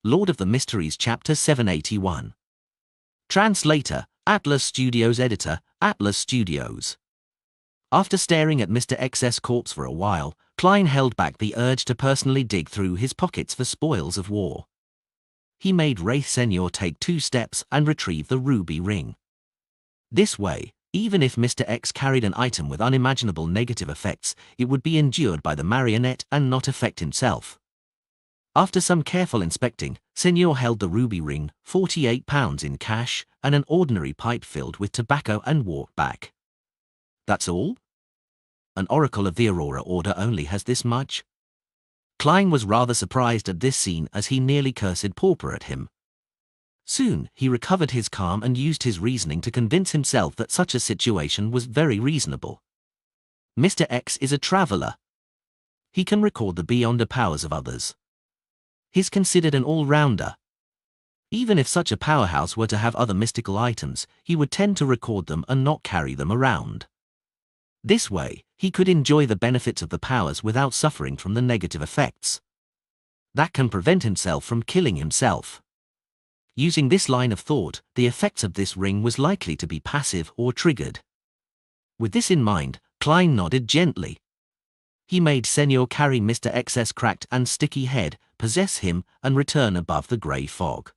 Lord of the Mysteries Chapter 781. Translator, Atlas Studios. Editor, Atlas Studios. After staring at Mr. X's corpse for a while, Klein held back the urge to personally dig through his pockets for spoils of war. He made Wraith Senior take 2 steps and retrieve the ruby ring. This way, even if Mr. X carried an item with unimaginable negative effects, it would be endured by the marionette and not affect himself. After some careful inspecting, Senior held the ruby ring, £48 in cash, and an ordinary pipe filled with tobacco and walked back. That's all? An Oracle of the Aurora Order only has this much? Klein was rather surprised at this scene as he nearly cursed Pauper at him. Soon, he recovered his calm and used his reasoning to convince himself that such a situation was very reasonable. Mr. X is a traveler. He can record the beyond powers of others. He's considered an all-rounder. Even if such a powerhouse were to have other mystical items, he would tend to record them and not carry them around. This way, he could enjoy the benefits of the powers without suffering from the negative effects. That can prevent himself from killing himself. Using this line of thought, the effects of this ring was likely to be passive or triggered. With this in mind, Klein nodded gently. He made Senior carry Mr. X's cracked and sticky head, possess him, and return above the grey fog.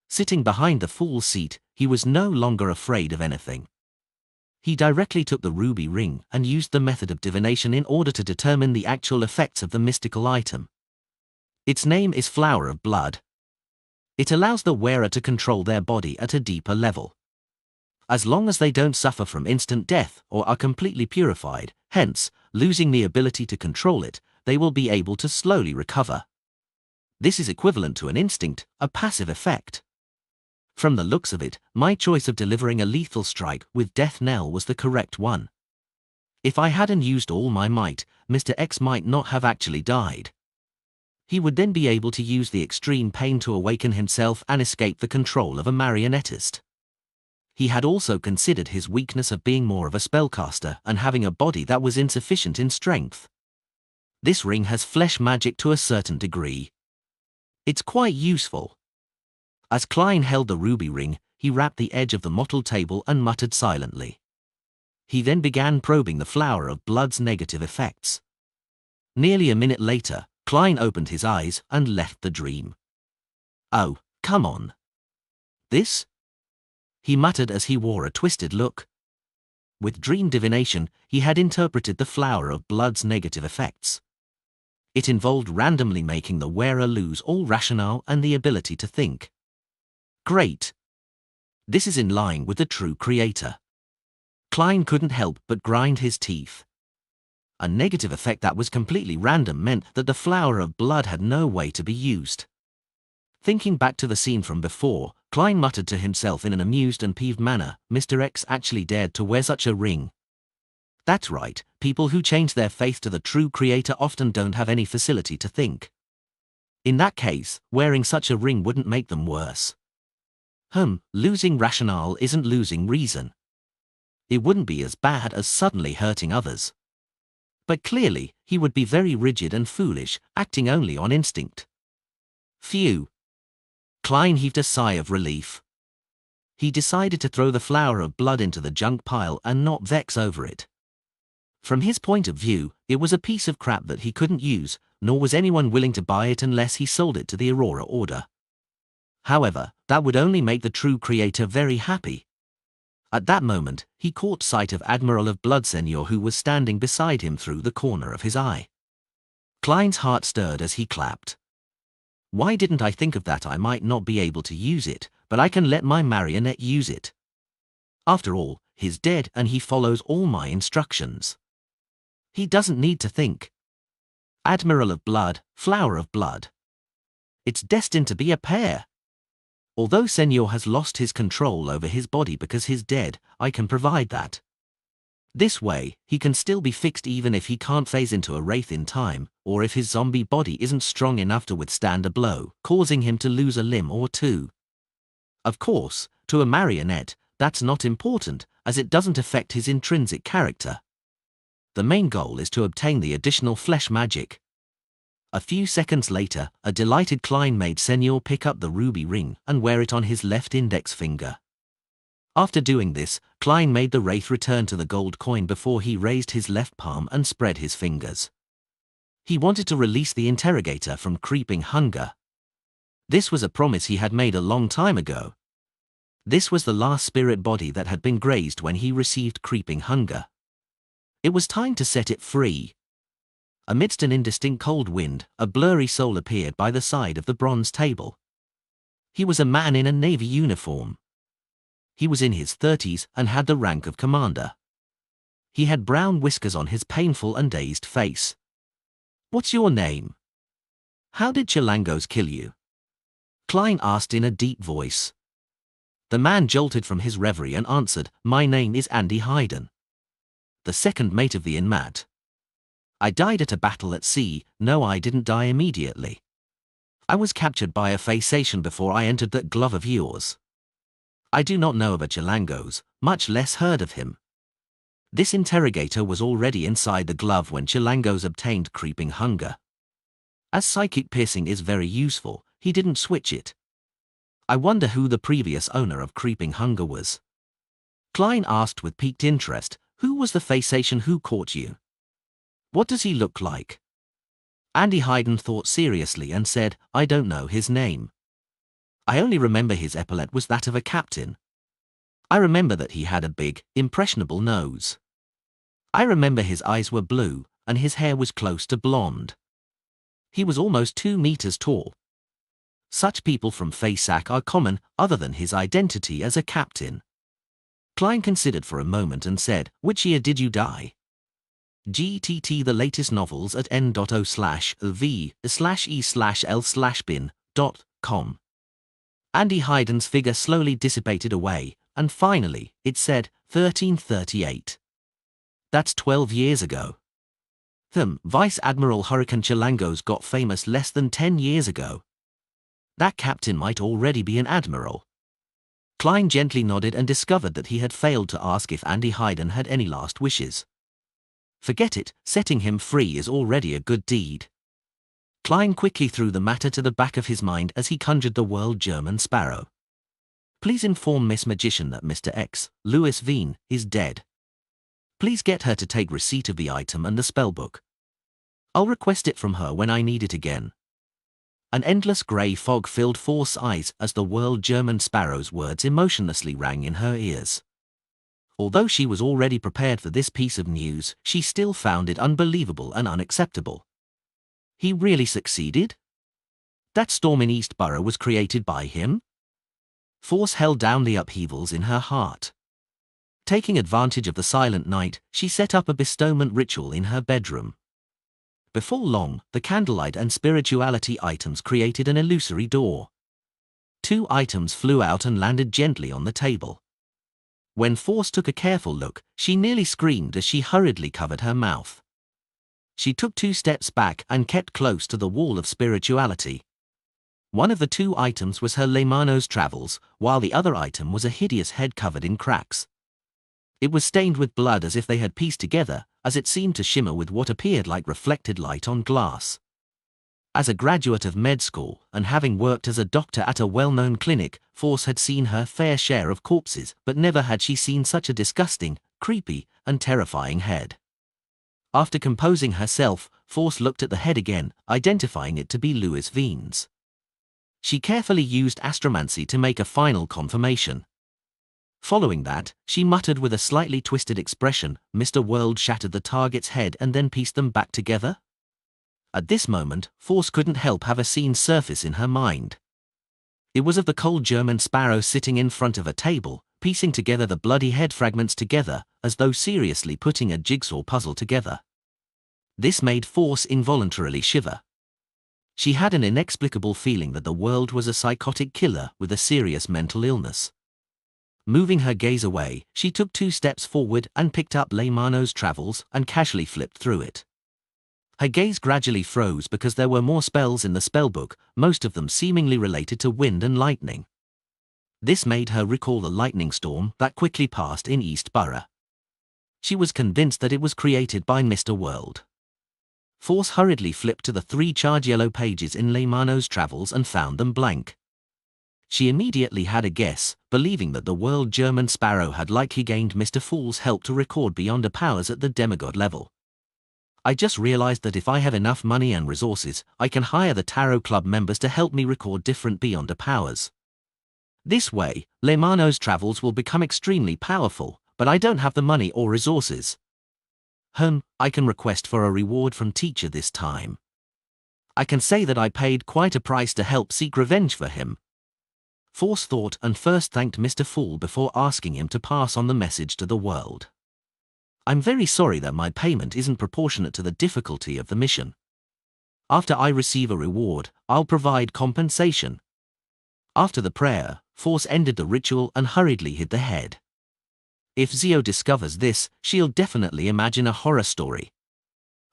Sitting behind the fool seat, he was no longer afraid of anything. He directly took the ruby ring and used the method of divination in order to determine the actual effects of the mystical item. Its name is Flower of Blood. It allows the wearer to control their body at a deeper level. As long as they don't suffer from instant death or are completely purified, hence, losing the ability to control it, they will be able to slowly recover. This is equivalent to an instinct, a passive effect. From the looks of it, my choice of delivering a lethal strike with Death Knell was the correct one. If I hadn't used all my might, Mr. X might not have actually died. He would then be able to use the extreme pain to awaken himself and escape the control of a marionettist. He had also considered his weakness of being more of a spellcaster and having a body that was insufficient in strength. This ring has flesh magic to a certain degree. It's quite useful. As Klein held the ruby ring, he rapped the edge of the mottled table and muttered silently. He then began probing the Flower of Blood's negative effects. Nearly a minute later, Klein opened his eyes and left the dream. "Oh, come on. This?" he muttered as he wore a twisted look. With dream divination, he had interpreted the Flower of Blood's negative effects. It involved randomly making the wearer lose all rationale and the ability to think. Great. This is in line with the true creator. Klein couldn't help but grind his teeth. A negative effect that was completely random meant that the Flower of Blood had no way to be used. Thinking back to the scene from before, Klein muttered to himself in an amused and peeved manner, Mr. X actually dared to wear such a ring. That's right, people who change their faith to the true creator often don't have any facility to think. In that case, wearing such a ring wouldn't make them worse. Losing rationale isn't losing reason. It wouldn't be as bad as suddenly hurting others. But clearly, he would be very rigid and foolish, acting only on instinct. Phew. Klein heaved a sigh of relief. He decided to throw the Flower of Blood into the junk pile and not vex over it. From his point of view, it was a piece of crap that he couldn't use, nor was anyone willing to buy it unless he sold it to the Aurora Order. However, that would only make the true creator very happy. At that moment, he caught sight of Admiral of Blood Senior, who was standing beside him through the corner of his eye. Klein's heart stirred as he clapped. Why didn't I think of that? I might not be able to use it, but I can let my marionette use it. After all, he's dead and he follows all my instructions. He doesn't need to think. Admiral of Blood, Flower of Blood. It's destined to be a pair. Although Senior has lost his control over his body because he's dead, I can provide that. This way, he can still be fixed even if he can't phase into a wraith in time, or if his zombie body isn't strong enough to withstand a blow, causing him to lose a limb or two. Of course, to a marionette, that's not important, as it doesn't affect his intrinsic character. The main goal is to obtain the additional flesh magic. A few seconds later, a delighted Klein made Senor pick up the ruby ring and wear it on his left index finger. After doing this, Klein made the wraith return to the gold coin before he raised his left palm and spread his fingers. He wanted to release the interrogator from creeping hunger. This was a promise he had made a long time ago. This was the last spirit body that had been grazed when he received creeping hunger. It was time to set it free. Amidst an indistinct cold wind, a blurry soul appeared by the side of the bronze table. He was a man in a navy uniform. He was in his 30s and had the rank of commander. He had brown whiskers on his painful and dazed face. "What's your name? How did Chilangos kill you?" Klein asked in a deep voice. The man jolted from his reverie and answered, "My name is Andy Hayden, the second mate of the Inmat. I died at a battle at sea." "No, I didn't die immediately. I was captured by a Faysation before I entered that glove of yours. I do not know about Chilangos, much less heard of him." This interrogator was already inside the glove when Chilangos obtained creeping hunger. As psychic piercing is very useful, he didn't switch it. "I wonder who the previous owner of creeping hunger was?" Klein asked with piqued interest. "Who was the Faysation who caught you? What does he look like?" Andy Hayden thought seriously and said, "I don't know his name. I only remember his epaulet was that of a captain. I remember that he had a big, impressionable nose. I remember his eyes were blue, and his hair was close to blonde. He was almost 2 meters tall. Such people from Faysac are common, other than his identity as a captain." Klein considered for a moment and said, "Which year did you die?" "GTT the latest novels at n.o/v/e/l/bin.com. Andy Hayden's figure slowly dissipated away, and finally, it said, 1338. "That's 12 years ago. Vice Admiral Hurricane Chilangos got famous less than 10 years ago. That captain might already be an admiral." Klein gently nodded and discovered that he had failed to ask if Andy Hayden had any last wishes. Forget it, setting him free is already a good deed. Klein quickly threw the matter to the back of his mind as he conjured the World German Sparrow. "Please inform Miss Magician that Mr. X, Louis Veen, is dead. Please get her to take receipt of the item and the spellbook. I'll request it from her when I need it again." An endless grey fog filled Force's eyes as the World German Sparrow's words emotionlessly rang in her ears. Although she was already prepared for this piece of news, she still found it unbelievable and unacceptable. He really succeeded? That storm in East Borough was created by him? Force held down the upheavals in her heart. Taking advantage of the silent night, she set up a bestowment ritual in her bedroom. Before long, the candlelight and spirituality items created an illusory door. 2 items flew out and landed gently on the table. When Force took a careful look, she nearly screamed as she hurriedly covered her mouth. She took 2 steps back and kept close to the wall of spirituality. One of the 2 items was her Lemano's travels, while the other item was a hideous head covered in cracks. It was stained with blood as if they had pieced together, as it seemed to shimmer with what appeared like reflected light on glass. As a graduate of med school and having worked as a doctor at a well-known clinic, Force had seen her fair share of corpses, but never had she seen such a disgusting, creepy, and terrifying head. After composing herself, Force looked at the head again, identifying it to be Louis Veen's. She carefully used astromancy to make a final confirmation. Following that, she muttered with a slightly twisted expression, "Mr. World shattered the target's head and then pieced them back together?" At this moment, Force couldn't help have a scene surface in her mind. It was of the cold German Sparrow sitting in front of a table, piecing together the bloody head fragments together, as though seriously putting a jigsaw puzzle together. This made Force involuntarily shiver. She had an inexplicable feeling that the world was a psychotic killer with a serious mental illness. Moving her gaze away, she took 2 steps forward and picked up Lemano's travels and casually flipped through it. Her gaze gradually froze because there were more spells in the spellbook, most of them seemingly related to wind and lightning. This made her recall the lightning storm that quickly passed in East Borough. She was convinced that it was created by Mr. World. Force hurriedly flipped to the 3 charred yellow pages in Leymano's travels and found them blank. She immediately had a guess, believing that the world German Sparrow had likely gained Mr. Fool's help to record beyond her powers at the demigod level. I just realized that if I have enough money and resources, I can hire the Tarot Club members to help me record different beyond her powers. This way, Leymano's travels will become extremely powerful, but I don't have the money or resources. I can request for a reward from teacher this time. I can say that I paid quite a price to help seek revenge for him. Force thought and first thanked Mr. Fool before asking him to pass on the message to the world. I'm very sorry that my payment isn't proportionate to the difficulty of the mission. After I receive a reward, I'll provide compensation. After the prayer, Force ended the ritual and hurriedly hid the head. If Zio discovers this, she'll definitely imagine a horror story.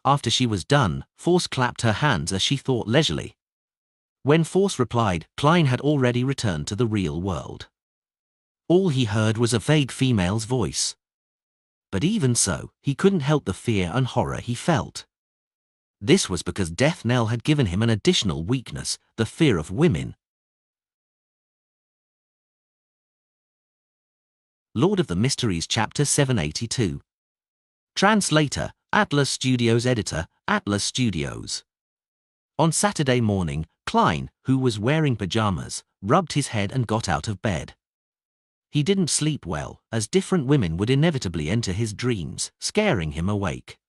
After she was done, Force clapped her hands as she thought leisurely. When Force replied, Klein had already returned to the real world. All he heard was a vague female's voice. But even so, he couldn't help the fear and horror he felt. This was because Death Knell had given him an additional weakness, the fear of women. Lord of the Mysteries Chapter 782. Translator, Atlas Studios. Editor, Atlas Studios. On Saturday morning, Klein, who was wearing pajamas, rubbed his head and got out of bed. He didn't sleep well, as different women would inevitably enter his dreams, scaring him awake.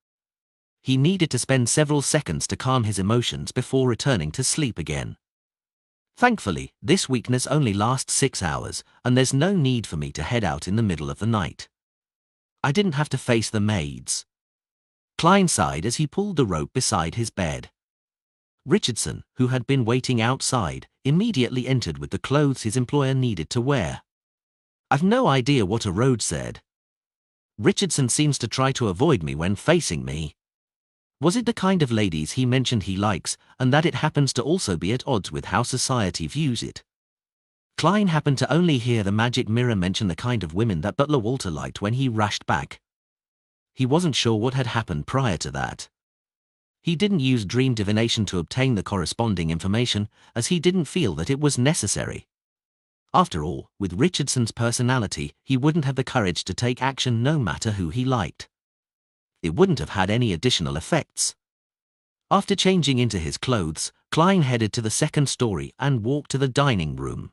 He needed to spend several seconds to calm his emotions before returning to sleep again. Thankfully, this weakness only lasts 6 hours, and there's no need for me to head out in the middle of the night. I didn't have to face the maids. Klein sighed as he pulled the rope beside his bed. Richardson, who had been waiting outside, immediately entered with the clothes his employer needed to wear. I've no idea what a road said. Richardson seems to try to avoid me when facing me. Was it the kind of ladies he mentioned he likes, and that it happens to also be at odds with how society views it? Klein happened to only hear the magic mirror mention the kind of women that Butler Walter liked when he rushed back. He wasn't sure what had happened prior to that. He didn't use dream divination to obtain the corresponding information, as he didn't feel that it was necessary. After all, with Richardson's personality, he wouldn't have the courage to take action no matter who he liked. It wouldn't have had any additional effects. After changing into his clothes, Klein headed to the second story and walked to the dining room.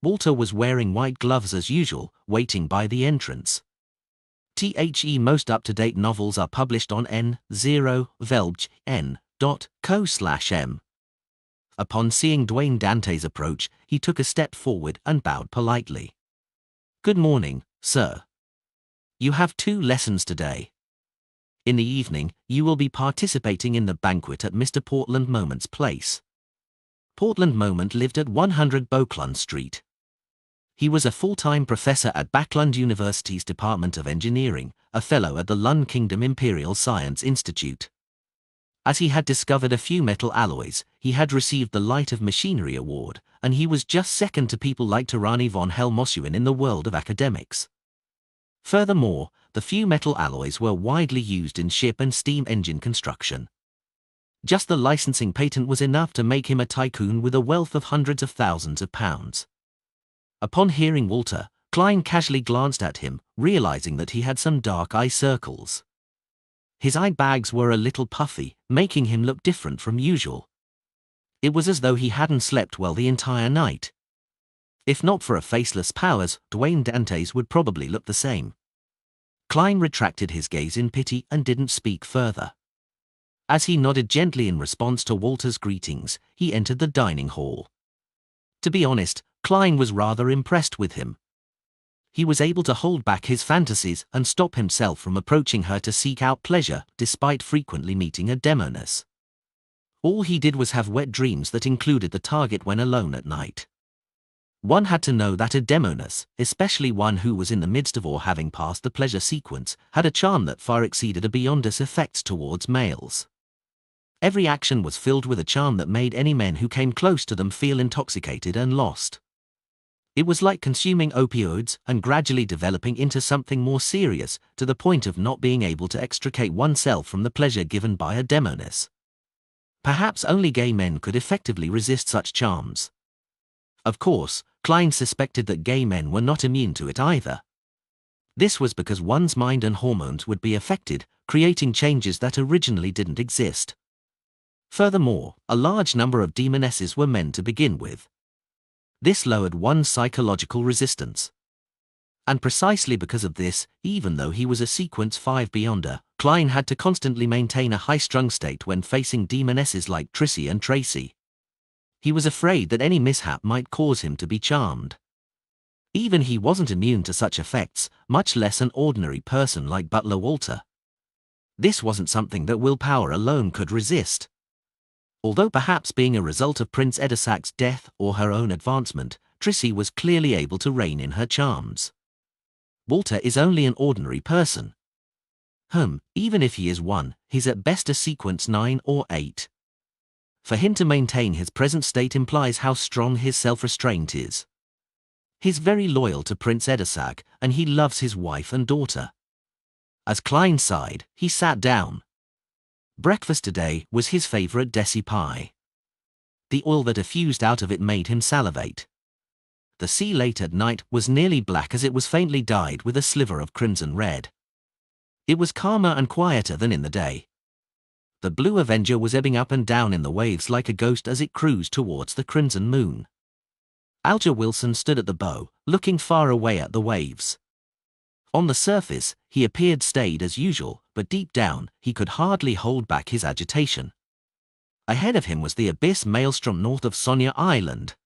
Walter was wearing white gloves as usual, waiting by the entrance. Most up-to-date novels are published on n0velbgn.co/m. Upon seeing Dwayne Dante's approach, he took a step forward and bowed politely. Good morning, sir. You have 2 lessons today. In the evening, you will be participating in the banquet at Mr. Portland Moment's place. Portland Moment lived at 100 Beauclund Street. He was a full-time professor at Backlund University's Department of Engineering, a fellow at the Lund Kingdom Imperial Science Institute. As he had discovered a few metal alloys, he had received the Light of Machinery Award, and he was just second to people like Tirani von Helmosuen in the world of academics. Furthermore, the few metal alloys were widely used in ship and steam engine construction. Just the licensing patent was enough to make him a tycoon with a wealth of hundreds of thousands of pounds. Upon hearing Walter, Klein casually glanced at him, realizing that he had some dark eye circles. His eye bags were a little puffy, making him look different from usual. It was as though he hadn't slept well the entire night. If not for a faceless powers, Dwayne Dante's would probably look the same. Klein retracted his gaze in pity and didn't speak further. As he nodded gently in response to Walter's greetings, he entered the dining hall. To be honest, Klein was rather impressed with him. He was able to hold back his fantasies and stop himself from approaching her to seek out pleasure, despite frequently meeting a demoness. All he did was have wet dreams that included the target when alone at night. One had to know that a demoness, especially one who was in the midst of or having passed the pleasure sequence, had a charm that far exceeded a beyondus effects towards males. Every action was filled with a charm that made any men who came close to them feel intoxicated and lost. It was like consuming opioids and gradually developing into something more serious, to the point of not being able to extricate oneself from the pleasure given by a demoness. Perhaps only gay men could effectively resist such charms. Of course, Klein suspected that gay men were not immune to it either. This was because one's mind and hormones would be affected, creating changes that originally didn't exist. Furthermore, a large number of demonesses were men to begin with. This lowered one's psychological resistance. And precisely because of this, even though he was a sequence 5 beyonder, Klein had to constantly maintain a high-strung state when facing demonesses like Trissy and Tracy. He was afraid that any mishap might cause him to be charmed. Even he wasn't immune to such effects, much less an ordinary person like Butler Walter. This wasn't something that willpower alone could resist. Although perhaps being a result of Prince Edisac's death or her own advancement, Trissy was clearly able to rein in her charms. Walter is only an ordinary person. Even if he is one, he's at best a sequence 9 or 8. For him to maintain his present state implies how strong his self-restraint is. He's very loyal to Prince Edisac, and he loves his wife and daughter. As Klein sighed, he sat down. Breakfast today was his favorite desi pie. The oil that effused out of it made him salivate. The sea late at night was nearly black as it was faintly dyed with a sliver of crimson red. It was calmer and quieter than in the day. The Blue Avenger was ebbing up and down in the waves like a ghost as it cruised towards the crimson moon. Alger Wilson stood at the bow, looking far away at the waves. On the surface, he appeared staid as usual, but deep down, he could hardly hold back his agitation. Ahead of him was the abyss maelstrom north of Sonia Island.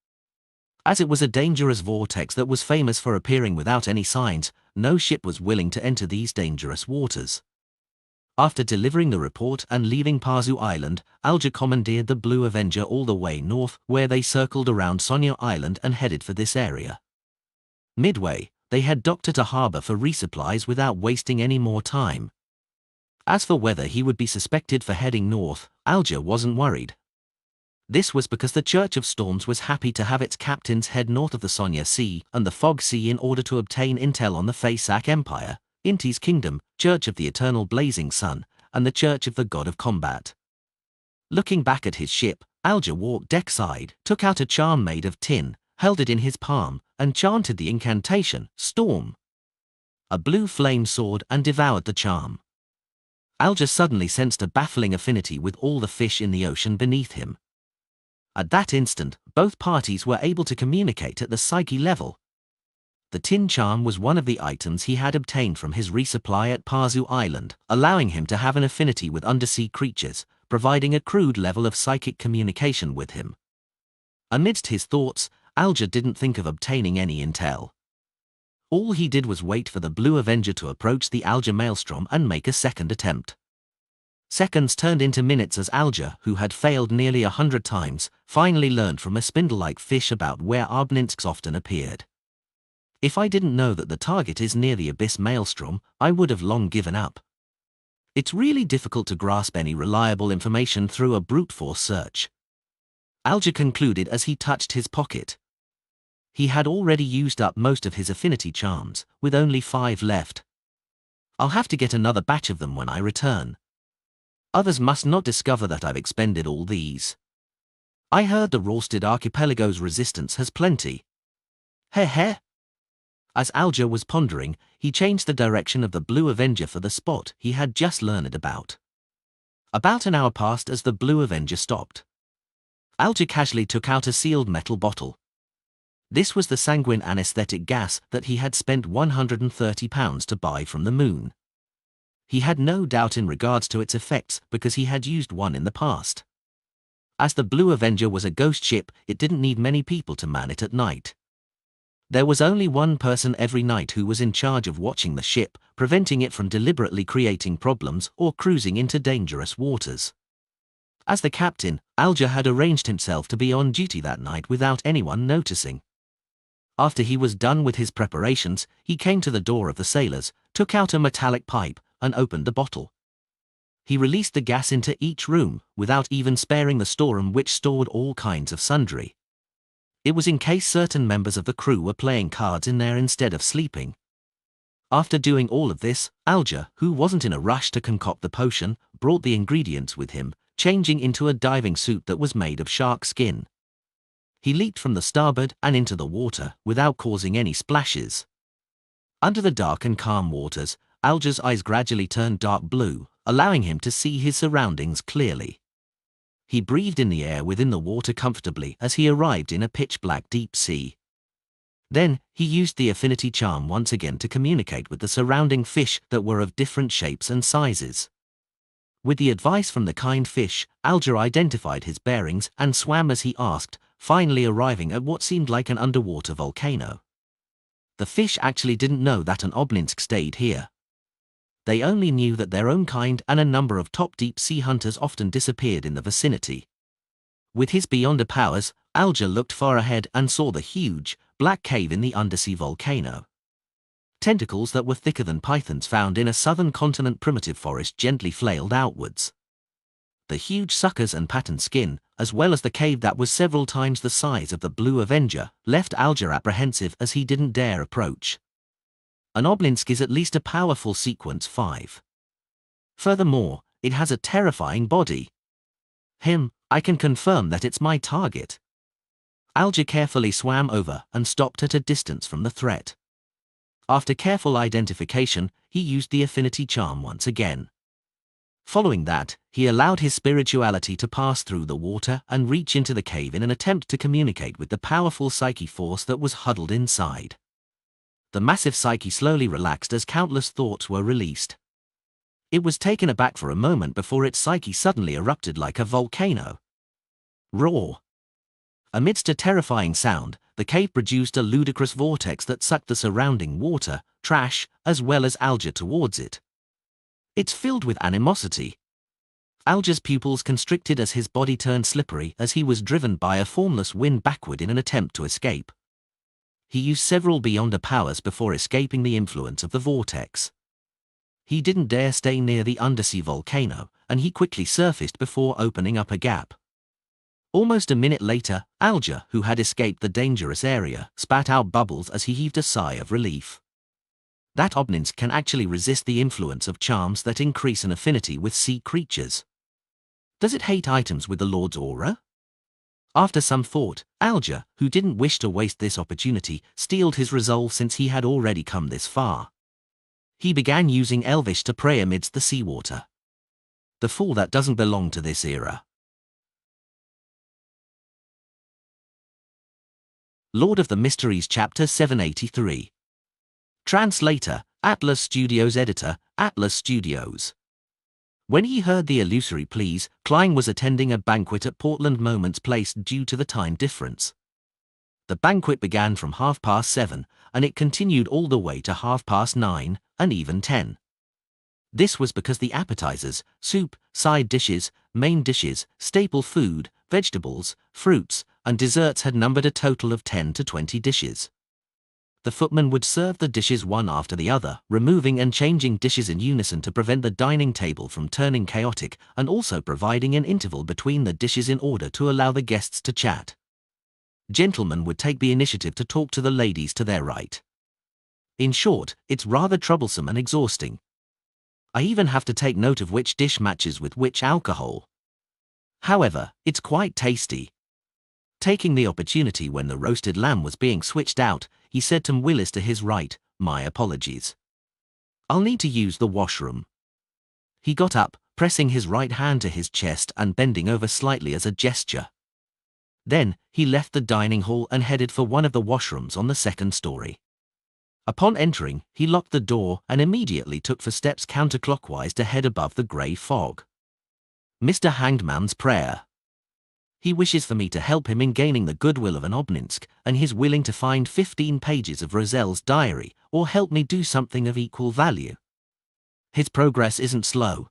As it was a dangerous vortex that was famous for appearing without any signs, no ship was willing to enter these dangerous waters. After delivering the report and leaving Pazu Island, Alger commandeered the Blue Avenger all the way north, where they circled around Sonia Island and headed for this area. Midway, they had docked at a harbor for resupplies without wasting any more time. As for whether he would be suspected for heading north, Alger wasn't worried. This was because the Church of Storms was happy to have its captains head north of the Sonia Sea and the Fog Sea in order to obtain intel on the Feysac Empire, Inti's Kingdom, Church of the Eternal Blazing Sun, and the Church of the God of Combat. Looking back at his ship, Alger walked deckside, took out a charm made of tin, held it in his palm, and chanted the incantation, Storm. A blue flame soared and devoured the charm. Alger suddenly sensed a baffling affinity with all the fish in the ocean beneath him. At that instant, both parties were able to communicate at the psyche level. The tin charm was one of the items he had obtained from his resupply at Pazu Island, allowing him to have an affinity with undersea creatures, providing a crude level of psychic communication with him. Amidst his thoughts, Alger didn't think of obtaining any intel. All he did was wait for the Blue Avenger to approach the Alger maelstrom and make a second attempt. Seconds turned into minutes as Alger, who had failed nearly 100 times, finally learned from a spindle-like fish about where Arbninsk's often appeared. If I didn't know that the target is near the Abyss Maelstrom, I would have long given up. It's really difficult to grasp any reliable information through a brute force search. Alger concluded as he touched his pocket. He had already used up most of his affinity charms, with only 5 left. I'll have to get another batch of them when I return. Others must not discover that I've expended all these. I heard the Ralsted Archipelago's resistance has plenty. Heh. As Alger was pondering, he changed the direction of the Blue Avenger for the spot he had just learned about. About an hour passed as the Blue Avenger stopped. Alger casually took out a sealed metal bottle. This was the sanguine anesthetic gas that he had spent £130 to buy from the moon. He had no doubt in regards to its effects because he had used one in the past. As the Blue Avenger was a ghost ship, it didn't need many people to man it at night. There was only one person every night who was in charge of watching the ship, preventing it from deliberately creating problems or cruising into dangerous waters. As the captain, Alger had arranged himself to be on duty that night without anyone noticing. After he was done with his preparations, he came to the door of the sailors, took out a metallic pipe, and opened the bottle. He released the gas into each room, without even sparing the storeroom which stored all kinds of sundry. It was in case certain members of the crew were playing cards in there instead of sleeping. After doing all of this, Alger, who wasn't in a rush to concoct the potion, brought the ingredients with him, changing into a diving suit that was made of shark skin. He leaped from the starboard and into the water without causing any splashes. Under the dark and calm waters, Alger's eyes gradually turned dark blue, allowing him to see his surroundings clearly. He breathed in the air within the water comfortably as he arrived in a pitch-black deep sea. Then, he used the affinity charm once again to communicate with the surrounding fish that were of different shapes and sizes. With the advice from the kind fish, Alger identified his bearings and swam as he asked, finally arriving at what seemed like an underwater volcano. The fish actually didn't know that an obelisk stayed here. They only knew that their own kind and a number of top deep sea hunters often disappeared in the vicinity. With his beyonder powers, Alger looked far ahead and saw the huge, black cave in the undersea volcano. Tentacles that were thicker than pythons found in a southern continent primitive forest gently flailed outwards. The huge suckers and patterned skin, as well as the cave that was several times the size of the Blue Avenger, left Alger apprehensive as he didn't dare approach. An obelisk is at least a powerful sequence 5. Furthermore, it has a terrifying body. I can confirm that it's my target. Alger carefully swam over and stopped at a distance from the threat. After careful identification, he used the affinity charm once again. Following that, he allowed his spirituality to pass through the water and reach into the cave in an attempt to communicate with the powerful psyche force that was huddled inside. The massive psyche slowly relaxed as countless thoughts were released. It was taken aback for a moment before its psyche suddenly erupted like a volcano. Roar! Amidst a terrifying sound, the cave produced a ludicrous vortex that sucked the surrounding water, trash, as well as Alger towards it. It's filled with animosity. Alger's pupils constricted as his body turned slippery as he was driven by a formless wind backward in an attempt to escape. He used several beyonder powers before escaping the influence of the vortex. He didn't dare stay near the undersea volcano, and he quickly surfaced before opening up a gap. Almost a minute later, Alger, who had escaped the dangerous area, spat out bubbles as he heaved a sigh of relief. That obelisk can actually resist the influence of charms that increase an affinity with sea creatures. Does it hate items with the Lord's aura? After some thought, Alger, who didn't wish to waste this opportunity, steeled his resolve since he had already come this far. He began using Elvish to pray amidst the seawater. The fool that doesn't belong to this era. Lord of the Mysteries Chapter 783. Translator, Atlas Studios. Editor, Atlas Studios. When he heard the illusory pleas, Klein was attending a banquet at Portland Moments Place due to the time difference. The banquet began from 7:30, and it continued all the way to 9:30, and even 10. This was because the appetizers, soup, side dishes, main dishes, staple food, vegetables, fruits, and desserts had numbered a total of 10 to 20 dishes. The footman would serve the dishes one after the other, removing and changing dishes in unison to prevent the dining table from turning chaotic, and also providing an interval between the dishes in order to allow the guests to chat. Gentlemen would take the initiative to talk to the ladies to their right. In short, it's rather troublesome and exhausting. I even have to take note of which dish matches with which alcohol. However, it's quite tasty. Taking the opportunity when the roasted lamb was being switched out, he said to Willis to his right, "My apologies. I'll need to use the washroom." He got up, pressing his right hand to his chest and bending over slightly as a gesture. Then, he left the dining hall and headed for one of the washrooms on the second story. Upon entering, he locked the door and immediately took 4 steps counterclockwise to head above the grey fog. Mr. Hangman's prayer. He wishes for me to help him in gaining the goodwill of an obelisk, and he's willing to find 15 pages of Roselle's diary, or help me do something of equal value. His progress isn't slow.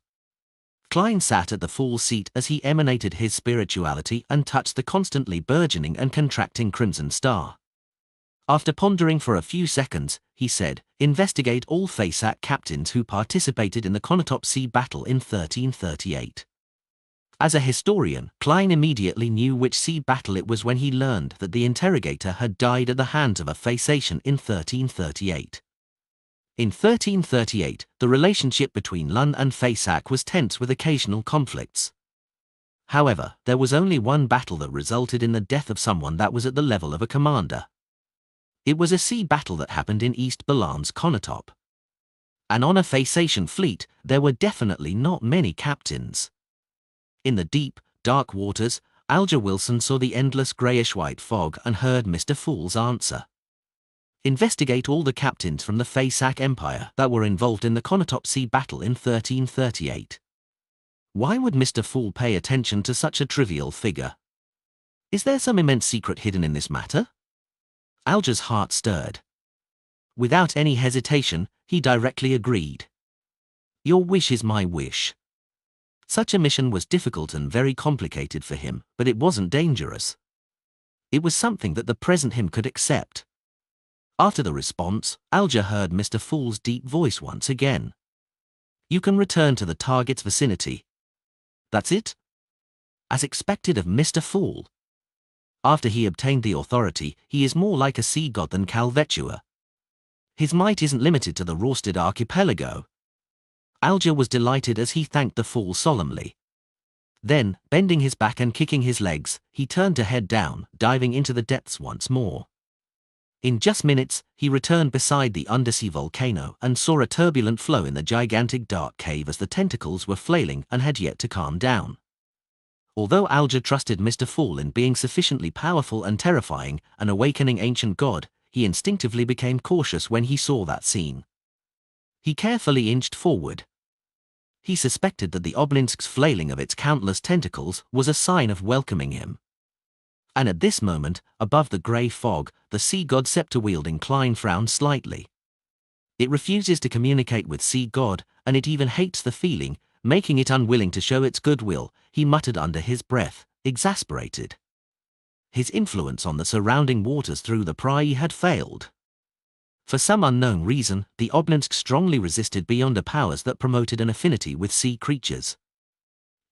Klein sat at the full seat as he emanated his spirituality and touched the constantly burgeoning and contracting crimson star. After pondering for a few seconds, he said, "Investigate all FASAC captains who participated in the Conotop Sea battle in 1338. As a historian, Klein immediately knew which sea battle it was when he learned that the interrogator had died at the hands of a Phaeacian in 1338. In 1338, the relationship between Lun and Phaeac was tense with occasional conflicts. However, there was only one battle that resulted in the death of someone that was at the level of a commander. It was a sea battle that happened in East Balan's Conotop. And on a Phaeacian fleet, there were definitely not many captains. In the deep, dark waters, Alger Wilson saw the endless greyish-white fog and heard Mr. Fool's answer. Investigate all the captains from the Phaeac Empire that were involved in the Conotop Sea battle in 1338. Why would Mr. Fool pay attention to such a trivial figure? Is there some immense secret hidden in this matter? Alger's heart stirred. Without any hesitation, he directly agreed. Your wish is my wish. Such a mission was difficult and very complicated for him, but it wasn't dangerous. It was something that the present him could accept. After the response, Alger heard Mr. Fool's deep voice once again. You can return to the target's vicinity. That's it? As expected of Mr. Fool. After he obtained the authority, he is more like a sea god than Calvetua. His might isn't limited to the Rorstad archipelago. Alger was delighted as he thanked the Fool solemnly. Then, bending his back and kicking his legs, he turned to head down, diving into the depths once more. In just minutes, he returned beside the undersea volcano and saw a turbulent flow in the gigantic dark cave as the tentacles were flailing and had yet to calm down. Although Alger trusted Mr. Fool in being sufficiently powerful and terrifying, an awakening ancient god, he instinctively became cautious when he saw that scene. He carefully inched forward. He suspected that the obelisk's flailing of its countless tentacles was a sign of welcoming him. And at this moment, above the grey fog, the sea god scepter-wielding Klein frowned slightly. It refuses to communicate with sea god, and it even hates the feeling, making it unwilling to show its goodwill, he muttered under his breath, exasperated. His influence on the surrounding waters through the Prai had failed. For some unknown reason, the obelisk strongly resisted beyond powers that promoted an affinity with sea creatures.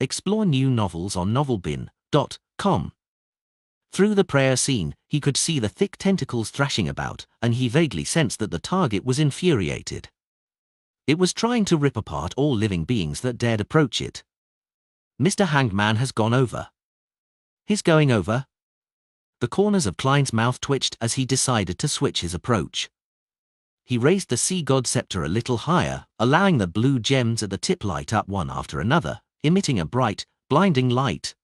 Explore new novels on novelbin.com. Through the prayer scene, he could see the thick tentacles thrashing about, and he vaguely sensed that the target was infuriated. It was trying to rip apart all living beings that dared approach it. Mr. Hangman has gone over. He's going over? The corners of Klein's mouth twitched as he decided to switch his approach. He raised the sea god scepter a little higher, allowing the blue gems at the tip light up one after another, emitting a bright, blinding light.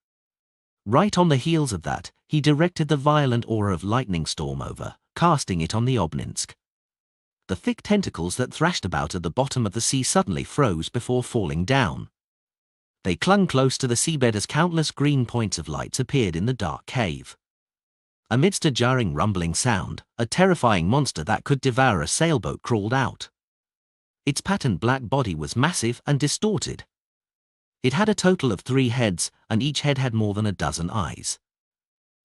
Right on the heels of that, he directed the violent aura of lightning storm over, casting it on the obelisk. The thick tentacles that thrashed about at the bottom of the sea suddenly froze before falling down. They clung close to the seabed as countless green points of lights appeared in the dark cave. Amidst a jarring rumbling sound, a terrifying monster that could devour a sailboat crawled out. Its patterned black body was massive and distorted. It had a total of 3 heads, and each head had more than a dozen eyes.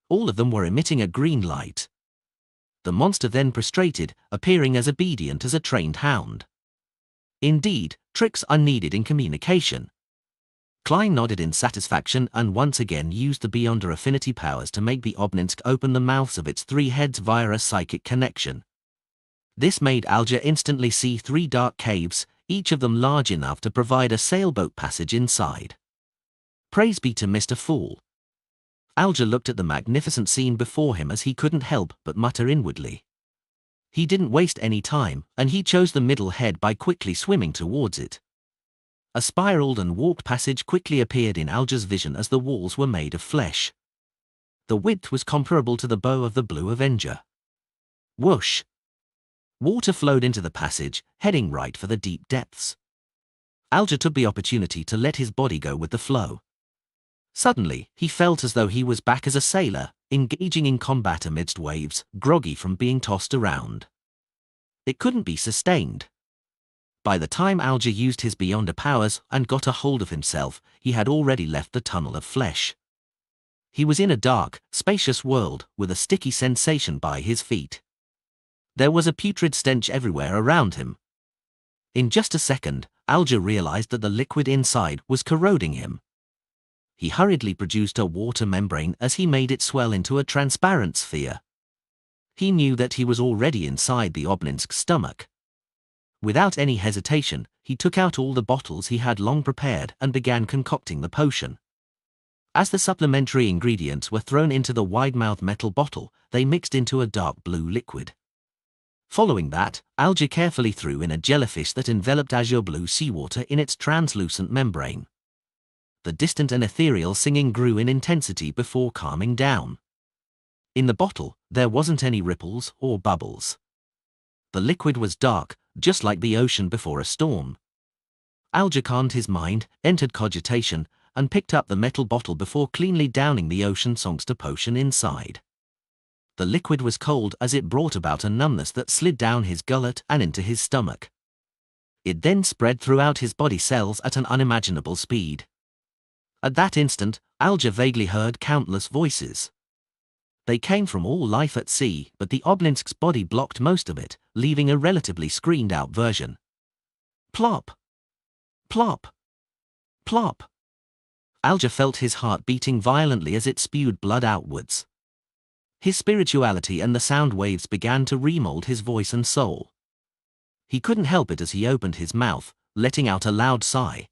All of them were emitting a green light. The monster then prostrated, appearing as obedient as a trained hound. Indeed, tricks are needed in communication. Klein nodded in satisfaction and once again used the Beyonder affinity powers to make the obelisk open the mouths of its 3 heads via a psychic connection. This made Alger instantly see 3 dark caves, each of them large enough to provide a sailboat passage inside. Praise be to Mr. Fool. Alger looked at the magnificent scene before him as he couldn't help but mutter inwardly. He didn't waste any time, and he chose the middle head by quickly swimming towards it. A spiraled and warped passage quickly appeared in Alger's vision as the walls were made of flesh. The width was comparable to the bow of the Blue Avenger. Whoosh! Water flowed into the passage, heading right for the deep depths. Alger took the opportunity to let his body go with the flow. Suddenly, he felt as though he was back as a sailor, engaging in combat amidst waves, groggy from being tossed around. It couldn't be sustained. By the time Alger used his Beyonder powers and got a hold of himself, he had already left the tunnel of flesh. He was in a dark, spacious world, with a sticky sensation by his feet. There was a putrid stench everywhere around him. In just a second, Alger realized that the liquid inside was corroding him. he hurriedly produced a water membrane as he made it swell into a transparent sphere. He knew that he was already inside the obelisk's stomach. Without any hesitation, he took out all the bottles he had long prepared and began concocting the potion. As the supplementary ingredients were thrown into the wide-mouthed metal bottle, they mixed into a dark blue liquid. Following that, Alger carefully threw in a jellyfish that enveloped azure blue seawater in its translucent membrane. The distant and ethereal singing grew in intensity before calming down. In the bottle, there wasn't any ripples or bubbles. The liquid was dark, just like the ocean before a storm. Alger calmed his mind, entered cogitation, and picked up the metal bottle before cleanly downing the ocean songster potion inside. The liquid was cold as it brought about a numbness that slid down his gullet and into his stomach. It then spread throughout his body cells at an unimaginable speed. At that instant, Alger vaguely heard countless voices. They came from all life at sea, but the obelisk's body blocked most of it, leaving a relatively screened-out version. Plop! Plop! Plop! Alger felt his heart beating violently as it spewed blood outwards. His spirituality and the sound waves began to remold his voice and soul. He couldn't help it as he opened his mouth, letting out a loud sigh.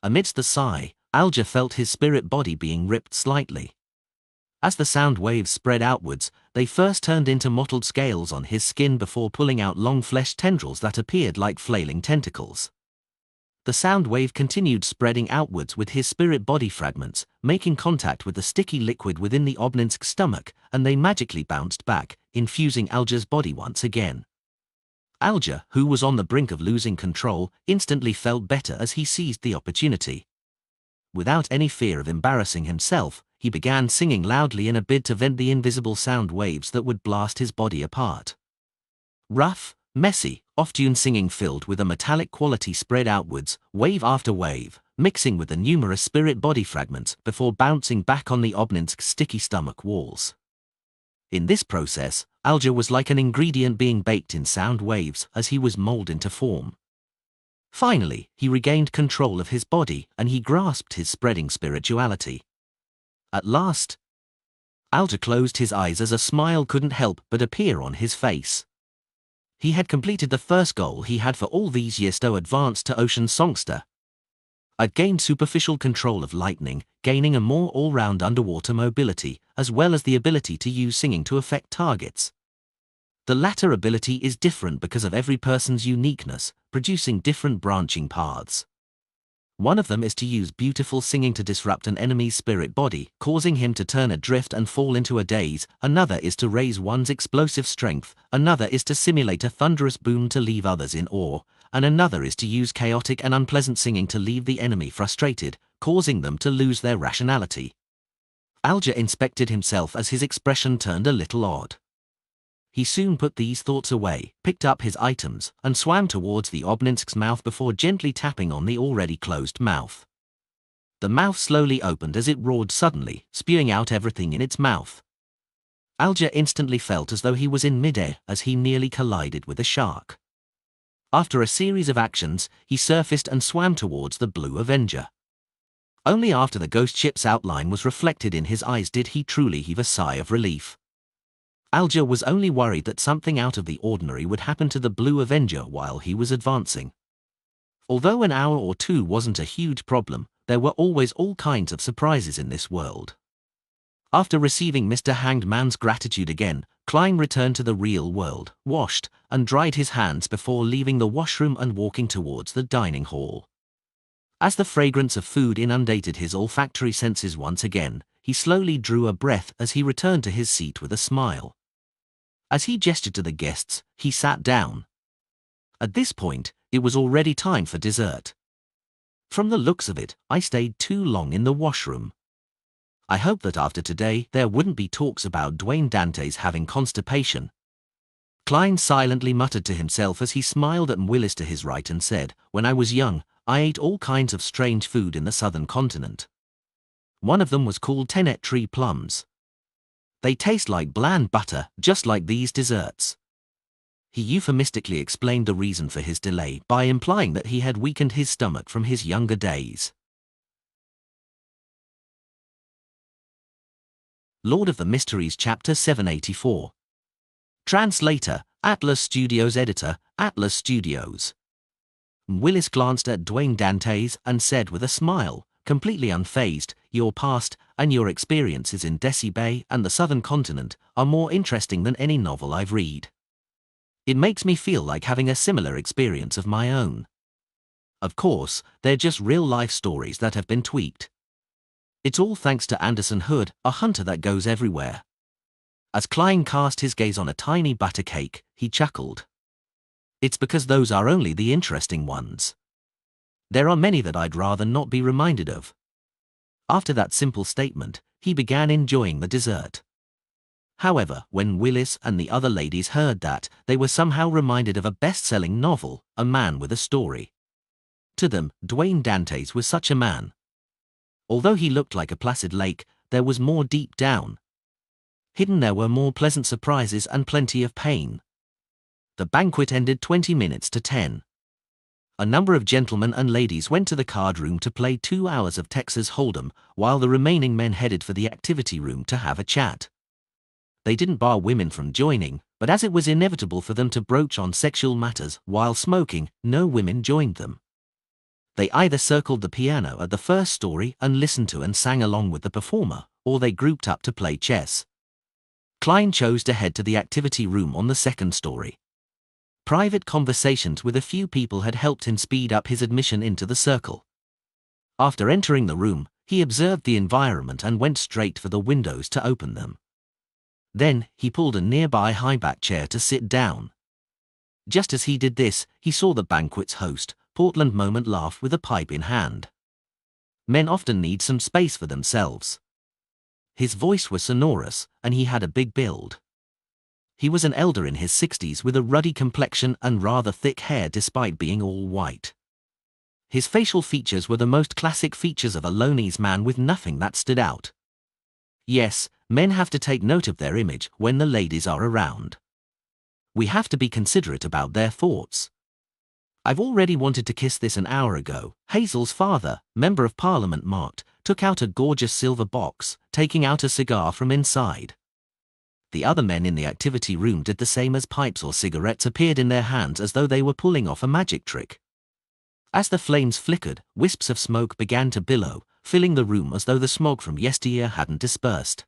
Amidst the sigh, Alger felt his spirit body being ripped slightly. As the sound waves spread outwards, they first turned into mottled scales on his skin before pulling out long flesh tendrils that appeared like flailing tentacles. The sound wave continued spreading outwards with his spirit body fragments, making contact with the sticky liquid within the obelisk's stomach, and they magically bounced back, infusing Alger's body once again. Alger, who was on the brink of losing control, instantly felt better as he seized the opportunity. Without any fear of embarrassing himself, he began singing loudly in a bid to vent the invisible sound waves that would blast his body apart. Rough, messy, off-tune singing filled with a metallic quality spread outwards, wave after wave, mixing with the numerous spirit body fragments before bouncing back on the obelisk's sticky stomach walls. In this process, Alger was like an ingredient being baked in sound waves as he was molded into form. Finally, he regained control of his body and he grasped his spreading spirituality. At last, Alger closed his eyes as a smile couldn't help but appear on his face. He had completed the first goal he had for all these years to advance to ocean songster. I'd gained superficial control of lightning, gaining a more all-round underwater mobility, as well as the ability to use singing to affect targets. The latter ability is different because of every person's uniqueness, producing different branching paths. One of them is to use beautiful singing to disrupt an enemy's spirit body, causing him to turn adrift and fall into a daze. Another is to raise one's explosive strength, another is to simulate a thunderous boom to leave others in awe, and another is to use chaotic and unpleasant singing to leave the enemy frustrated, causing them to lose their rationality. Alger inspected himself as his expression turned a little odd. He soon put these thoughts away, picked up his items, and swam towards the obelisk's mouth before gently tapping on the already closed mouth. The mouth slowly opened as it roared suddenly, spewing out everything in its mouth. Alger instantly felt as though he was in midair as he nearly collided with a shark. After a series of actions, he surfaced and swam towards the Blue Avenger. Only after the ghost ship's outline was reflected in his eyes did he truly heave a sigh of relief. Alger was only worried that something out of the ordinary would happen to the Blue Avenger while he was advancing. Although an hour or two wasn't a huge problem, there were always all kinds of surprises in this world. After receiving Mr. Hanged Man's gratitude again, Klein returned to the real world, washed, and dried his hands before leaving the washroom and walking towards the dining hall. As the fragrance of food inundated his olfactory senses once again, he slowly drew a breath as he returned to his seat with a smile. As he gestured to the guests, he sat down. At this point, it was already time for dessert. From the looks of it, I stayed too long in the washroom. I hope that after today there wouldn't be talks about Dwayne Dante's having constipation. Klein silently muttered to himself as he smiled at Willis to his right and said, "When I was young, I ate all kinds of strange food in the southern continent. One of them was called tennet tree plums. They taste like bland butter, just like these desserts." He euphemistically explained the reason for his delay by implying that he had weakened his stomach from his younger days. Lord of the Mysteries Chapter 784. Translator, Atlas Studios. Editor, Atlas Studios. Willis glanced at Dwayne Dantes and said with a smile, completely unfazed, "Your past and your experiences in Desi Bay and the southern continent are more interesting than any novel I've read. It makes me feel like having a similar experience of my own. Of course, they're just real-life stories that have been tweaked. It's all thanks to Anderson Hood, a hunter that goes everywhere." As Klein cast his gaze on a tiny butter cake, he chuckled. "It's because those are only the interesting ones. There are many that I'd rather not be reminded of." After that simple statement, he began enjoying the dessert. However, when Willis and the other ladies heard that, they were somehow reminded of a best-selling novel, A Man with a Story. To them, Dwayne Dantes was such a man. Although he looked like a placid lake, there was more deep down. Hidden there were more pleasant surprises and plenty of pain. The banquet ended 20 minutes to 10. A number of gentlemen and ladies went to the card room to play 2 hours of Texas Hold'em, while the remaining men headed for the activity room to have a chat. They didn't bar women from joining, but as it was inevitable for them to broach on sexual matters while smoking, no women joined them. They either circled the piano at the first story and listened to and sang along with the performer, or they grouped up to play chess. Klein chose to head to the activity room on the second story. Private conversations with a few people had helped him speed up his admission into the circle. After entering the room, he observed the environment and went straight for the windows to open them. Then, he pulled a nearby high-back chair to sit down. Just as he did this, he saw the banquet's host, Portland Moment, laugh with a pipe in hand. Men often need some space for themselves. His voice was sonorous, and he had a big build. He was an elder in his 60s with a ruddy complexion and rather thick hair despite being all white. His facial features were the most classic features of a Lonese man with nothing that stood out. Yes, men have to take note of their image when the ladies are around. We have to be considerate about their thoughts. "I've already wanted to kiss this an hour ago," Hazel's father, Member of Parliament, marked, took out a gorgeous silver box, taking out a cigar from inside. The other men in the activity room did the same as pipes or cigarettes appeared in their hands as though they were pulling off a magic trick. As the flames flickered, wisps of smoke began to billow, filling the room as though the smog from yesteryear hadn't dispersed.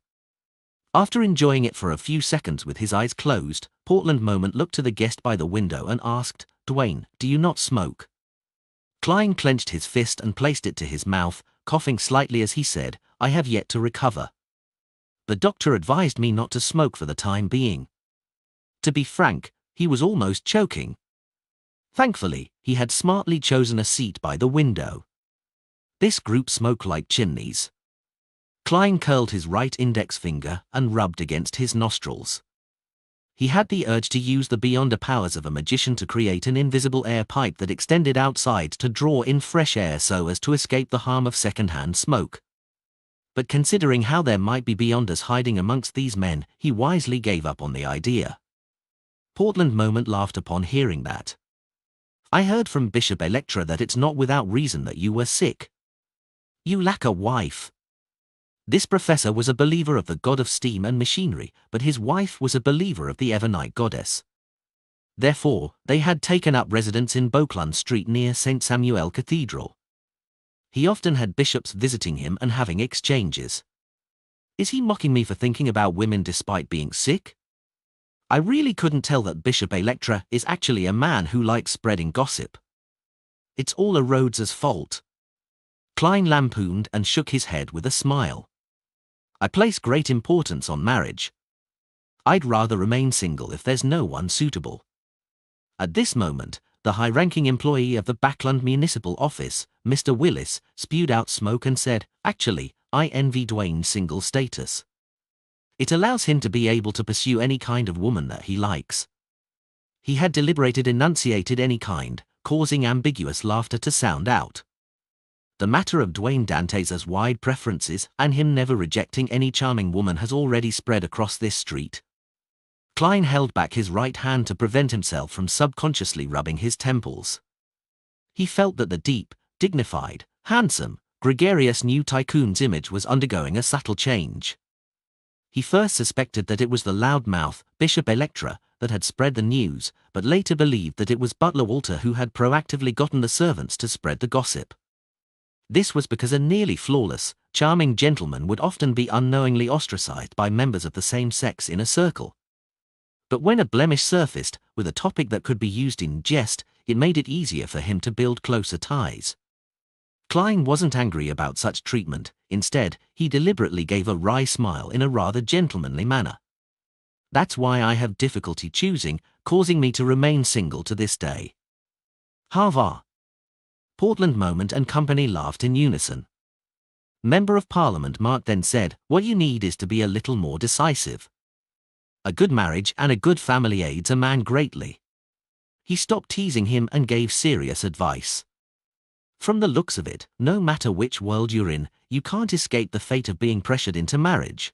After enjoying it for a few seconds with his eyes closed, Portland Moment looked to the guest by the window and asked, "Dwayne, do you not smoke?" Klein clenched his fist and placed it to his mouth, coughing slightly as he said, "I have yet to recover. The doctor advised me not to smoke for the time being." To be frank, he was almost choking. Thankfully, he had smartly chosen a seat by the window. This group smoked like chimneys. Klein curled his right index finger and rubbed against his nostrils. He had the urge to use the beyonder powers of a magician to create an invisible air pipe that extended outside to draw in fresh air so as to escape the harm of second-hand smoke. But considering how there might be beyonders hiding amongst these men, he wisely gave up on the idea. Portland Moment laughed upon hearing that. "I heard from Bishop Electra that it's not without reason that you were sick. You lack a wife." This professor was a believer of the god of steam and machinery, but his wife was a believer of the Evernight goddess. Therefore, they had taken up residence in Beauclun Street near St. Samuel Cathedral. He often had bishops visiting him and having exchanges. Is he mocking me for thinking about women despite being sick? I really couldn't tell that Bishop Electra is actually a man who likes spreading gossip. It's all a Rhodes's fault. Klein lampooned and shook his head with a smile. I place great importance on marriage. I'd rather remain single if there's no one suitable. At this moment, the high-ranking employee of the Backland Municipal Office, Mr. Willis, spewed out smoke and said, "Actually, I envy Dwayne's single status. It allows him to be able to pursue any kind of woman that he likes." He had deliberated enunciated any kind, causing ambiguous laughter to sound out. The matter of Dwayne Dantes' wide preferences and him never rejecting any charming woman has already spread across this street. Klein held back his right hand to prevent himself from subconsciously rubbing his temples. He felt that the deep, dignified, handsome, gregarious new tycoon's image was undergoing a subtle change. He first suspected that it was the loudmouth, Bishop Electra, that had spread the news, but later believed that it was Butler Walter who had proactively gotten the servants to spread the gossip. This was because a nearly flawless, charming gentleman would often be unknowingly ostracized by members of the same sex in a circle. But when a blemish surfaced, with a topic that could be used in jest, it made it easier for him to build closer ties. Klein wasn't angry about such treatment. Instead, he deliberately gave a wry smile in a rather gentlemanly manner. That's why I have difficulty choosing, causing me to remain single to this day. Harvar. Portland Moment and company laughed in unison. Member of Parliament Mark then said, "What you need is to be a little more decisive. A good marriage and a good family aids a man greatly." He stopped teasing him and gave serious advice. From the looks of it, no matter which world you're in, you can't escape the fate of being pressured into marriage.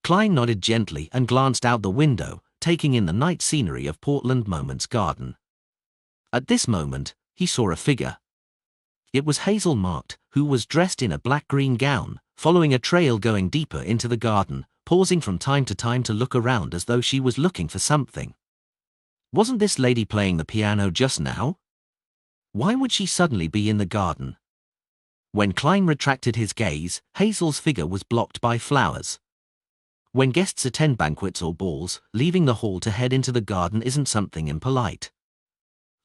Klein nodded gently and glanced out the window, taking in the night scenery of Portland Moment's garden. At this moment, he saw a figure. It was Hazel Marked, who was dressed in a black-green gown, following a trail going deeper into the garden, pausing from time to time to look around as though she was looking for something. Wasn't this lady playing the piano just now? Why would she suddenly be in the garden? When Klein retracted his gaze, Hazel's figure was blocked by flowers. When guests attend banquets or balls, leaving the hall to head into the garden isn't something impolite.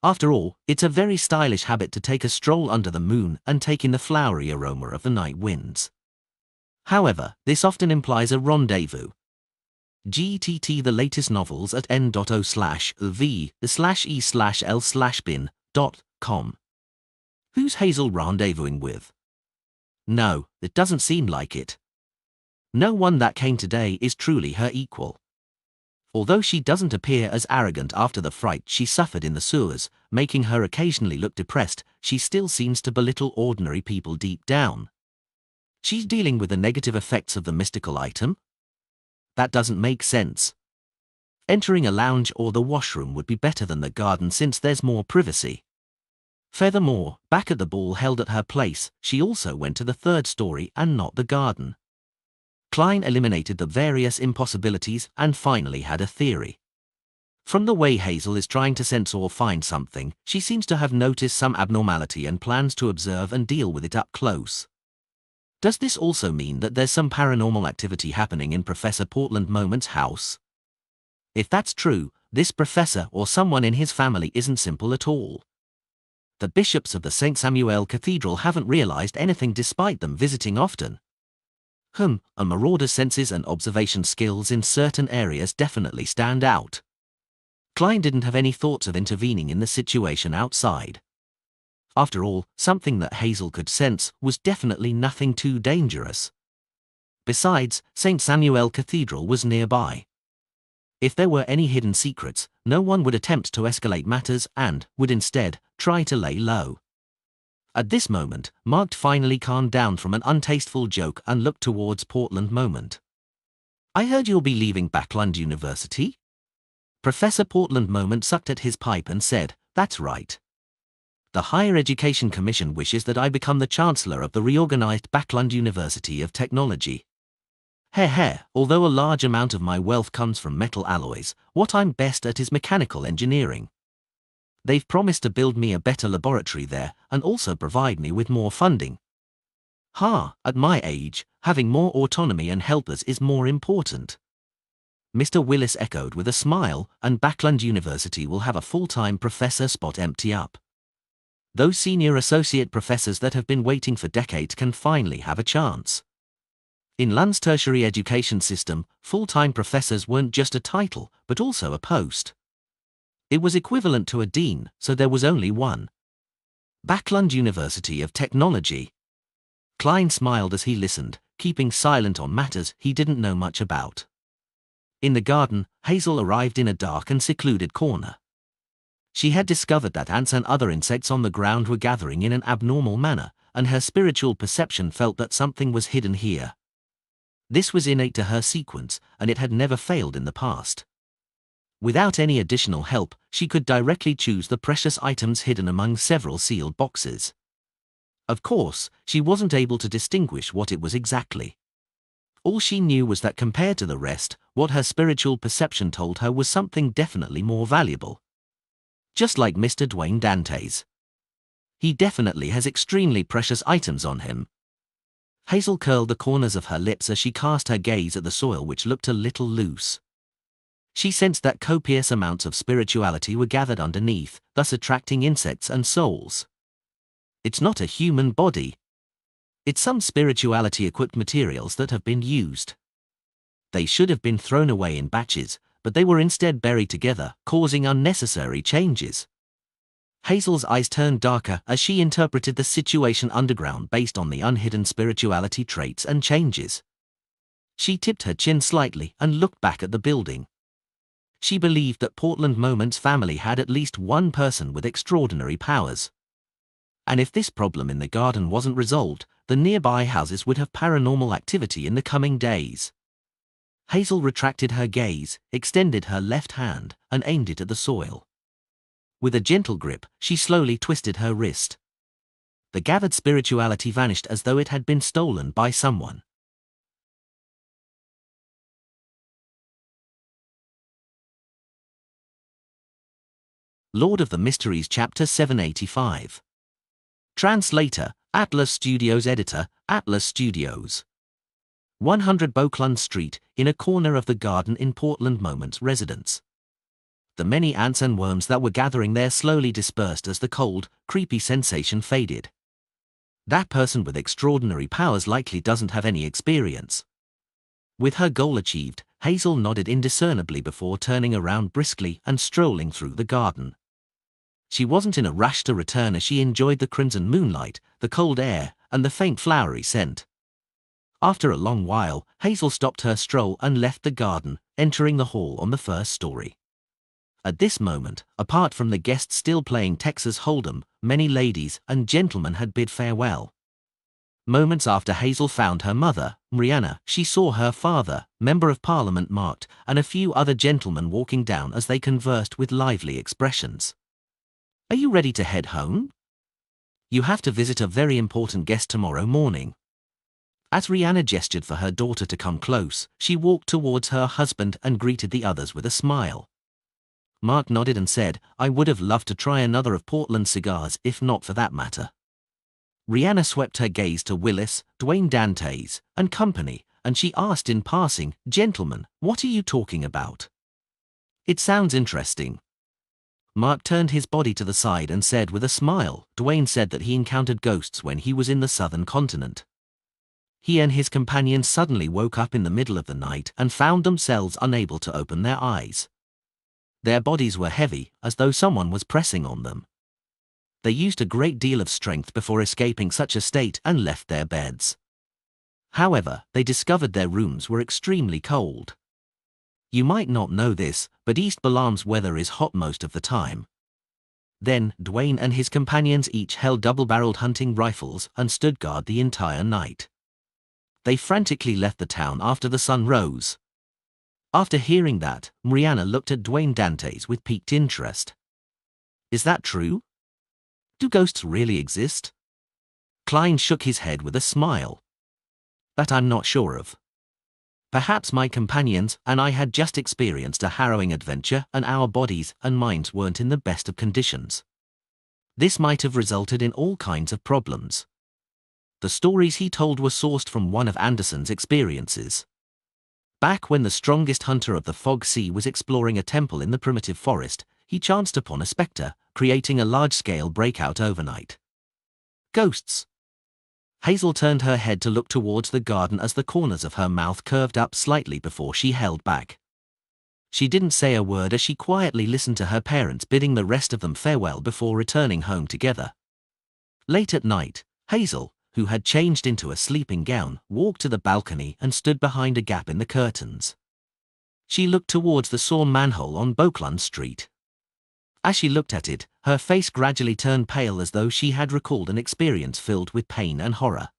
After all, it's a very stylish habit to take a stroll under the moon and take in the flowery aroma of the night winds. However, this often implies a rendezvous. GTT the latest novels at n.o/v/e/l/bin.com. Who's Hazel rendezvousing with? No, it doesn't seem like it. No one that came today is truly her equal. Although she doesn't appear as arrogant after the fright she suffered in the sewers, making her occasionally look depressed, she still seems to belittle ordinary people deep down. She's dealing with the negative effects of the mystical item? That doesn't make sense. Entering a lounge or the washroom would be better than the garden since there's more privacy. Furthermore, back at the ball held at her place, she also went to the third story and not the garden. Klein eliminated the various impossibilities and finally had a theory. From the way Hazel is trying to sense or find something, she seems to have noticed some abnormality and plans to observe and deal with it up close. Does this also mean that there's some paranormal activity happening in Professor Portland Moment's house? If that's true, this professor or someone in his family isn't simple at all. The bishops of the St. Samuel Cathedral haven't realized anything despite them visiting often. A marauder's senses and observation skills in certain areas definitely stand out. Klein didn't have any thoughts of intervening in the situation outside. After all, something that Hazel could sense was definitely nothing too dangerous. Besides, St. Samuel Cathedral was nearby. If there were any hidden secrets, no one would attempt to escalate matters and would instead try to lay low. At this moment, Marked finally calmed down from an untasteful joke and looked towards Portland Moment. "I heard you'll be leaving Backland University?" Professor Portland Moment sucked at his pipe and said, "That's right. The Higher Education Commission wishes that I become the Chancellor of the reorganized Backland University of Technology. Although a large amount of my wealth comes from metal alloys, what I'm best at is mechanical engineering. They've promised to build me a better laboratory there and also provide me with more funding. At my age, having more autonomy and helpers is more important." Mr. Willis echoed with a smile, and Backland University will have a full-time professor spot empty up. Those senior associate professors that have been waiting for decades can finally have a chance. In Lund's tertiary education system, full-time professors weren't just a title, but also a post. It was equivalent to a dean, so there was only one. Backland University of Technology. Klein smiled as he listened, keeping silent on matters he didn't know much about. In the garden, Hazel arrived in a dark and secluded corner. She had discovered that ants and other insects on the ground were gathering in an abnormal manner, and her spiritual perception felt that something was hidden here. This was innate to her sequence, and it had never failed in the past. Without any additional help, she could directly choose the precious items hidden among several sealed boxes. Of course, she wasn't able to distinguish what it was exactly. All she knew was that compared to the rest, what her spiritual perception told her was something definitely more valuable. Just like Mr. Dwayne Dantes. He definitely has extremely precious items on him. Hazel curled the corners of her lips as she cast her gaze at the soil, which looked a little loose. She sensed that copious amounts of spirituality were gathered underneath, thus attracting insects and souls. It's not a human body. It's some spirituality-equipped materials that have been used. They should have been thrown away in batches, but they were instead buried together, causing unnecessary changes. Hazel's eyes turned darker as she interpreted the situation underground based on the unhidden spirituality traits and changes. She tipped her chin slightly and looked back at the building. She believed that Portland Moment's family had at least one person with extraordinary powers. And if this problem in the garden wasn't resolved, the nearby houses would have paranormal activity in the coming days. Hazel retracted her gaze, extended her left hand, and aimed it at the soil. With a gentle grip, she slowly twisted her wrist. The gathered spirituality vanished as though it had been stolen by someone. Lord of the Mysteries Chapter 785. Translator, Atlas Studios. Editor, Atlas Studios. 100 Beauclun Street, in a corner of the garden in Portland Moment's residence. The many ants and worms that were gathering there slowly dispersed as the cold, creepy sensation faded. That person with extraordinary powers likely doesn't have any experience. With her goal achieved, Hazel nodded indiscernibly before turning around briskly and strolling through the garden. She wasn't in a rush to return as she enjoyed the crimson moonlight, the cold air, and the faint flowery scent. After a long while, Hazel stopped her stroll and left the garden, entering the hall on the first story. At this moment, apart from the guests still playing Texas Hold'em, many ladies and gentlemen had bid farewell. Moments after Hazel found her mother, Mariana, she saw her father, Member of Parliament Marked, and a few other gentlemen walking down as they conversed with lively expressions. Are you ready to head home? You have to visit a very important guest tomorrow morning. As Rihanna gestured for her daughter to come close, she walked towards her husband and greeted the others with a smile. Mark nodded and said, I would have loved to try another of Portland's cigars if not for that matter. Rihanna swept her gaze to Willis, Dwayne Dantes, and company, and she asked in passing, Gentlemen, what are you talking about? It sounds interesting. Mark turned his body to the side and said with a smile, Dwayne said that he encountered ghosts when he was in the southern continent. He and his companions suddenly woke up in the middle of the night and found themselves unable to open their eyes. Their bodies were heavy, as though someone was pressing on them. They used a great deal of strength before escaping such a state and left their beds. However, they discovered their rooms were extremely cold. You might not know this, but East Balam's weather is hot most of the time. Then, Dwayne and his companions each held double-barreled hunting rifles and stood guard the entire night. They frantically left the town after the sun rose. After hearing that, Mariana looked at Dwayne Dantes with piqued interest. Is that true? Do ghosts really exist? Klein shook his head with a smile. That I'm not sure of. Perhaps my companions and I had just experienced a harrowing adventure and our bodies and minds weren't in the best of conditions. This might have resulted in all kinds of problems. The stories he told were sourced from one of Anderson's experiences. Back when the strongest hunter of the Fog Sea was exploring a temple in the primitive forest, he chanced upon a specter, creating a large-scale breakout overnight. Ghosts. Hazel turned her head to look towards the garden as the corners of her mouth curved up slightly before she held back. She didn't say a word as she quietly listened to her parents bidding the rest of them farewell before returning home together. Late at night, Hazel, who had changed into a sleeping gown, walked to the balcony and stood behind a gap in the curtains. She looked towards the sawn manhole on Beauclun Street. As she looked at it, her face gradually turned pale as though she had recalled an experience filled with pain and horror.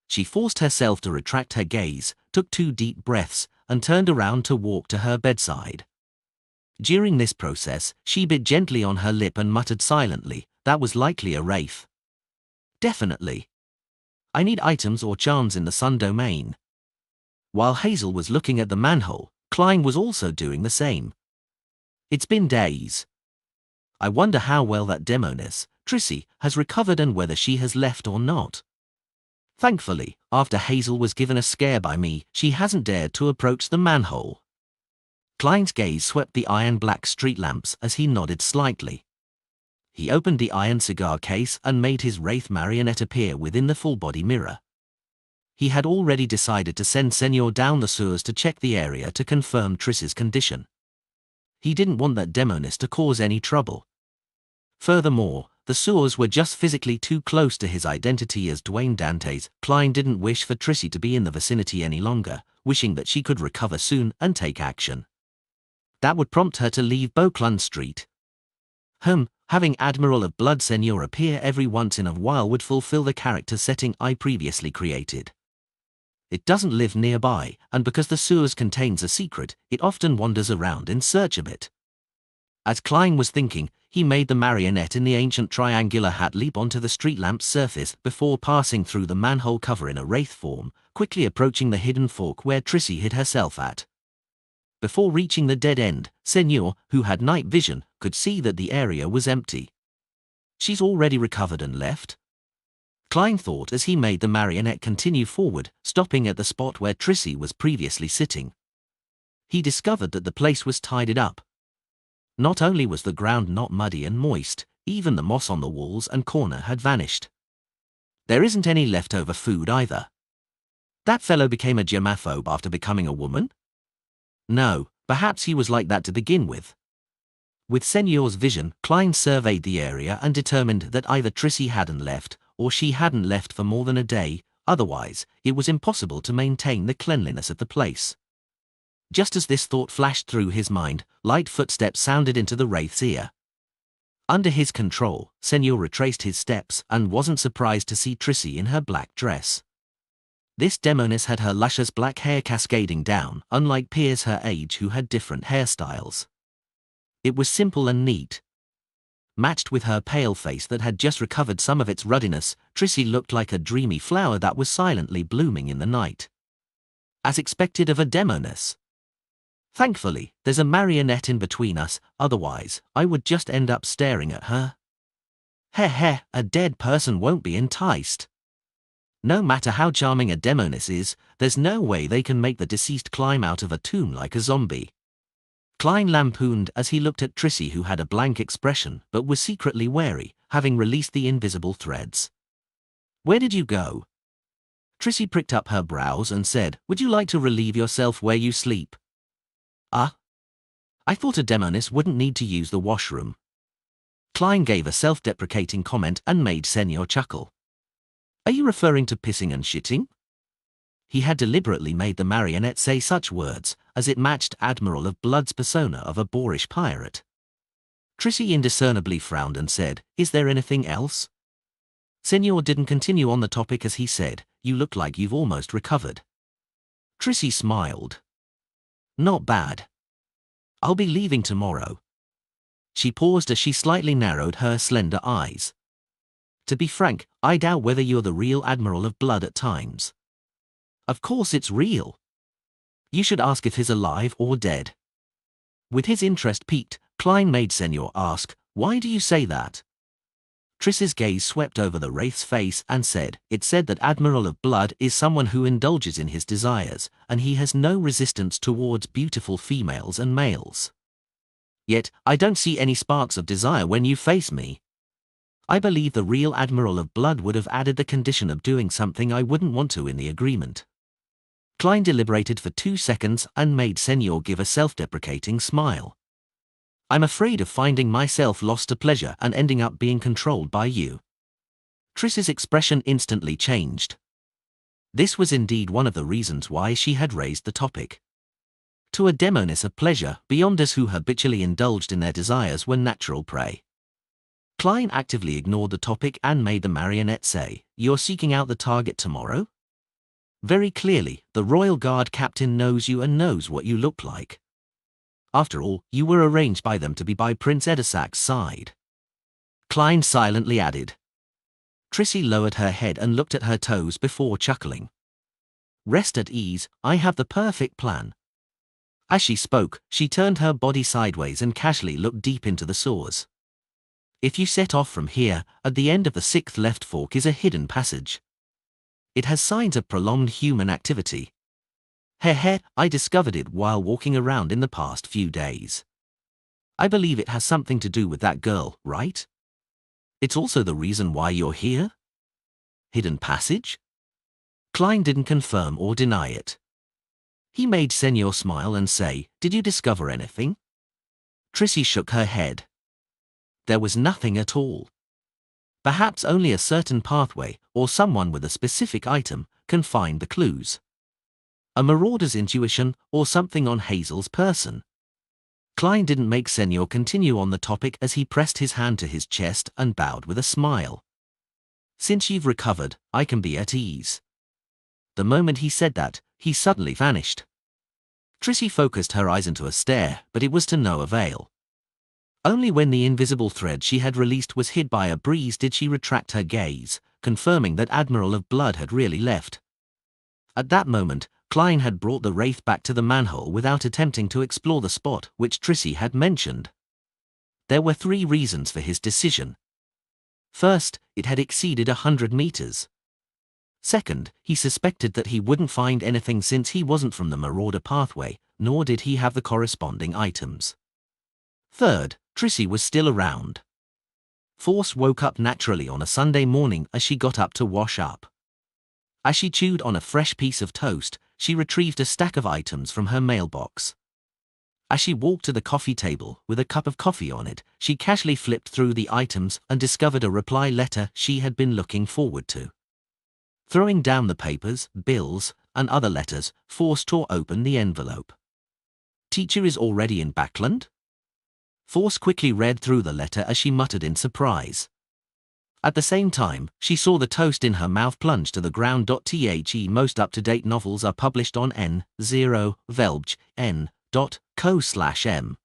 She forced herself to retract her gaze, took 2 deep breaths, and turned around to walk to her bedside. During this process, she bit gently on her lip and muttered silently, that was likely a wraith. Definitely. I need items or charms in the sun domain. While Hazel was looking at the manhole, Klein was also doing the same. It's been days. I wonder how well that demoness, Trissy, has recovered and whether she has left or not. Thankfully, after Hazel was given a scare by me, she hasn't dared to approach the manhole. Klein's gaze swept the iron-black street lamps as he nodded slightly. He opened the iron cigar case and made his wraith marionette appear within the full-body mirror. He had already decided to send Senor down the sewers to check the area to confirm Triss's condition. He didn't want that demoness to cause any trouble. Furthermore, the sewers were just physically too close to his identity as Dwayne Dantes. Klein didn't wish for Trissy to be in the vicinity any longer, wishing that she could recover soon and take action. That would prompt her to leave Beauclun Street. Having Admiral of Blood Senor appear every once in a while would fulfill the character setting I previously created. It doesn't live nearby, and because the sewers contains a secret, it often wanders around in search of it. As Klein was thinking, he made the marionette in the ancient triangular hat leap onto the street lamp's surface before passing through the manhole cover in a wraith form, quickly approaching the hidden fork where Trissy hid herself at. Before reaching the dead end, Senor, who had night vision, could see that the area was empty. She's already recovered and left? Klein thought as he made the marionette continue forward, stopping at the spot where Trissy was previously sitting. He discovered that the place was tidied up. Not only was the ground not muddy and moist, even the moss on the walls and corner had vanished. There isn't any leftover food either. That fellow became a germaphobe after becoming a woman? No, perhaps he was like that to begin with. With Senor's vision, Klein surveyed the area and determined that either Trissy hadn't left, or she hadn't left for more than a day, otherwise, it was impossible to maintain the cleanliness of the place. Just as this thought flashed through his mind, light footsteps sounded into the wraith's ear. Under his control, Senor retraced his steps and wasn't surprised to see Trissy in her black dress. This demoness had her luscious black hair cascading down, unlike peers her age who had different hairstyles. It was simple and neat. Matched with her pale face that had just recovered some of its ruddiness, Trissy looked like a dreamy flower that was silently blooming in the night. As expected of a demoness. Thankfully, there's a marionette in between us, otherwise, I would just end up staring at her. Heh, a dead person won't be enticed. No matter how charming a demoness is, there's no way they can make the deceased climb out of a tomb like a zombie. Klein lampooned as he looked at Trissy, who had a blank expression but was secretly wary, having released the invisible threads. Where did you go? Trissy pricked up her brows and said, would you like to relieve yourself where you sleep? I thought a demoness wouldn't need to use the washroom. Klein gave a self-deprecating comment and made Senor chuckle. Are you referring to pissing and shitting? He had deliberately made the marionette say such words, as it matched Admiral of Blood's persona of a boorish pirate. Trissy indiscernibly frowned and said, is there anything else? Senor didn't continue on the topic as he said, you look like you've almost recovered. Trissy smiled. Not bad. I'll be leaving tomorrow. She paused as she slightly narrowed her slender eyes. To be frank, I doubt whether you're the real Admiral of Blood at times. Of course it's real. You should ask if he's alive or dead. With his interest piqued, Klein made Senor ask, why do you say that? Triss's gaze swept over the wraith's face and said, it said that Admiral of Blood is someone who indulges in his desires, and he has no resistance towards beautiful females and males. Yet, I don't see any sparks of desire when you face me. I believe the real Admiral of Blood would have added the condition of doing something I wouldn't want to in the agreement. Klein deliberated for 2 seconds and made Senor give a self-deprecating smile. I'm afraid of finding myself lost to pleasure and ending up being controlled by you. Triss's expression instantly changed. This was indeed one of the reasons why she had raised the topic. To a demoness of pleasure, beyonders who habitually indulged in their desires were natural prey. Klein actively ignored the topic and made the marionette say, you're seeking out the target tomorrow? Very clearly, the Royal Guard captain knows you and knows what you look like. After all, you were arranged by them to be by Prince Edisac's side. Klein silently added. Trissy lowered her head and looked at her toes before chuckling. Rest at ease, I have the perfect plan. As she spoke, she turned her body sideways and casually looked deep into the sewers. If you set off from here, at the end of the 6th left fork is a hidden passage. It has signs of prolonged human activity. Heh, I discovered it while walking around in the past few days. I believe it has something to do with that girl, right? It's also the reason why you're here? Hidden passage? Klein didn't confirm or deny it. He made Senor smile and say, "Did you discover anything?" Trissy shook her head. There was nothing at all. Perhaps only a certain pathway, or someone with a specific item, can find the clues. A marauder's intuition, or something on Hazel's person. Klein didn't make Senor continue on the topic as he pressed his hand to his chest and bowed with a smile. Since you've recovered, I can be at ease. The moment he said that, he suddenly vanished. Trissy focused her eyes into a stare, but it was to no avail. Only when the invisible thread she had released was hid by a breeze did she retract her gaze, confirming that Admiral of Blood had really left. At that moment, Klein had brought the wraith back to the manhole without attempting to explore the spot which Trissy had mentioned. There were 3 reasons for his decision. First, it had exceeded 100 meters. Second, he suspected that he wouldn't find anything since he wasn't from the marauder pathway, nor did he have the corresponding items. Third, Trissy was still around. Force woke up naturally on a Sunday morning as she got up to wash up. As she chewed on a fresh piece of toast, she retrieved a stack of items from her mailbox. As she walked to the coffee table with a cup of coffee on it, she casually flipped through the items and discovered a reply letter she had been looking forward to. Throwing down the papers, bills, and other letters, Force tore open the envelope. "Teacher is already in Backland?" Force quickly read through the letter as she muttered in surprise. At the same time, she saw the toast in her mouth plunge to the ground. The most up-to-date novels are published on n0velbgn.co/m.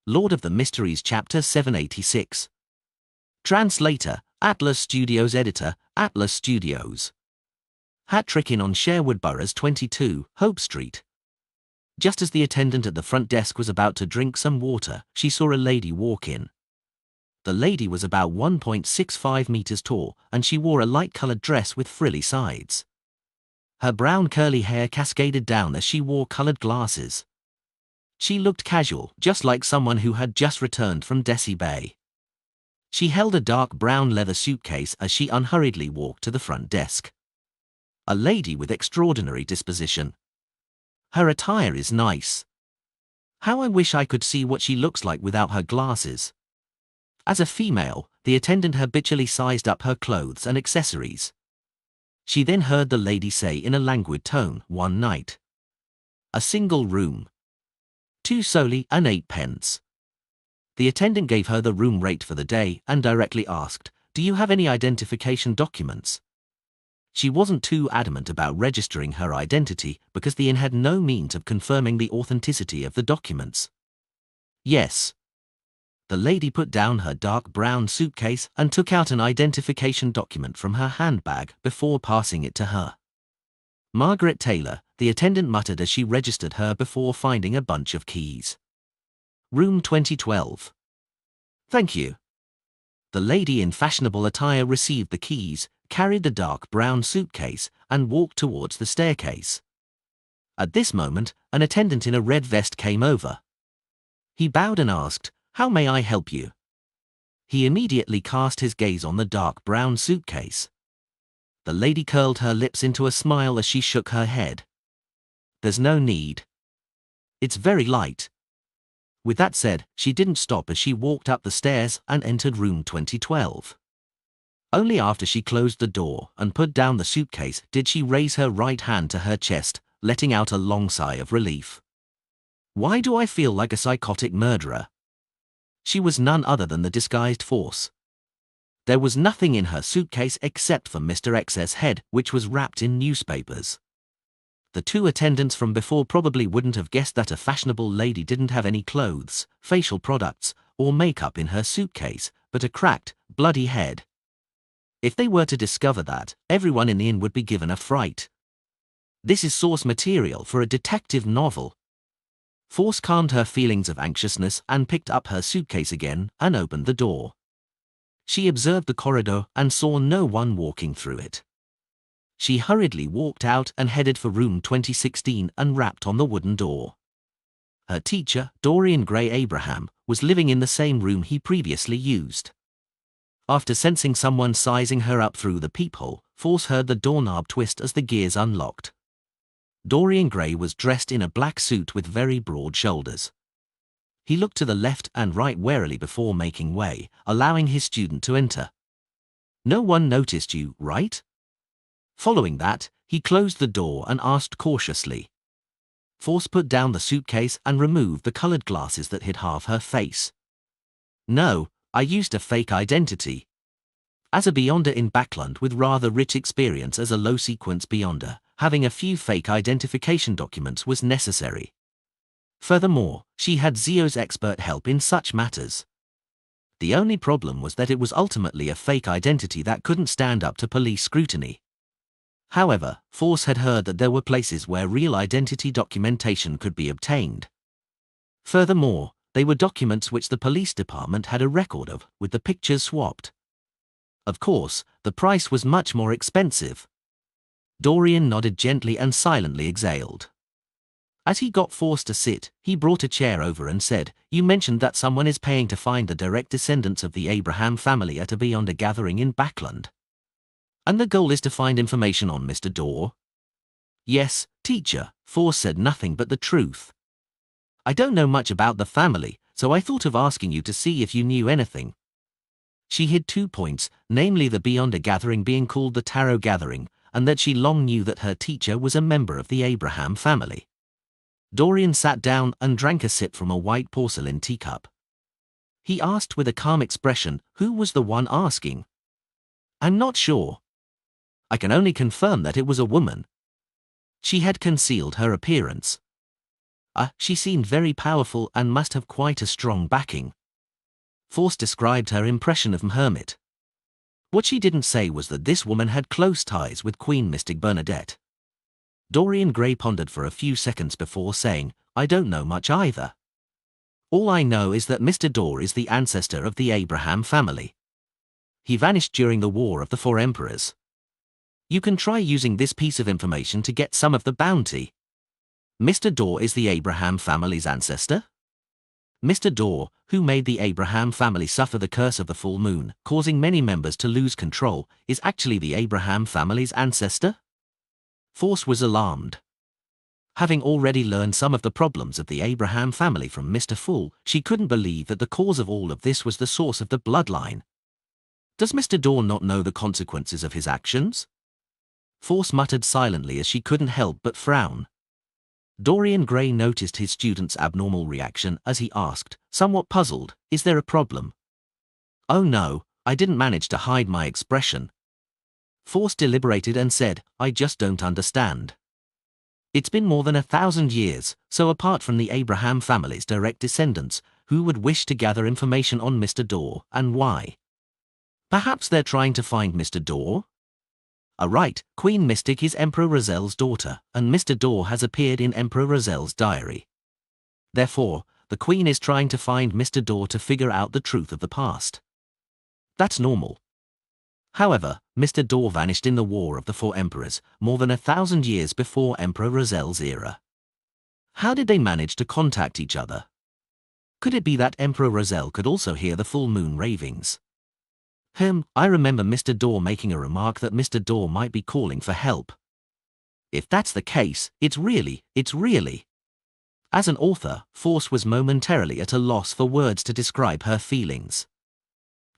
Lord of the Mysteries Chapter 786. Translator, Atlas Studios. Editor, Atlas Studios. Hat Trick Inn on Sherwood Burroughs 22, Hope Street. Just as the attendant at the front desk was about to drink some water, she saw a lady walk in. The lady was about 1.65 meters tall, and she wore a light-colored dress with frilly sides. Her brown curly hair cascaded down as she wore colored glasses. She looked casual, just like someone who had just returned from Desi Bay. She held a dark brown leather suitcase as she unhurriedly walked to the front desk. A lady with extraordinary disposition. Her attire is nice. How I wish I could see what she looks like without her glasses. As a female, the attendant habitually sized up her clothes and accessories. She then heard the lady say in a languid tone, "1 night. A single room. 2 soldi and 8 pence. The attendant gave her the room rate for the day and directly asked, "Do you have any identification documents?" She wasn't too adamant about registering her identity because the inn had no means of confirming the authenticity of the documents. "Yes." The lady put down her dark brown suitcase and took out an identification document from her handbag before passing it to her. "Margaret Taylor," the attendant muttered as she registered her before finding a bunch of keys. "Room 2012. "Thank you." The lady in fashionable attire received the keys, carried the dark brown suitcase, and walked towards the staircase. At this moment, an attendant in a red vest came over. He bowed and asked, "How may I help you?" He immediately cast his gaze on the dark brown suitcase. The lady curled her lips into a smile as she shook her head. "There's no need. It's very light." With that said, she didn't stop as she walked up the stairs and entered room 2012. Only after she closed the door and put down the suitcase did she raise her right hand to her chest, letting out a long sigh of relief. "Why do I feel like a psychotic murderer?" She was none other than the disguised Force. There was nothing in her suitcase except for Mr. X's head, which was wrapped in newspapers. The 2 attendants from before probably wouldn't have guessed that a fashionable lady didn't have any clothes, facial products, or makeup in her suitcase, but a cracked, bloody head. If they were to discover that, everyone in the inn would be given a fright. This is source material for a detective novel. Force calmed her feelings of anxiousness and picked up her suitcase again and opened the door. She observed the corridor and saw no one walking through it. She hurriedly walked out and headed for room 2016 and rapped on the wooden door. Her teacher, Dorian Gray Abraham, was living in the same room he previously used. After sensing someone sizing her up through the peephole, Force heard the doorknob twist as the gears unlocked. Dorian Gray was dressed in a black suit with very broad shoulders. He looked to the left and right warily before making way, allowing his student to enter. "No one noticed you, right?" Following that, he closed the door and asked cautiously. Force put down the suitcase and removed the colored glasses that hid half her face. "No, I used a fake identity. As a Beyonder in Backland with rather rich experience as a low-sequence Beyonder, having a few fake identification documents was necessary. Furthermore, she had Zio's expert help in such matters. The only problem was that it was ultimately a fake identity that couldn't stand up to police scrutiny. However, Force had heard that there were places where real identity documentation could be obtained. Furthermore, they were documents which the police department had a record of, with the pictures swapped. Of course, the price was much more expensive. Dorian nodded gently and silently exhaled. As he got Force to sit, he brought a chair over and said, "You mentioned that someone is paying to find the direct descendants of the Abraham family at a Beyonder gathering in Backland. And the goal is to find information on Mr. Dorr?" "Yes, teacher," Force said nothing but the truth. "I don't know much about the family, so I thought of asking you to see if you knew anything." She hid 2 points, namely the Beyonder gathering being called the Tarot Gathering, and that she long knew that her teacher was a member of the Abraham family. Dorian sat down and drank a sip from a white porcelain teacup. He asked with a calm expression, "Who was the one asking?" "I'm not sure. I can only confirm that it was a woman. She had concealed her appearance. She seemed very powerful and must have quite a strong backing." Force described her impression of Hermit. What she didn't say was that this woman had close ties with Queen Mystic Bernadette. Dorian Gray pondered for a few seconds before saying, "I don't know much either. All I know is that Mr. Dorr is the ancestor of the Abraham family. He vanished during the War of the Four Emperors. You can try using this piece of information to get some of the bounty. Mr. Dorr is the Abraham family's ancestor? Mr. Dorr, who made the Abraham family suffer the curse of the full moon, causing many members to lose control, is actually the Abraham family's ancestor?" Force was alarmed. Having already learned some of the problems of the Abraham family from Mr. Fool, she couldn't believe that the cause of all of this was the source of the bloodline. Does Mr. Dorr not know the consequences of his actions? Force muttered silently as she couldn't help but frown. Dorian Gray noticed his student's abnormal reaction as he asked, somewhat puzzled, "Is there a problem?" "Oh no, I didn't manage to hide my expression." Force deliberated and said, "I just don't understand. It's been more than 1,000 years, so apart from the Abraham family's direct descendants, who would wish to gather information on Mr. Dorr, and why? Perhaps they're trying to find Mr. Dorr? Right, Queen Mystic is Emperor Rozel's daughter, and Mr. Dorr has appeared in Emperor Rozel's diary. Therefore, the Queen is trying to find Mr. Dorr to figure out the truth of the past. That's normal. However, Mr. Dorr vanished in the War of the Four Emperors, more than 1,000 years before Emperor Rozel's era. How did they manage to contact each other? Could it be that Emperor Rozel could also hear the full moon ravings? I remember Mr. Dorr making a remark that Mr. Dorr might be calling for help. If that's the case, it's really. As an author, Force was momentarily at a loss for words to describe her feelings.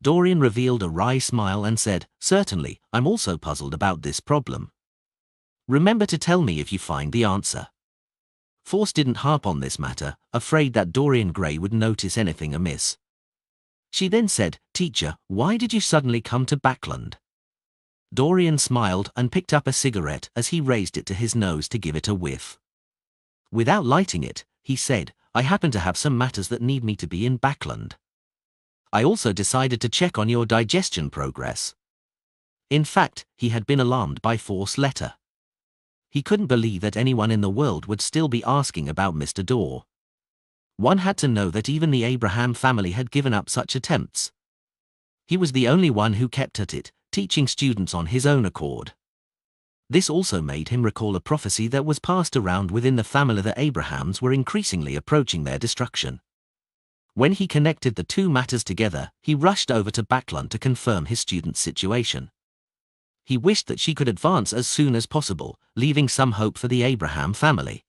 Dorian revealed a wry smile and said, "Certainly, I'm also puzzled about this problem. Remember to tell me if you find the answer." Force didn't harp on this matter, afraid that Dorian Gray would notice anything amiss. She then said, "Teacher, why did you suddenly come to Backland?" Dorian smiled and picked up a cigarette as he raised it to his nose to give it a whiff. Without lighting it, he said, "I happen to have some matters that need me to be in Backland. I also decided to check on your digestion progress. In fact, he had been alarmed by Force's letter. He couldn't believe that anyone in the world would still be asking about Mr. Dorr. One had to know that even the Abraham family had given up such attempts. He was the only one who kept at it, teaching students on his own accord. This also made him recall a prophecy that was passed around within the family that Abrahams were increasingly approaching their destruction. When he connected the two matters together, he rushed over to Backlund to confirm his student's situation. He wished that she could advance as soon as possible, leaving some hope for the Abraham family.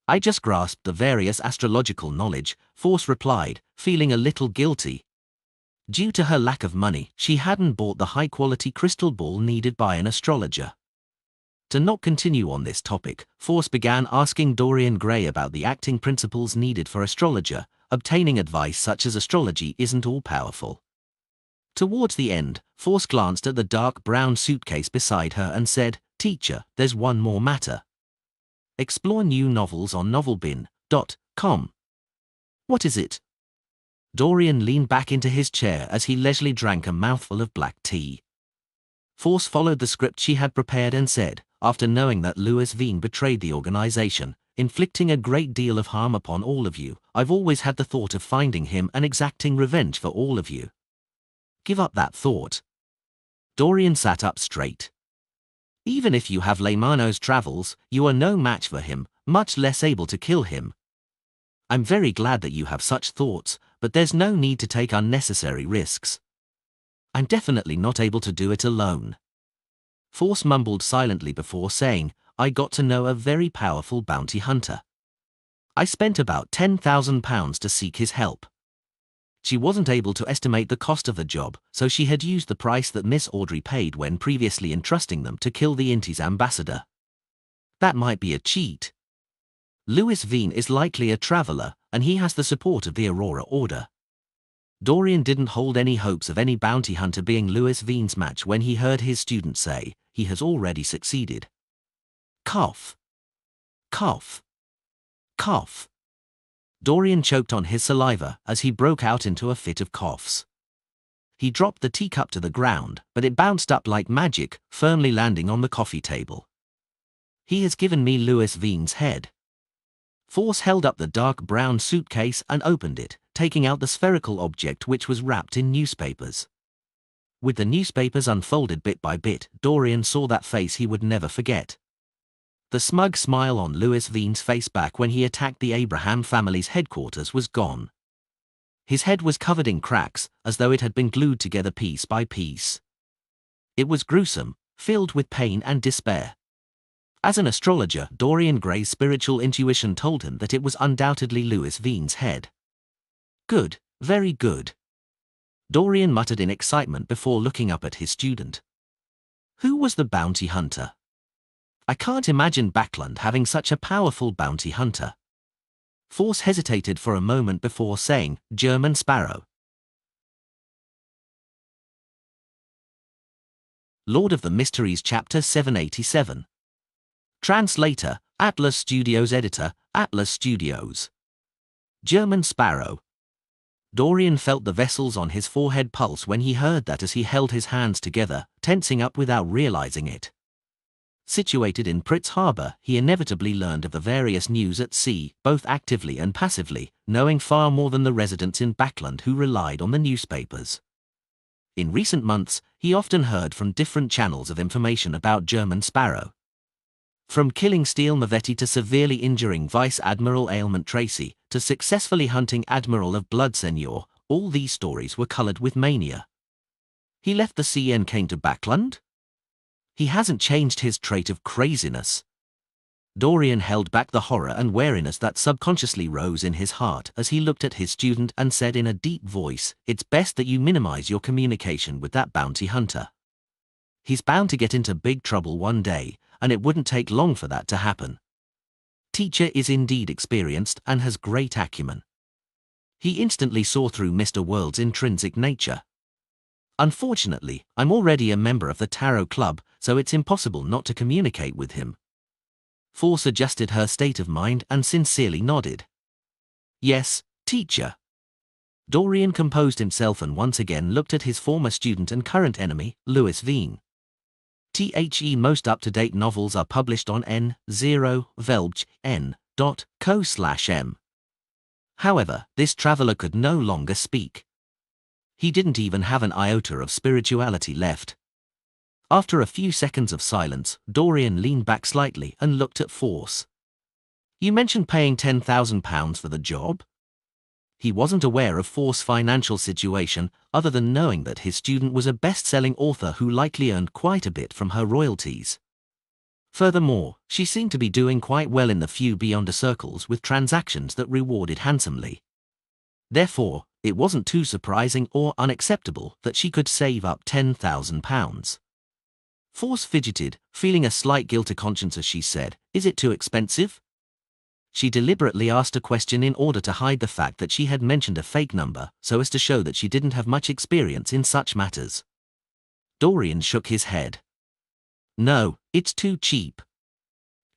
I just grasped the various astrological knowledge, Force replied, feeling a little guilty. Due to her lack of money, she hadn't bought the high-quality crystal ball needed by an astrologer. To not continue on this topic, Force began asking Dorian Gray about the acting principles needed for astrologer, obtaining advice such as astrology isn't all-powerful. Towards the end, Force glanced at the dark brown suitcase beside her and said, "Teacher, there's one more matter. Explore new novels on novelbin.com. What is it?" Dorian leaned back into his chair as he leisurely drank a mouthful of black tea. Force followed the script she had prepared and said, "After knowing that Louis Veen betrayed the organization, inflicting a great deal of harm upon all of you, I've always had the thought of finding him and exacting revenge for all of you." Give up that thought. Dorian sat up straight. Even if you have Leymano's travels, you are no match for him, much less able to kill him. I'm very glad that you have such thoughts, but there's no need to take unnecessary risks. I'm definitely not able to do it alone. Force mumbled silently before saying, "I got to know a very powerful bounty hunter. I spent about £10,000 to seek his help. She wasn't able to estimate the cost of the job, so she had used the price that Miss Audrey paid when previously entrusting them to kill the Inti's ambassador. That might be a cheat. Louis Veen is likely a traveler, and he has the support of the Aurora Order." Dorian didn't hold any hopes of any bounty hunter being Louis Veen's match when he heard his student say, "He has already succeeded." Cough. Cough. Cough. Dorian choked on his saliva as he broke out into a fit of coughs. He dropped the teacup to the ground, but it bounced up like magic, firmly landing on the coffee table. "He has given me Louis Veen's head." Force held up the dark brown suitcase and opened it, taking out the spherical object which was wrapped in newspapers. With the newspapers unfolded bit by bit, Dorian saw that face he would never forget. The smug smile on Louis Veen's face back when he attacked the Abraham family's headquarters was gone. His head was covered in cracks, as though it had been glued together piece by piece. It was gruesome, filled with pain and despair. As an astrologer, Dorian Gray's spiritual intuition told him that it was undoubtedly Louis Veen's head. "Good, very good," Dorian muttered in excitement before looking up at his student. "Who was the bounty hunter? I can't imagine Backlund having such a powerful bounty hunter." Force hesitated for a moment before saying, "German Sparrow." Lord of the Mysteries Chapter 787. Translator, Atlas Studios. Editor, Atlas Studios. German Sparrow. Dorian felt the vessels on his forehead pulse when he heard that as he held his hands together, tensing up without realizing it. Situated in Pritz Harbor, he inevitably learned of the various news at sea, both actively and passively, knowing far more than the residents in Backlund who relied on the newspapers. In recent months, he often heard from different channels of information about German Sparrow. From killing Steel Mavetti to severely injuring Vice Admiral Ailment Tracy, to successfully hunting Admiral of Blood Senior, all these stories were colored with mania. He left the sea and came to Backlund? He hasn't changed his trait of craziness. Dorian held back the horror and wariness that subconsciously rose in his heart as he looked at his student and said in a deep voice, "It's best that you minimize your communication with that bounty hunter. He's bound to get into big trouble one day, and it wouldn't take long for that to happen. Teacher is indeed experienced and has great acumen." He instantly saw through Mr. World's intrinsic nature. "Unfortunately, I'm already a member of the Tarot Club, so it's impossible not to communicate with him." Force adjusted her state of mind and sincerely nodded. "Yes, teacher." Dorian composed himself and once again looked at his former student and current enemy, Louis Veen. The most up-to-date novels are published on n0velbgn.co/m. However, this traveler could no longer speak. He didn't even have an iota of spirituality left. After a few seconds of silence, Dorian leaned back slightly and looked at Force. You mentioned paying £10,000 for the job? He wasn't aware of Force's financial situation other than knowing that his student was a best-selling author who likely earned quite a bit from her royalties. Furthermore, she seemed to be doing quite well in the few Beyonder circles with transactions that rewarded handsomely. Therefore, it wasn't too surprising or unacceptable that she could save up £10,000. Force fidgeted, feeling a slight guilty conscience as she said, "Is it too expensive?" She deliberately asked a question in order to hide the fact that she had mentioned a fake number so as to show that she didn't have much experience in such matters. Dorian shook his head. No, it's too cheap.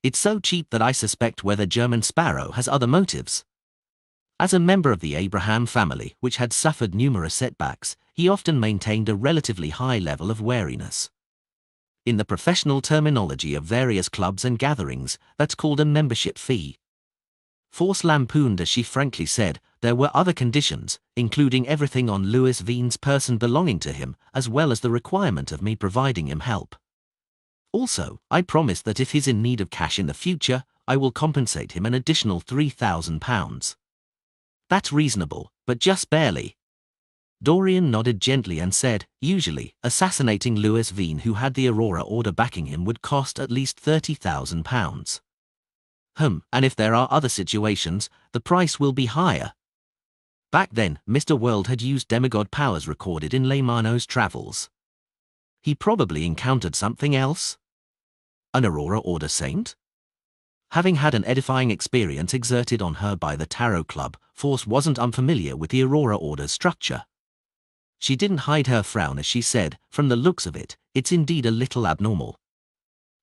It's so cheap that I suspect whether German Sparrow has other motives. As a member of the Abraham family, which had suffered numerous setbacks, he often maintained a relatively high level of wariness. In the professional terminology of various clubs and gatherings, that's called a membership fee. Force lampooned as she frankly said, there were other conditions, including everything on Louis Veen's person belonging to him, as well as the requirement of me providing him help. Also, I promise that if he's in need of cash in the future, I will compensate him an additional £3,000. That's reasonable, but just barely. Dorian nodded gently and said, usually, assassinating Louis Veen, who had the Aurora Order backing him, would cost at least £30,000. And if there are other situations, the price will be higher. Back then, Mr. World had used demigod powers recorded in Leymano's travels. He probably encountered something else. An Aurora Order saint? Having had an edifying experience exerted on her by the Tarot Club, Force wasn't unfamiliar with the Aurora Order's structure. She didn't hide her frown as she said, from the looks of it, it's indeed a little abnormal.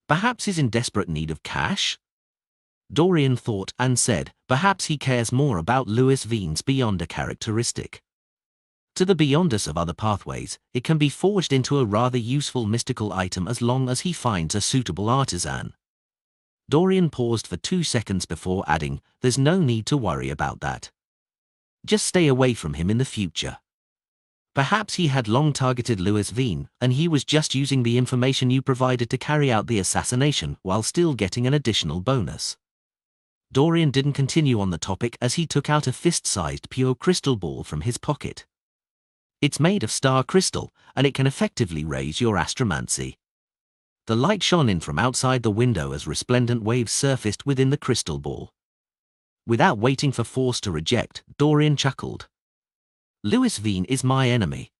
Perhaps he's in desperate need of cash? Dorian thought and said, perhaps he cares more about Louis Veen's Beyonder characteristic. To the Beyonders of other pathways, it can be forged into a rather useful mystical item as long as he finds a suitable artisan. Dorian paused for 2 seconds before adding, there's no need to worry about that. Just stay away from him in the future. Perhaps he had long targeted Louis Veen, and he was just using the information you provided to carry out the assassination while still getting an additional bonus. Dorian didn't continue on the topic as he took out a fist-sized pure crystal ball from his pocket. It's made of star crystal, and it can effectively raise your astromancy. The light shone in from outside the window as resplendent waves surfaced within the crystal ball. Without waiting for Force to reject, Dorian chuckled. Louis Veen is my enemy.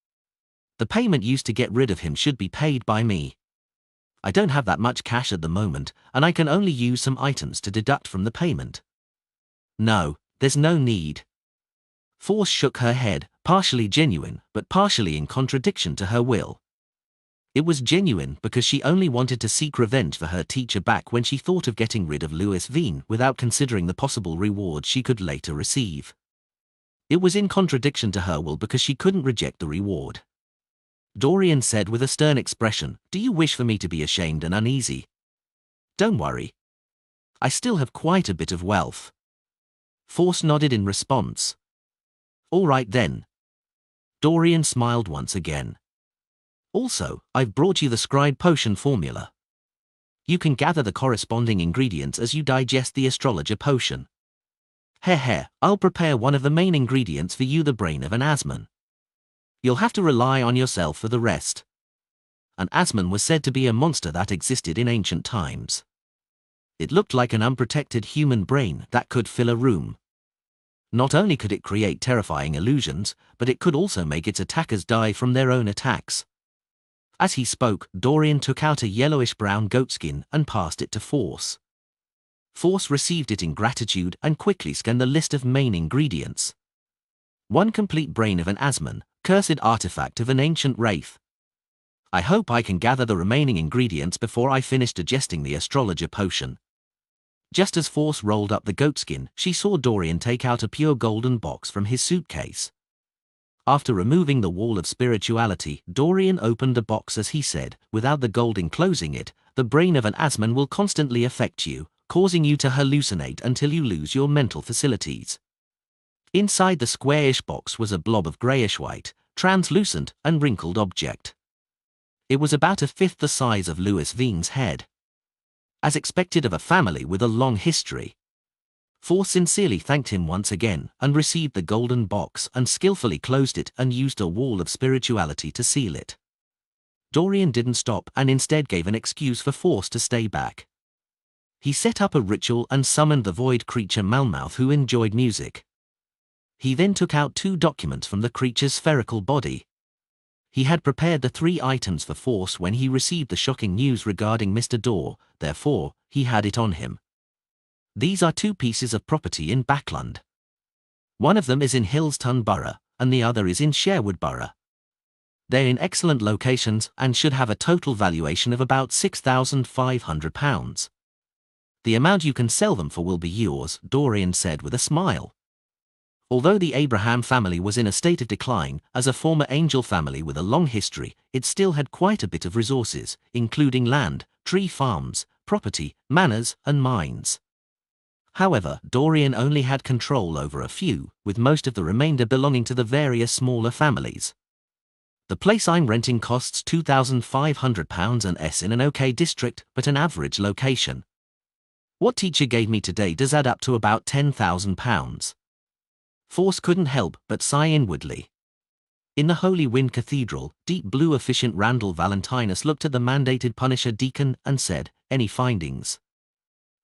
The payment used to get rid of him should be paid by me. I don't have that much cash at the moment, and I can only use some items to deduct from the payment. No, there's no need. Force shook her head, partially genuine, but partially in contradiction to her will. It was genuine because she only wanted to seek revenge for her teacher back when she thought of getting rid of Louis Veen without considering the possible reward she could later receive. It was in contradiction to her will because she couldn't reject the reward. Dorian said with a stern expression, do you wish for me to be ashamed and uneasy? Don't worry. I still have quite a bit of wealth. Force nodded in response. All right then. Dorian smiled once again. Also, I've brought you the scribe potion formula. You can gather the corresponding ingredients as you digest the astrologer potion. I'll prepare one of the main ingredients for you, the brain of an Asman. You'll have to rely on yourself for the rest. An Asman was said to be a monster that existed in ancient times. It looked like an unprotected human brain that could fill a room. Not only could it create terrifying illusions, but it could also make its attackers die from their own attacks. As he spoke, Dorian took out a yellowish-brown goatskin and passed it to Force. Force received it in gratitude and quickly scanned the list of main ingredients. One complete brain of an Asman, cursed artifact of an ancient wraith. I hope I can gather the remaining ingredients before I finish digesting the astrologer potion. Just as Force rolled up the goatskin, she saw Dorian take out a pure golden box from his suitcase. After removing the wall of spirituality, Dorian opened the box as he said, "Without the gold enclosing it, the brain of an asman will constantly affect you, causing you to hallucinate until you lose your mental facilities." Inside the squarish box was a blob of greyish-white, translucent and wrinkled object. It was about a fifth the size of Louis Vigne's head. As expected of a family with a long history, Force sincerely thanked him once again and received the golden box and skillfully closed it and used a wall of spirituality to seal it. Dorian didn't stop and instead gave an excuse for Force to stay back. He set up a ritual and summoned the void creature Malmouth, who enjoyed music. He then took out 2 documents from the creature's spherical body. He had prepared the 3 items for Force when he received the shocking news regarding Mr. Dorr, therefore, he had it on him. These are 2 pieces of property in Backland. One of them is in Hillston Borough, and the other is in Sherwood Borough. They're in excellent locations and should have a total valuation of about £6,500. The amount you can sell them for will be yours, Dorian said with a smile. Although the Abraham family was in a state of decline, as a former angel family with a long history, it still had quite a bit of resources, including land, tree farms, property, manors, and mines. However, Dorian only had control over a few, with most of the remainder belonging to the various smaller families. "The place I'm renting costs £2,500 an S in an OK district, but an average location. What teacher gave me today does add up to about £10,000. Force couldn't help but sigh inwardly. In the Holy Wind Cathedral, deep blue officiant Randall Valentinus looked at the mandated Punisher deacon and said, "Any findings?"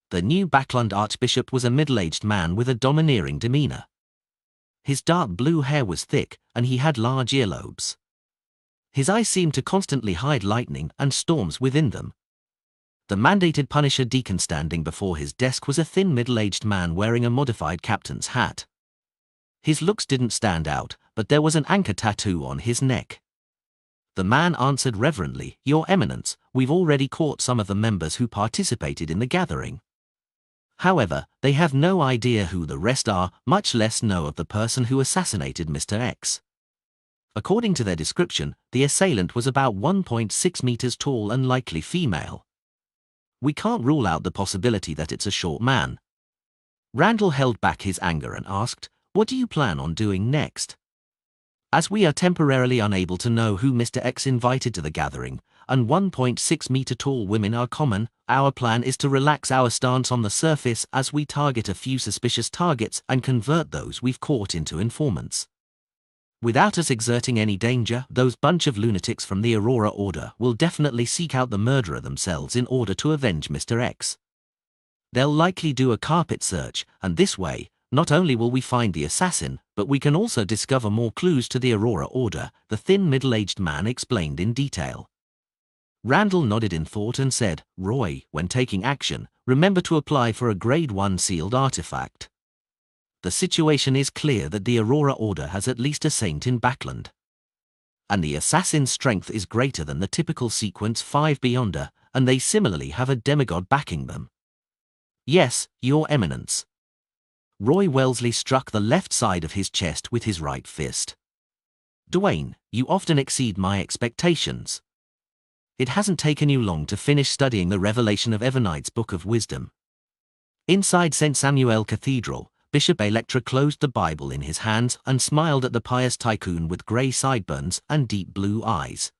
The new Backland Archbishop was a middle-aged man with a domineering demeanor. His dark blue hair was thick, and he had large earlobes. His eyes seemed to constantly hide lightning and storms within them. The mandated Punisher deacon standing before his desk was a thin middle-aged man wearing a modified captain's hat. His looks didn't stand out, but there was an anchor tattoo on his neck. The man answered reverently, "Your Eminence, we've already caught some of the members who participated in the gathering. However, they have no idea who the rest are, much less know of the person who assassinated Mr. X. According to their description, the assailant was about 1.6 meters tall and likely female. We can't rule out the possibility that it's a short man." Randall held back his anger and asked, "What do you plan on doing next?" "As we are temporarily unable to know who Mr. X invited to the gathering, and 1.6-meter tall women are common, our plan is to relax our stance on the surface as we target a few suspicious targets and convert those we've caught into informants. Without us exerting any danger, those bunch of lunatics from the Aurora Order will definitely seek out the murderer themselves in order to avenge Mr. X. They'll likely do a carpet search, and this way, not only will we find the assassin, but we can also discover more clues to the Aurora Order," the thin middle-aged man explained in detail. Randall nodded in thought and said, "Roy, when taking action, remember to apply for a Grade 1 sealed artifact. The situation is clear that the Aurora Order has at least a saint in Backland. And the assassin's strength is greater than the typical Sequence 5 Beyonder, and they similarly have a demigod backing them." "Yes, Your Eminence." Roy Wellesley struck the left side of his chest with his right fist. "Dwayne, you often exceed my expectations. It hasn't taken you long to finish studying the revelation of Evernight's Book of Wisdom." Inside St. Samuel Cathedral, Bishop Electra closed the Bible in his hands and smiled at the pious tycoon with grey sideburns and deep blue eyes.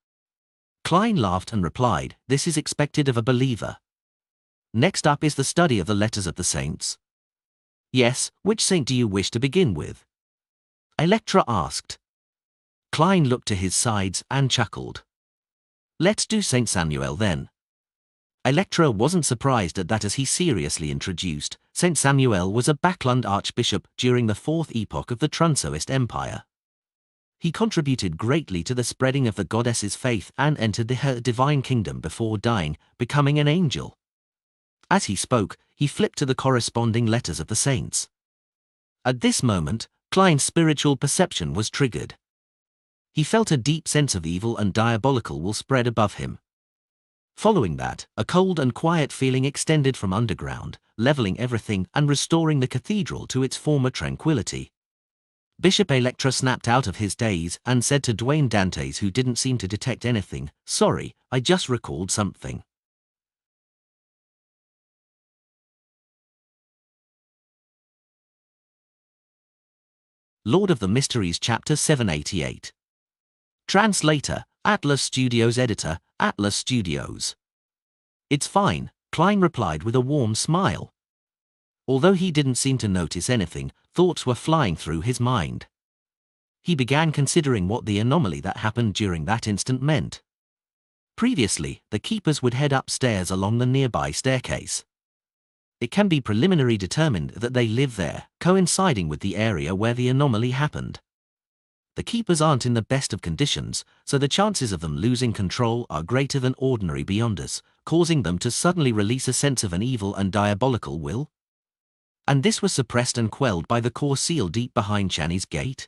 Klein laughed and replied, "This is expected of a believer. Next up is the study of the letters of the saints." "Yes, which saint do you wish to begin with?" Electra asked. Klein looked to his sides and chuckled. "Let's do St. Samuel then." Electra wasn't surprised at that as he seriously introduced, St. Samuel was a Backland archbishop during the 4th epoch of the Trunsoist Empire. He contributed greatly to the spreading of the goddess's faith and entered her divine kingdom before dying, becoming an angel. As he spoke, he flipped to the corresponding letters of the saints. At this moment, Klein's spiritual perception was triggered. He felt a deep sense of evil and diabolical will spread above him. Following that, a cold and quiet feeling extended from underground, leveling everything and restoring the cathedral to its former tranquility. Bishop Electra snapped out of his daze and said to Dwayne Dantes, who didn't seem to detect anything, "Sorry, I just recalled something." Lord of the Mysteries Chapter 788. Translator, Atlas Studios. Editor, Atlas Studios. "It's fine," Klein replied with a warm smile. Although he didn't seem to notice anything, thoughts were flying through his mind. He began considering what the anomaly that happened during that instant meant. Previously, the keepers would head upstairs along the nearby staircase. It can be preliminarily determined that they live there, coinciding with the area where the anomaly happened. The keepers aren't in the best of conditions, so the chances of them losing control are greater than ordinary beyonders, causing them to suddenly release a sense of an evil and diabolical will. And this was suppressed and quelled by the core seal deep behind Channy's gate?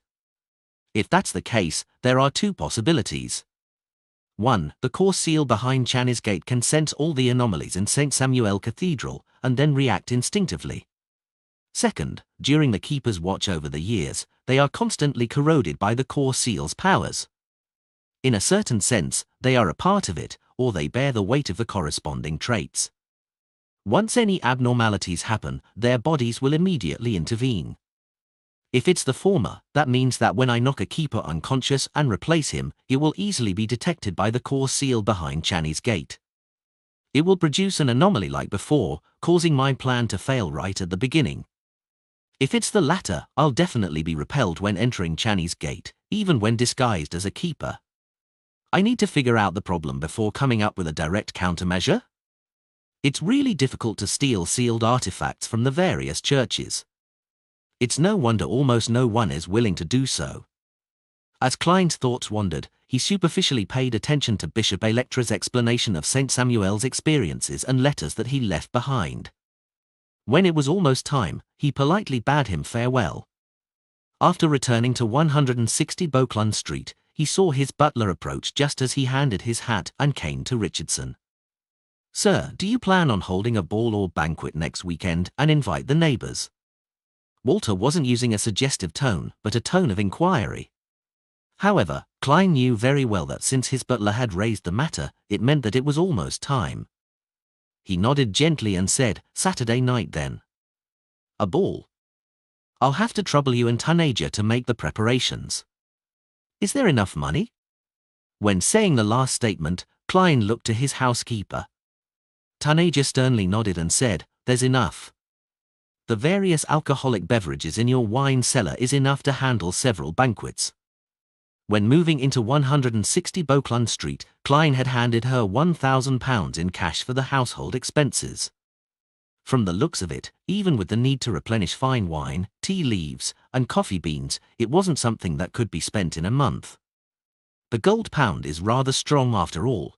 If that's the case, there are two possibilities. 1. The core seal behind Channy's gate can sense all the anomalies in St. Samuel Cathedral, and then react instinctively. Second, during the keeper's watch over the years, they are constantly corroded by the core seal's powers. In a certain sense, they are a part of it, or they bear the weight of the corresponding traits. Once any abnormalities happen, their bodies will immediately intervene. If it's the former, that means that when I knock a keeper unconscious and replace him, it will easily be detected by the core seal behind Channy's gate. It will produce an anomaly like before, causing my plan to fail right at the beginning. If it's the latter, I'll definitely be repelled when entering Channy's gate, even when disguised as a keeper. I need to figure out the problem before coming up with a direct countermeasure. It's really difficult to steal sealed artifacts from the various churches. It's no wonder almost no one is willing to do so. As Klein's thoughts wandered, he superficially paid attention to Bishop Electra's explanation of St. Samuel's experiences and letters that he left behind. When it was almost time, he politely bade him farewell. After returning to 160 Beauclun Street, he saw his butler approach just as he handed his hat and cane to Richardson. "Sir, do you plan on holding a ball or banquet next weekend and invite the neighbors?" Walter wasn't using a suggestive tone, but a tone of inquiry. However, Klein knew very well that since his butler had raised the matter, it meant that it was almost time. He nodded gently and said, "Saturday night then." "A ball? I'll have to trouble you and Tanaja to make the preparations. Is there enough money?" When saying the last statement, Klein looked to his housekeeper. Tanaja sternly nodded and said, "There's enough. The various alcoholic beverages in your wine cellar is enough to handle several banquets." When moving into 160 Beauclun Street, Klein had handed her £1,000 in cash for the household expenses. From the looks of it, even with the need to replenish fine wine, tea leaves, and coffee beans, it wasn't something that could be spent in a month. The gold pound is rather strong after all.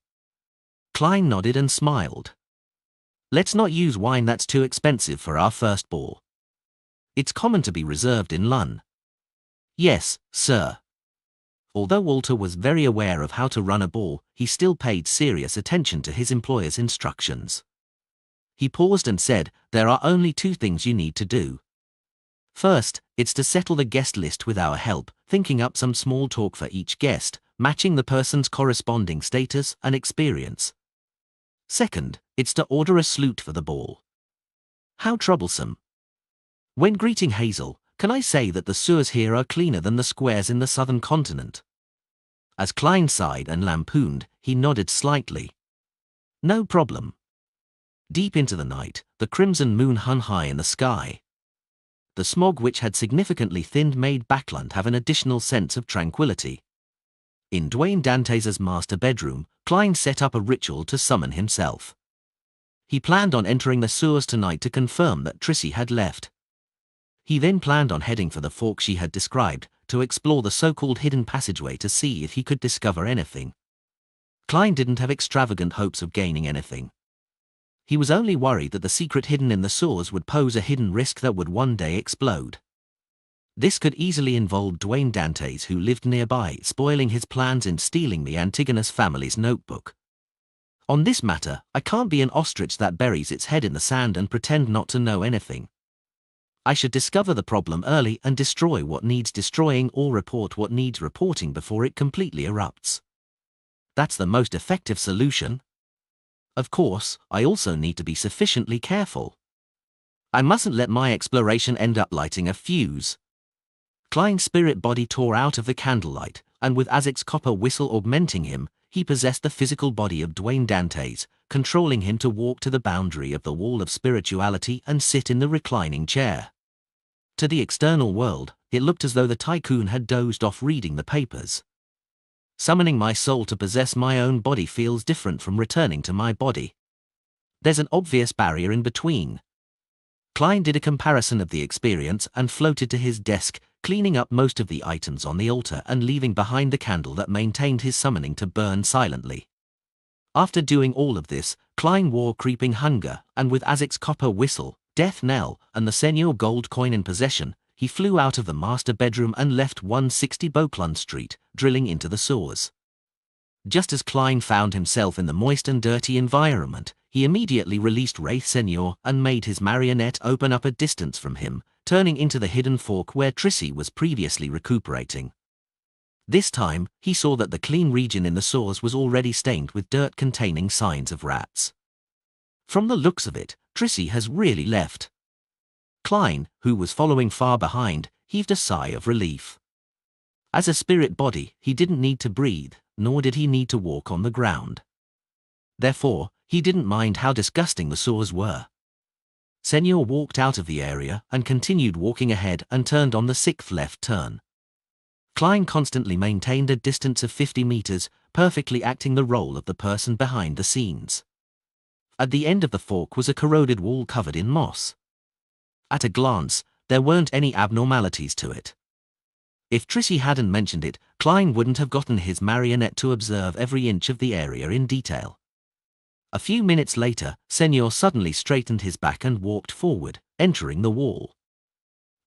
Klein nodded and smiled. "Let's not use wine that's too expensive for our first ball. It's common to be reserved in Lun." "Yes, sir." Although Walter was very aware of how to run a ball, he still paid serious attention to his employer's instructions. He paused and said, "There are only two things you need to do. First, it's to settle the guest list with our help, thinking up some small talk for each guest, matching the person's corresponding status and experience. Second, it's to order a salute for the ball." How troublesome. When greeting Hazel, can I say that the sewers here are cleaner than the squares in the southern continent? As Klein sighed and lampooned, he nodded slightly. "No problem." Deep into the night, the crimson moon hung high in the sky. The smog which had significantly thinned made Backland have an additional sense of tranquility. In Dwayne Dantes's master bedroom, Klein set up a ritual to summon himself. He planned on entering the sewers tonight to confirm that Trissy had left. He then planned on heading for the fork she had described, to explore the so-called hidden passageway to see if he could discover anything. Klein didn't have extravagant hopes of gaining anything. He was only worried that the secret hidden in the sewers would pose a hidden risk that would one day explode. This could easily involve Dwayne Dantes, who lived nearby, spoiling his plans in stealing the Antigonus family's notebook. On this matter, I can't be an ostrich that buries its head in the sand and pretend not to know anything. I should discover the problem early and destroy what needs destroying or report what needs reporting before it completely erupts. That's the most effective solution. Of course, I also need to be sufficiently careful. I mustn't let my exploration end up lighting a fuse. Klein's spirit body tore out of the candlelight, and with Azek's copper whistle augmenting him, he possessed the physical body of Dwayne Dantes, controlling him to walk to the boundary of the wall of spirituality and sit in the reclining chair. To the external world, it looked as though the tycoon had dozed off reading the papers. Summoning my soul to possess my own body feels different from returning to my body. There's an obvious barrier in between. Klein did a comparison of the experience and floated to his desk, cleaning up most of the items on the altar and leaving behind the candle that maintained his summoning to burn silently. After doing all of this, Klein wore creeping hunger, and with Azek's copper whistle, death knell, and the senior gold coin in possession, he flew out of the master bedroom and left 160 Beauclun Street, drilling into the sewers. Just as Klein found himself in the moist and dirty environment, he immediately released Wraith Senior and made his marionette open up a distance from him, turning into the hidden fork where Trissy was previously recuperating. This time, he saw that the clean region in the sewers was already stained with dirt containing signs of rats. From the looks of it, Trissy has really left. Klein, who was following far behind, heaved a sigh of relief. As a spirit body, he didn't need to breathe, nor did he need to walk on the ground. Therefore, he didn't mind how disgusting the sewers were. Senior walked out of the area and continued walking ahead and turned on the 6th left turn. Klein constantly maintained a distance of 50 meters, perfectly acting the role of the person behind the scenes. At the end of the fork was a corroded wall covered in moss. At a glance, there weren't any abnormalities to it. If Trissy hadn't mentioned it, Klein wouldn't have gotten his marionette to observe every inch of the area in detail. A few minutes later, Senior suddenly straightened his back and walked forward, entering the wall.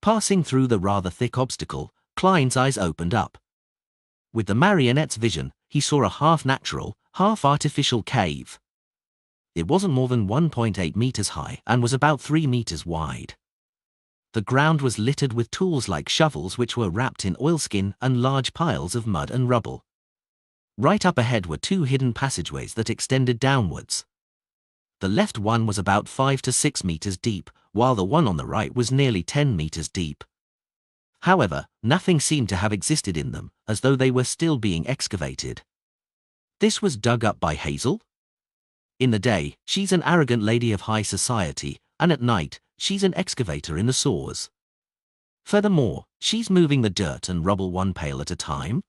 Passing through the rather thick obstacle, Klein's eyes opened up. With the marionette's vision, he saw a half-natural, half-artificial cave. It wasn't more than 1.8 meters high and was about 3 meters wide. The ground was littered with tools like shovels which were wrapped in oilskin and large piles of mud and rubble. Right up ahead were 2 hidden passageways that extended downwards. The left one was about 5 to 6 meters deep, while the one on the right was nearly 10 meters deep. However, nothing seemed to have existed in them, as though they were still being excavated. This was dug up by Hazel? In the day, she's an arrogant lady of high society, and at night, she's an excavator in the sewers. Furthermore, she's moving the dirt and rubble one pail at a time.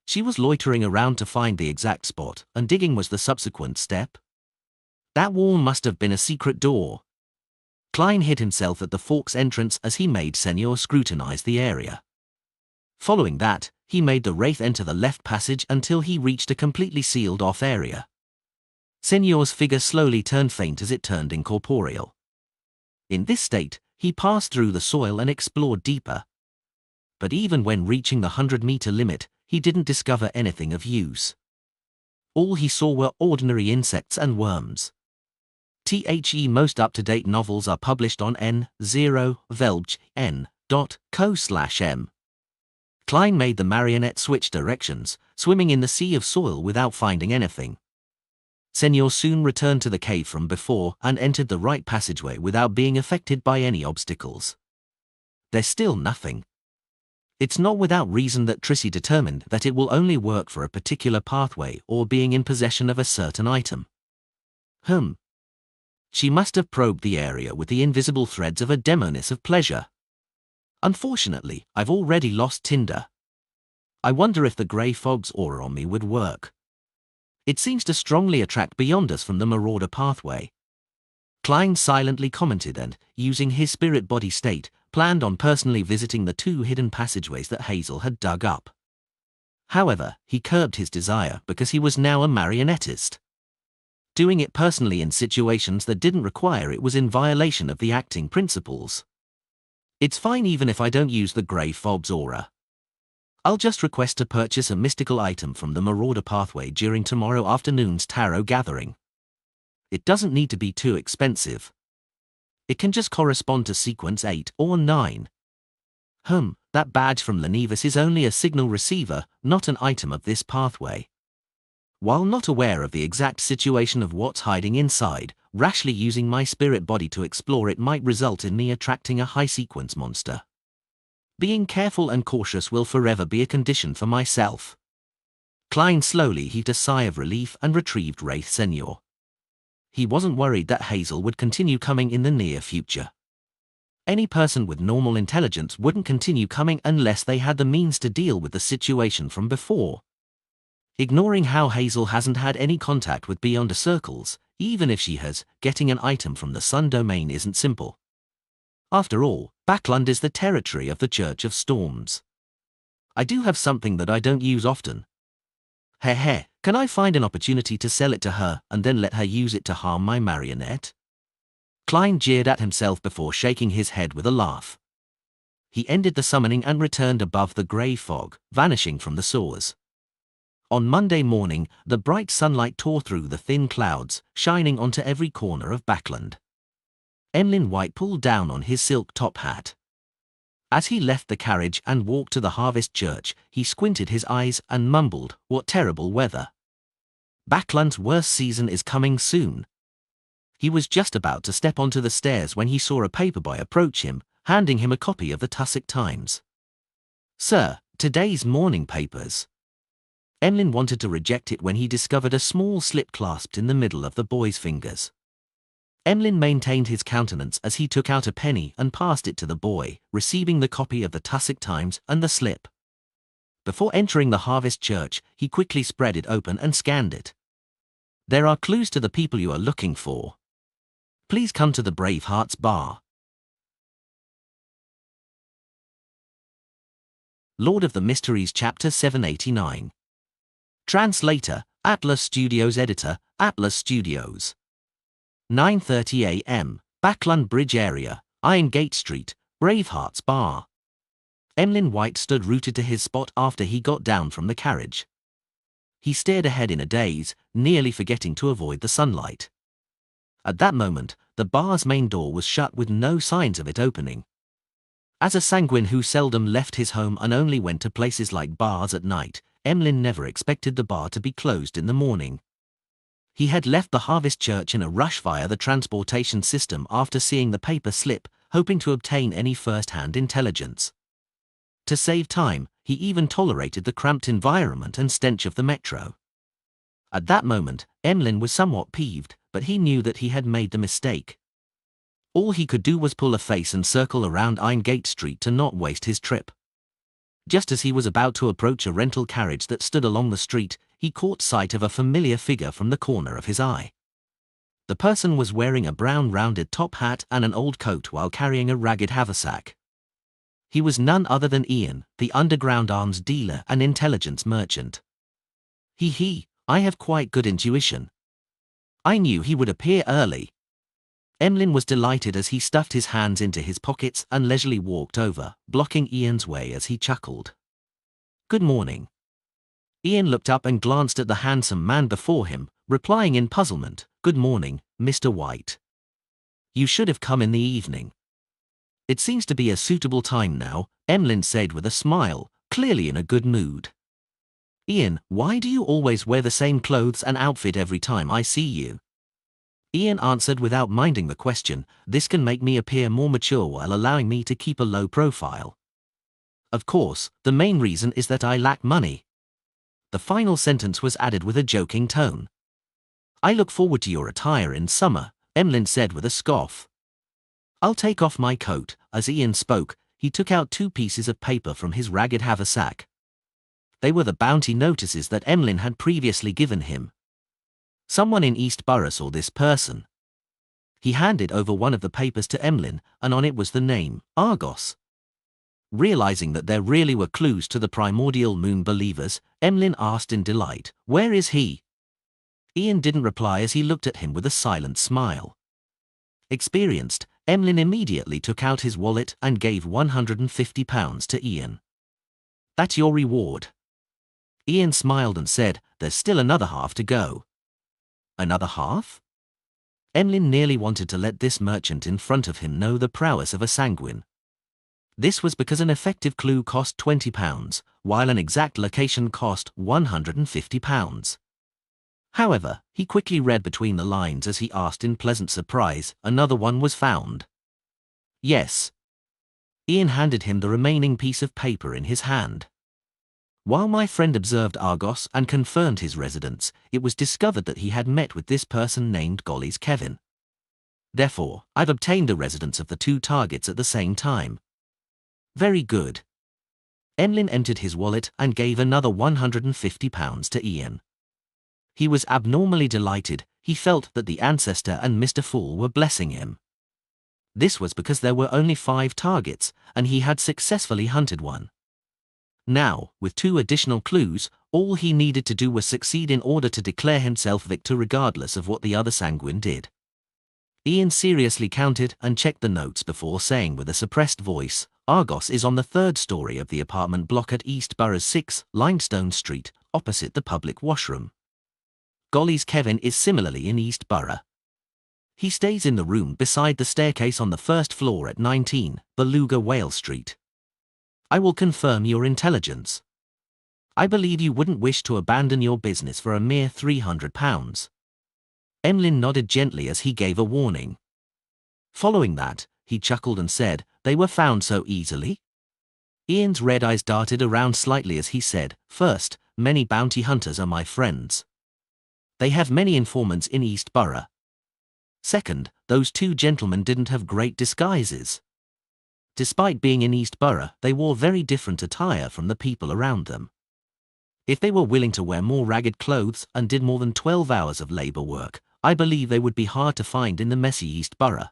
She was loitering around to find the exact spot, and digging was the subsequent step. That wall must have been a secret door. Klein hid himself at the fork's entrance as he made Senior scrutinize the area. Following that, he made the Wraith enter the left passage until he reached a completely sealed-off area. Senior's figure slowly turned faint as it turned incorporeal. In this state, he passed through the soil and explored deeper. But even when reaching the 100-meter limit, he didn't discover anything of use. All he saw were ordinary insects and worms. Most up-to-date novels are published on n0velg.n.co/m. Klein made the marionette switch directions, swimming in the sea of soil without finding anything. Senior soon returned to the cave from before and entered the right passageway without being affected by any obstacles. There's still nothing. It's not without reason that Trissy determined that it will only work for a particular pathway or being in possession of a certain item. She must have probed the area with the invisible threads of a demoness of pleasure. Unfortunately, I've already lost Tinder. I wonder if the grey fog's aura on me would work. It seems to strongly attract beyond us from the Marauder pathway. Klein silently commented and, using his spirit body state, planned on personally visiting the 2 hidden passageways that Hazel had dug up. However, he curbed his desire because he was now a marionettist. Doing it personally in situations that didn't require it was in violation of the acting principles. It's fine even if I don't use the grey fog's aura. I'll just request to purchase a mystical item from the Marauder pathway during tomorrow afternoon's tarot gathering. It doesn't need to be too expensive. It can just correspond to sequence 8 or 9. That badge from Lenevis is only a signal receiver, not an item of this pathway. While not aware of the exact situation of what's hiding inside, rashly using my spirit body to explore it might result in me attracting a high-sequence monster. Being careful and cautious will forever be a condition for myself. Klein slowly heaved a sigh of relief and retrieved Wraith Senior. He wasn't worried that Hazel would continue coming in the near future. Any person with normal intelligence wouldn't continue coming unless they had the means to deal with the situation from before. Ignoring how Hazel hasn't had any contact with Beyond the Circles, even if she has, getting an item from the Sun domain isn't simple. After all, Backland is the territory of the Church of Storms. I do have something that I don't use often. Can I find an opportunity to sell it to her and then let her use it to harm my marionette? Klein jeered at himself before shaking his head with a laugh. He ended the summoning and returned above the grey fog, vanishing from the soars. On Monday morning, the bright sunlight tore through the thin clouds, shining onto every corner of Backland. Emlyn White pulled down on his silk top hat. As he left the carriage and walked to the Harvest Church, he squinted his eyes and mumbled, "What terrible weather. Backland's worst season is coming soon." He was just about to step onto the stairs when he saw a paperboy approach him, handing him a copy of the Tussock Times. "Sir, today's morning papers." Emlyn wanted to reject it when he discovered a small slip clasped in the middle of the boy's fingers. Emlyn maintained his countenance as he took out a penny and passed it to the boy, receiving the copy of the Tussock Times and the slip. Before entering the Harvest Church, he quickly spread it open and scanned it. "There are clues to the people you are looking for. Please come to the Bravehearts Bar." Lord of the Mysteries Chapter 789. Translator, Atlas Studios. Editor, Atlas Studios. 9:30 a.m., Backland Bridge area, Iron Gate Street, Bravehearts Bar. Emlyn White stood rooted to his spot after he got down from the carriage. He stared ahead in a daze, nearly forgetting to avoid the sunlight. At that moment, the bar's main door was shut with no signs of it opening. As a sanguine who seldom left his home and only went to places like bars at night, Emlyn never expected the bar to be closed in the morning. He had left the Harvest Church in a rush via the transportation system after seeing the paper slip, hoping to obtain any first-hand intelligence. To save time, he even tolerated the cramped environment and stench of the metro. At that moment, Emlyn was somewhat peeved, but he knew that he had made the mistake. All he could do was pull a face and circle around Iron Gate Street to not waste his trip. Just as he was about to approach a rental carriage that stood along the street, he caught sight of a familiar figure from the corner of his eye. The person was wearing a brown rounded top hat and an old coat while carrying a ragged haversack. He was none other than Ian, the underground arms dealer and intelligence merchant. I have quite good intuition. I knew he would appear early." Emlyn was delighted as he stuffed his hands into his pockets and leisurely walked over, blocking Ian's way as he chuckled. "Good morning." Ian looked up and glanced at the handsome man before him, replying in puzzlement, "Good morning, Mr. White. You should have come in the evening." "It seems to be a suitable time now," Emlyn said with a smile, clearly in a good mood. "Ian, why do you always wear the same clothes and outfit every time I see you?" Ian answered without minding the question. "This can make me appear more mature while allowing me to keep a low profile. Of course, the main reason is that I lack money." The final sentence was added with a joking tone. "I look forward to your attire in summer," Emlyn said with a scoff. "I'll take off my coat." As Ian spoke, he took out 2 pieces of paper from his ragged haversack. They were the bounty notices that Emlyn had previously given him. Someone in East Borough saw this person. He handed over one of the papers to Emlyn, and on it was the name, Argos. Realizing that there really were clues to the primordial moon believers, Emlyn asked in delight, "Where is he?" Ian didn't reply as he looked at him with a silent smile. Experienced, Emlyn immediately took out his wallet and gave £150 to Ian. "That's your reward." Ian smiled and said, "There's still another half to go." "Another half?" Emlyn nearly wanted to let this merchant in front of him know the prowess of a sanguine. This was because an effective clue cost £20, while an exact location cost £150. However, he quickly read between the lines as he asked in pleasant surprise, "Another one was found?" "Yes." Ian handed him the remaining piece of paper in his hand. "While my friend observed Argos and confirmed his residence, it was discovered that he had met with this person named Golly's Kevin. Therefore, I've obtained the residence of the two targets at the same time." "Very good." Emlyn entered his wallet and gave another £150 to Ian. He was abnormally delighted. He felt that the ancestor and Mr. Fool were blessing him. This was because there were only 5 targets, and he had successfully hunted one. Now, with 2 additional clues, all he needed to do was succeed in order to declare himself victor regardless of what the other sanguine did. Ian seriously counted and checked the notes before saying with a suppressed voice, "Argos is on the 3rd story of the apartment block at East Borough's 6 Limestone Street, opposite the public washroom. Golly's Kevin is similarly in East Borough. He stays in the room beside the staircase on the 1st floor at 19 Beluga Whale Street. I will confirm your intelligence. I believe you wouldn't wish to abandon your business for a mere £300. Emlyn nodded gently as he gave a warning. Following that, he chuckled and said, "They were found so easily?" Ian's red eyes darted around slightly as he said, "First, many bounty hunters are my friends. They have many informants in East Borough. Second, those 2 gentlemen didn't have great disguises. Despite being in East Borough, they wore very different attire from the people around them. If they were willing to wear more ragged clothes and did more than 12 hours of labor work, I believe they would be hard to find in the messy East Borough.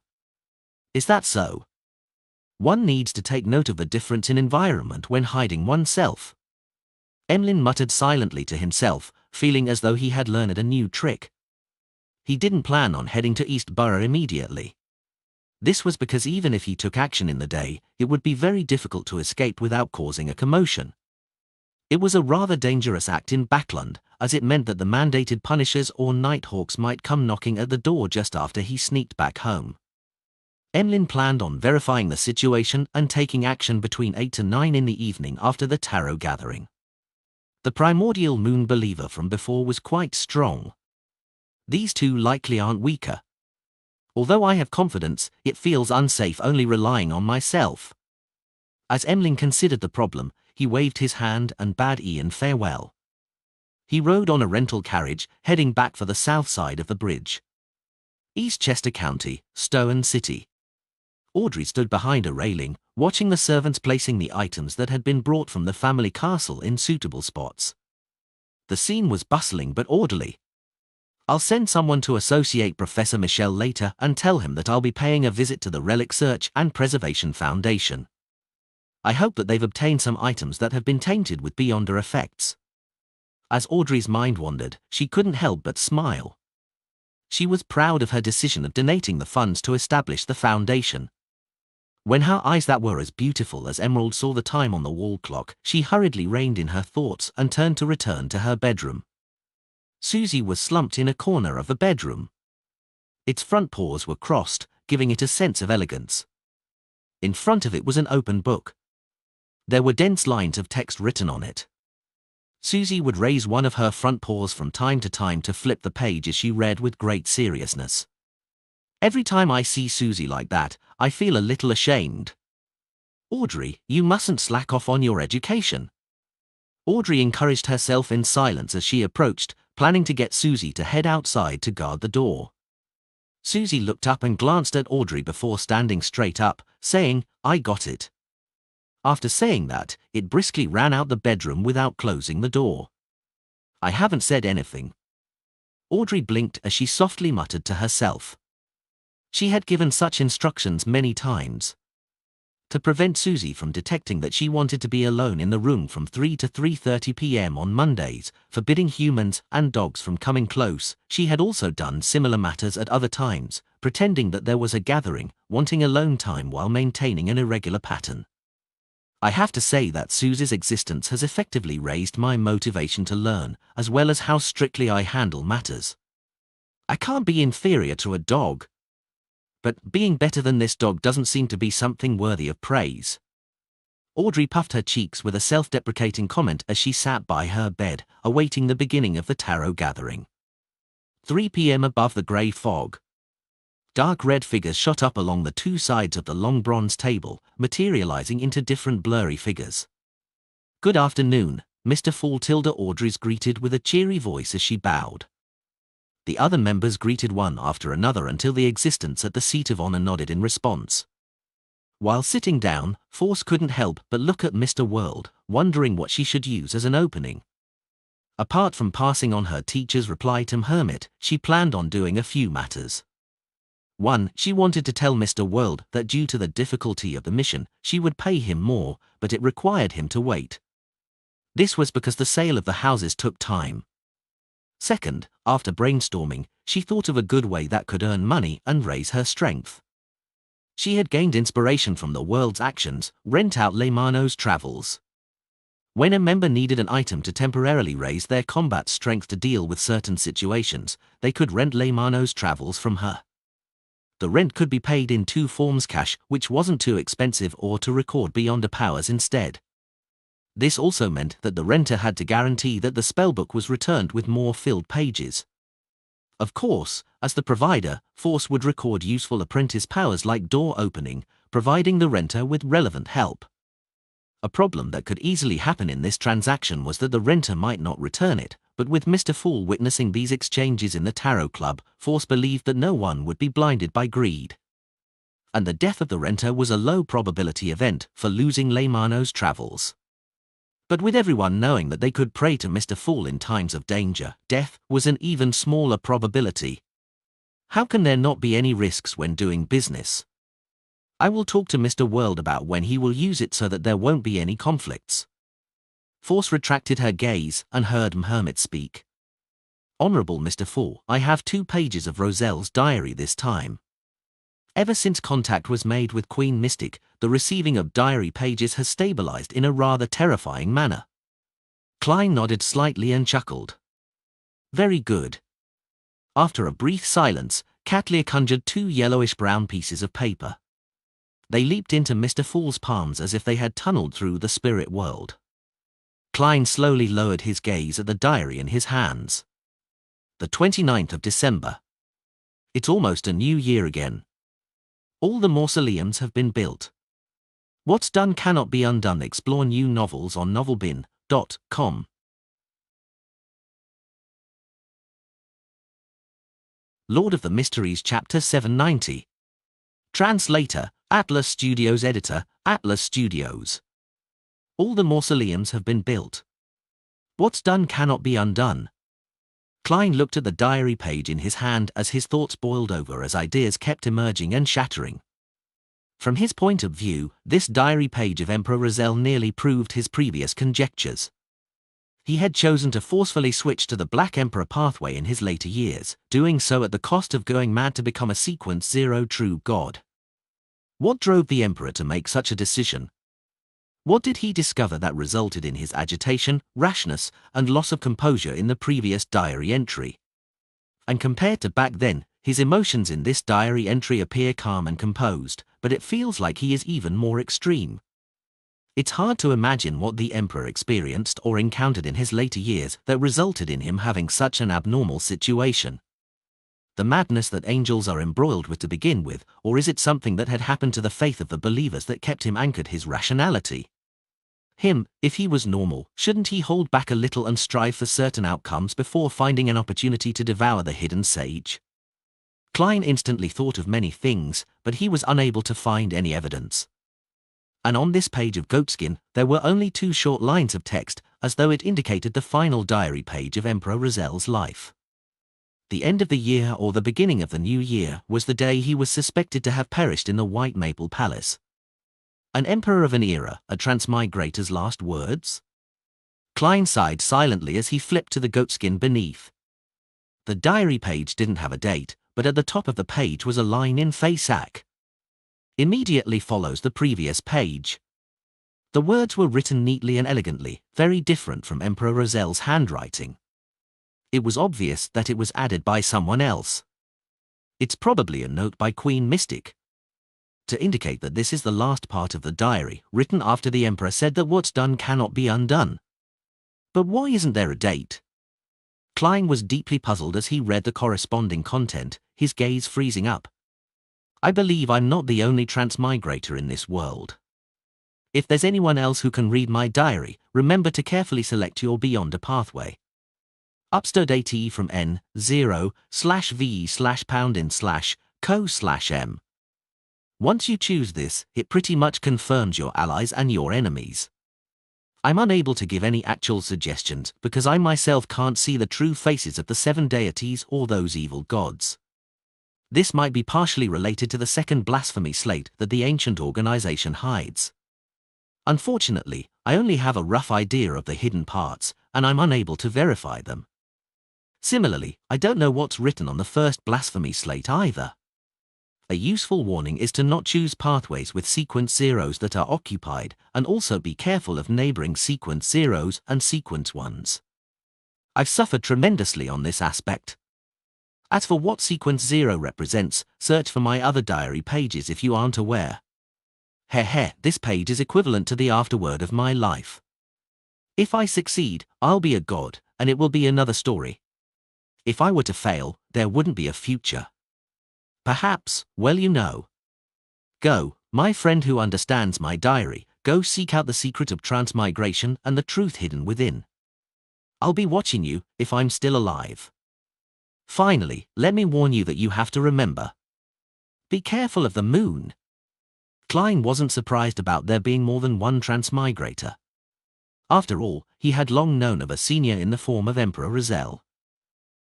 Is that so? One needs to take note of the difference in environment when hiding oneself." Emlyn muttered silently to himself, feeling as though he had learned a new trick. He didn't plan on heading to East Borough immediately. This was because even if he took action in the day, it would be very difficult to escape without causing a commotion. It was a rather dangerous act in Backland, as it meant that the mandated punishers or nighthawks might come knocking at the door just after he sneaked back home. Emlyn planned on verifying the situation and taking action between 8 to 9 in the evening after the tarot gathering. The primordial moon believer from before was quite strong. These 2 likely aren't weaker. Although I have confidence, it feels unsafe only relying on myself. As Emlyn considered the problem, he waved his hand and bade Ian farewell. He rode on a rental carriage, heading back for the south side of the bridge. Eastchester County, Stowen City. Audrey stood behind a railing, watching the servants placing the items that had been brought from the family castle in suitable spots. The scene was bustling but orderly. "I'll send someone to associate Professor Michel later and tell him that I'll be paying a visit to the Relic Search and Preservation Foundation. I hope that they've obtained some items that have been tainted with beyonder effects." As Audrey's mind wandered, she couldn't help but smile. She was proud of her decision of donating the funds to establish the foundation. When her eyes that were as beautiful as emerald saw the time on the wall clock, she hurriedly reined in her thoughts and turned to return to her bedroom. Susie was slumped in a corner of the bedroom. Its front paws were crossed, giving it a sense of elegance. In front of it was an open book. There were dense lines of text written on it. Susie would raise one of her front paws from time to time to flip the page as she read with great seriousness. "Every time I see Susie like that, I feel a little ashamed." "Audrey, you mustn't slack off on your education." Audrey encouraged herself in silence as she approached, planning to get Susie to head outside to guard the door. Susie looked up and glanced at Audrey before standing straight up, saying, "I got it." After saying that, it briskly ran out the bedroom without closing the door. "I haven't said anything." Audrey blinked as she softly muttered to herself. She had given such instructions many times. To prevent Susie from detecting that she wanted to be alone in the room from 3 to 3:30 p.m. on Mondays, forbidding humans and dogs from coming close, she had also done similar matters at other times, pretending that there was a gathering, wanting alone time while maintaining an irregular pattern. I have to say that Susie's existence has effectively raised my motivation to learn, as well as how strictly I handle matters. I can't be inferior to a dog. But being better than this dog doesn't seem to be something worthy of praise. Audrey puffed her cheeks with a self-deprecating comment as she sat by her bed, awaiting the beginning of the tarot gathering. 3 p.m. above the grey fog. Dark red figures shot up along the two sides of the long bronze table, materializing into different blurry figures. Good afternoon, Mr. Fool. Audrey's greeted with a cheery voice as she bowed. The other members greeted one after another until the existence at the seat of honor nodded in response. While sitting down, Force couldn't help but look at Mr. World, wondering what she should use as an opening. Apart from passing on her teacher's reply to Hermit, she planned on doing a few matters. 1. She wanted to tell Mr. World that due to the difficulty of the mission, she would pay him more, but it required him to wait. This was because the sale of the houses took time. 2. After brainstorming, she thought of a good way that could earn money and raise her strength. She had gained inspiration from the world's actions, rent out Leymano's travels. When a member needed an item to temporarily raise their combat strength to deal with certain situations, they could rent Leymano's travels from her. The rent could be paid in 2 forms: cash, which wasn't too expensive, or to record beyond a powers instead. This also meant that the renter had to guarantee that the spellbook was returned with more filled pages. Of course, as the provider, Force would record useful apprentice powers like door opening, providing the renter with relevant help. A problem that could easily happen in this transaction was that the renter might not return it, but with Mr. Fool witnessing these exchanges in the Tarot Club, Force believed that no one would be blinded by greed. And the death of the renter was a low probability event for losing Leymano's travels. But with everyone knowing that they could pray to Mr. Fool in times of danger, death was an even smaller probability. How can there not be any risks when doing business? I will talk to Mr. World about when he will use it so that there won't be any conflicts. Force retracted her gaze and heard Hermit speak. Honorable Mr. Fool, I have 2 pages of Roselle's diary this time. Ever since contact was made with Queen Mystic, the receiving of diary pages has stabilized in a rather terrifying manner. Klein nodded slightly and chuckled. Very good. After a brief silence, Catlear conjured 2 yellowish-brown pieces of paper. They leaped into Mr. Fool's palms as if they had tunneled through the spirit world. Klein slowly lowered his gaze at the diary in his hands. The 29th of December. It's almost a new year again. All the mausoleums have been built. What's done cannot be undone. Explore new novels on novelbin.com. Lord of the Mysteries Chapter 790. Translator, Atlas Studios. Editor, Atlas Studios. All the mausoleums have been built. What's done cannot be undone. Klein looked at the diary page in his hand as his thoughts boiled over as ideas kept emerging and shattering. From his point of view, this diary page of Emperor Roselle nearly proved his previous conjectures. He had chosen to forcefully switch to the Black Emperor pathway in his later years, doing so at the cost of going mad to become a Sequence 0 true god. What drove the Emperor to make such a decision? What did he discover that resulted in his agitation, rashness, and loss of composure in the previous diary entry? And compared to back then, his emotions in this diary entry appear calm and composed, but it feels like he is even more extreme. It's hard to imagine what the Emperor experienced or encountered in his later years that resulted in him having such an abnormal situation. The madness that angels are embroiled with to begin with, or is it something that had happened to the faith of the believers that kept him anchored his rationality? If he was normal, shouldn't he hold back a little and strive for certain outcomes before finding an opportunity to devour the hidden sage? Klein instantly thought of many things, but he was unable to find any evidence. And on this page of goatskin, there were only 2 short lines of text, as though it indicated the final diary page of Emperor Roselle's life. The end of the year or the beginning of the new year was the day he was suspected to have perished in the White Maple Palace. An emperor of an era, a transmigrator's last words? Klein sighed silently as he flipped to the goatskin beneath. The diary page didn't have a date, but at the top of the page was a line in Faisac. Immediately follows the previous page. The words were written neatly and elegantly, very different from Emperor Roselle's handwriting. It was obvious that it was added by someone else. It's probably a note by Queen Mystic to indicate that this is the last part of the diary, written after the Emperor said that what's done cannot be undone. But why isn't there a date? Klein was deeply puzzled as he read the corresponding content, his gaze freezing up. I believe I'm not the only transmigrator in this world. If there's anyone else who can read my diary, remember to carefully select your Beyond a pathway. Upstart ATE from N0/V/#in/co/M. Once you choose this, it pretty much confirms your allies and your enemies. I'm unable to give any actual suggestions because I myself can't see the true faces of the 7 deities or those evil gods. This might be partially related to the second blasphemy slate that the ancient organization hides. Unfortunately, I only have a rough idea of the hidden parts, and I'm unable to verify them. Similarly, I don't know what's written on the first blasphemy slate either. A useful warning is to not choose pathways with sequence zeros that are occupied, and also be careful of neighboring sequence zeros and sequence ones. I've suffered tremendously on this aspect. As for what sequence 0 represents, search for my other diary pages if you aren't aware. This page is equivalent to the afterword of my life. If I succeed, I'll be a god, and it will be another story. If I were to fail, there wouldn't be a future. Perhaps, well, you know. Go, my friend who understands my diary, go seek out the secret of transmigration and the truth hidden within. I'll be watching you, if I'm still alive. Finally, let me warn you that you have to remember. Be careful of the moon. Klein wasn't surprised about there being more than one transmigrator. After all, he had long known of a senior in the form of Emperor Rizal.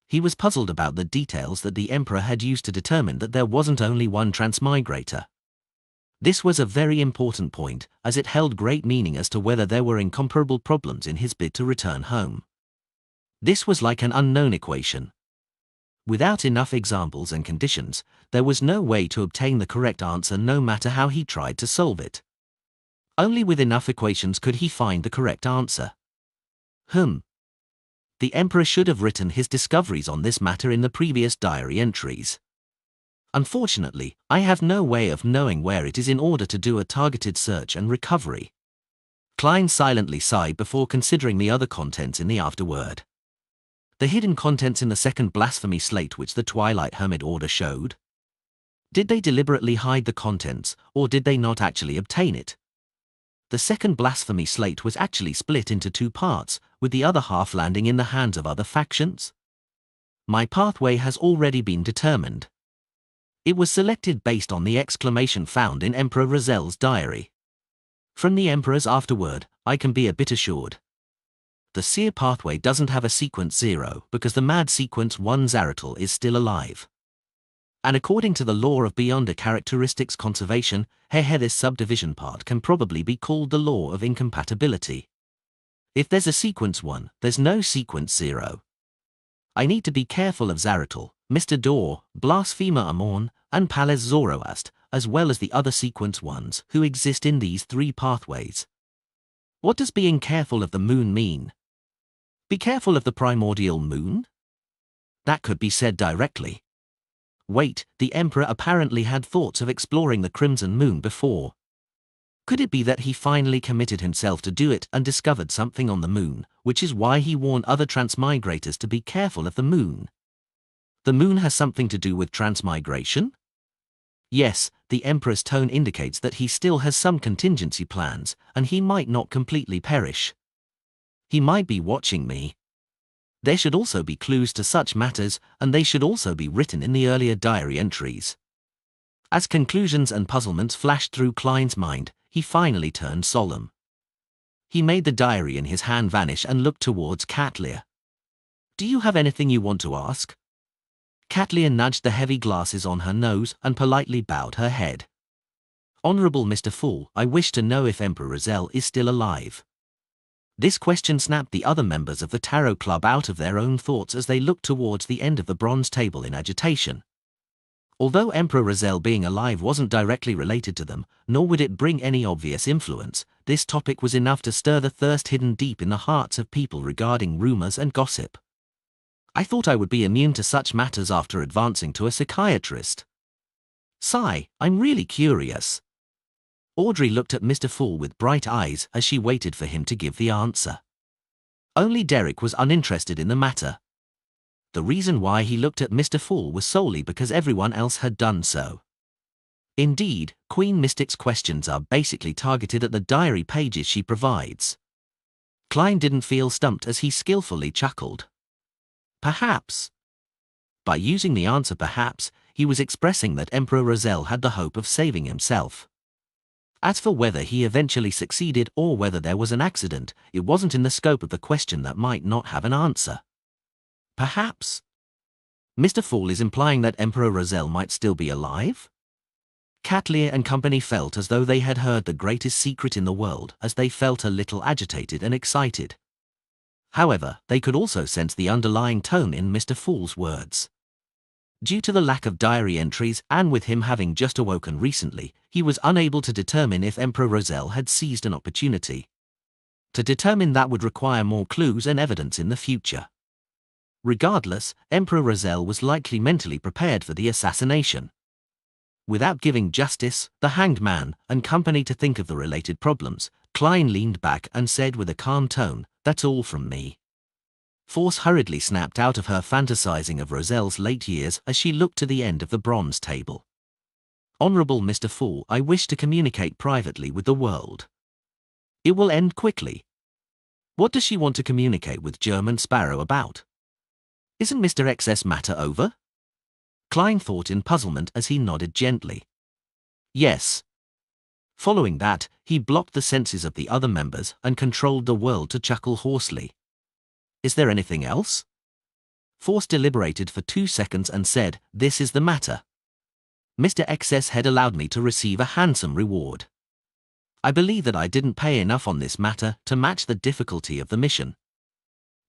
He was puzzled about the details that the Emperor had used to determine that there wasn't only one transmigrator. This was a very important point, as it held great meaning as to whether there were incomparable problems in his bid to return home. This was like an unknown equation. Without enough examples and conditions, there was no way to obtain the correct answer no matter how he tried to solve it. Only with enough equations could he find the correct answer. The Emperor should have written his discoveries on this matter in the previous diary entries. Unfortunately, I have no way of knowing where it is in order to do a targeted search and recovery. Klein silently sighed before considering the other contents in the afterword. The hidden contents in the second blasphemy slate which the Twilight Hermit Order showed? Did they deliberately hide the contents, or did they not actually obtain it? The second blasphemy slate was actually split into 2 parts, with the other half landing in the hands of other factions. My pathway has already been determined. It was selected based on the exclamation found in Emperor Rizal's diary. From the Emperor's afterword, I can be a bit assured. The Seer pathway doesn't have a sequence 0 because the mad sequence 1 Zaratul is still alive. And according to the law of Beyond a characteristics conservation, this subdivision part can probably be called the law of incompatibility. If there's a sequence 1, there's no sequence 0. I need to be careful of Zaratul, Mr. Dor, Blasphemer Amon, and Palez Zoroast, as well as the other sequence 1s who exist in these 3 pathways. What does being careful of the moon mean? Be careful of the primordial moon? That could be said directly. Wait, the Emperor apparently had thoughts of exploring the Crimson Moon before. Could it be that he finally committed himself to do it and discovered something on the moon, which is why he warned other transmigrators to be careful of the moon? The moon has something to do with transmigration? Yes, the Emperor's tone indicates that he still has some contingency plans, and he might not completely perish. He might be watching me. There should also be clues to such matters, and they should also be written in the earlier diary entries. As conclusions and puzzlements flashed through Klein's mind, he finally turned solemn. He made the diary in his hand vanish and looked towards Katlia. Do you have anything you want to ask? Katlia nudged the heavy glasses on her nose and politely bowed her head. Honorable Mr. Fool, I wish to know if Emperor Rizal is still alive. This question snapped the other members of the Tarot Club out of their own thoughts as they looked towards the end of the bronze table in agitation. Although Emperor Rizal being alive wasn't directly related to them, nor would it bring any obvious influence, this topic was enough to stir the thirst hidden deep in the hearts of people regarding rumors and gossip. I thought I would be immune to such matters after advancing to a psychiatrist. Sigh, I'm really curious. Audrey looked at Mr. Fool with bright eyes as she waited for him to give the answer. Only Derek was uninterested in the matter. The reason why he looked at Mr. Fool was solely because everyone else had done so. Indeed, Queen Mystic's questions are basically targeted at the diary pages she provides. Klein didn't feel stumped as he skillfully chuckled. Perhaps. By using the answer perhaps, he was expressing that Emperor Roselle had the hope of saving himself. As for whether he eventually succeeded or whether there was an accident, it wasn't in the scope of the question that might not have an answer. Perhaps. Mr. Fool is implying that Emperor Roselle might still be alive? Catlear and company felt as though they had heard the greatest secret in the world, as they felt a little agitated and excited. However, they could also sense the underlying tone in Mr. Fool's words. Due to the lack of diary entries and with him having just awoken recently, he was unable to determine if Emperor Roselle had seized an opportunity. To determine that would require more clues and evidence in the future. Regardless, Emperor Roselle was likely mentally prepared for the assassination. Without giving Justice, the Hanged Man, and company to think of the related problems, Klein leaned back and said with a calm tone, "That's all from me." Force hurriedly snapped out of her fantasizing of Roselle's late years as she looked to the end of the bronze table. "Honorable Mr. Fool, I wish to communicate privately with the world. It will end quickly." What does she want to communicate with German Sparrow about? Isn't Mr. X's matter over? Klein thought in puzzlement as he nodded gently. Yes. Following that, he blocked the senses of the other members and controlled the world to chuckle hoarsely. Is there anything else? Force deliberated for 2 seconds and said, "This is the matter. Mr. XS had allowed me to receive a handsome reward. I believe that I didn't pay enough on this matter to match the difficulty of the mission.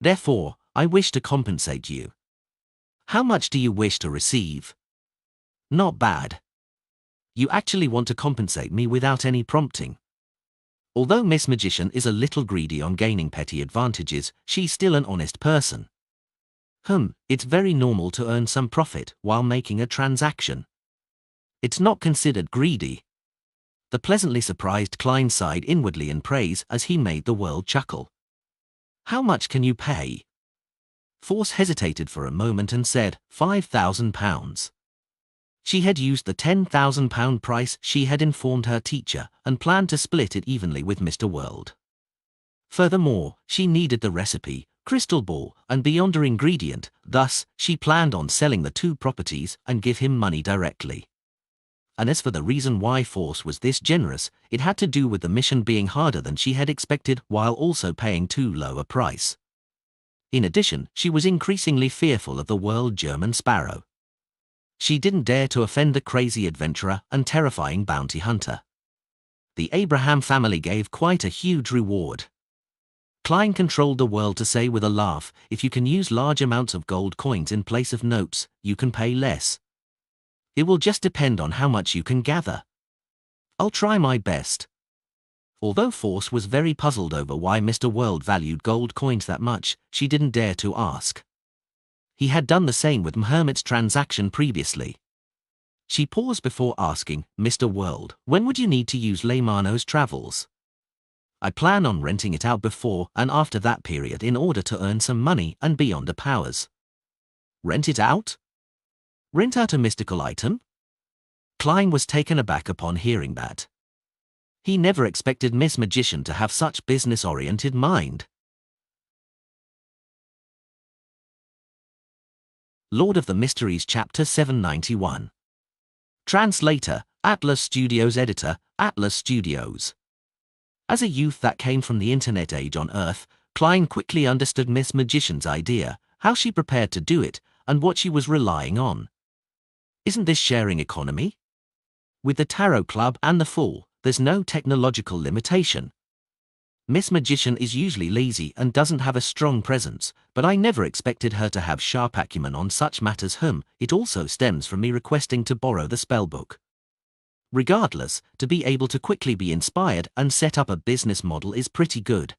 Therefore, I wish to compensate you. How much do you wish to receive?" Not bad. You actually want to compensate me without any prompting. Although Miss Magician is a little greedy on gaining petty advantages, she's still an honest person. It's very normal to earn some profit while making a transaction. It's not considered greedy. The pleasantly surprised Klein sighed inwardly in praise as he made the world chuckle. How much can you pay? Force hesitated for a moment and said, £5,000. She had used the £10,000 price she had informed her teacher and planned to split it evenly with Mr. World. Furthermore, she needed the recipe, crystal ball, and beyonder ingredient, thus, she planned on selling the 2 properties and give him money directly. And as for the reason why Force was this generous, it had to do with the mission being harder than she had expected while also paying too low a price. In addition, she was increasingly fearful of the world German Sparrow. She didn't dare to offend the crazy adventurer and terrifying bounty hunter. The Abraham family gave quite a huge reward. Klein controlled the world to say with a laugh, if you can use large amounts of gold coins in place of notes, you can pay less. It will just depend on how much you can gather. I'll try my best. Although Force was very puzzled over why Mr. World valued gold coins that much, she didn't dare to ask. He had done the same with Hermit's transaction previously. She paused before asking, "Mr. World, when would you need to use Leymano's travels?" "I plan on renting it out before and after that period in order to earn some money and be on the powers." Rent it out? Rent out a mystical item? Klein was taken aback upon hearing that. He never expected Miss Magician to have such business-oriented mind. Lord of the Mysteries Chapter 791. Translator, Atlas Studios. Editor, Atlas Studios. As a youth that came from the internet age on Earth, Klein quickly understood Miss Magician's idea, how she prepared to do it, and what she was relying on. Isn't this sharing economy? With the Tarot Club and the Fool, there's no technological limitation. Miss Magician is usually lazy and doesn't have a strong presence, but I never expected her to have sharp acumen on such matters. It also stems from me requesting to borrow the spellbook. Regardless, to be able to quickly be inspired and set up a business model is pretty good.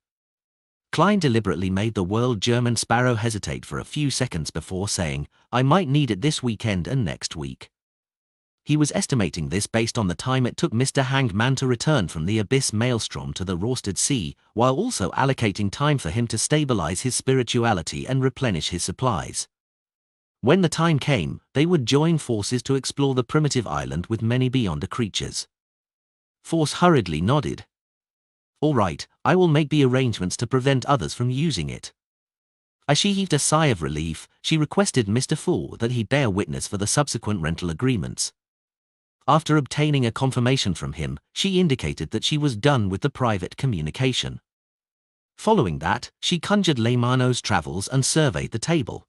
Klein deliberately made the world German sparrow hesitate for a few seconds before saying, "I might need it this weekend and next week." He was estimating this based on the time it took Mr. Hangman to return from the abyss maelstrom to the Roasted Sea, while also allocating time for him to stabilize his spirituality and replenish his supplies. When the time came, they would join forces to explore the primitive island with many Beyonder creatures. Force hurriedly nodded. "All right, I will make the arrangements to prevent others from using it." As she heaved a sigh of relief, she requested Mr. Fool that he bear witness for the subsequent rental agreements. After obtaining a confirmation from him, she indicated that she was done with the private communication. Following that, she conjured Leymano's travels and surveyed the table.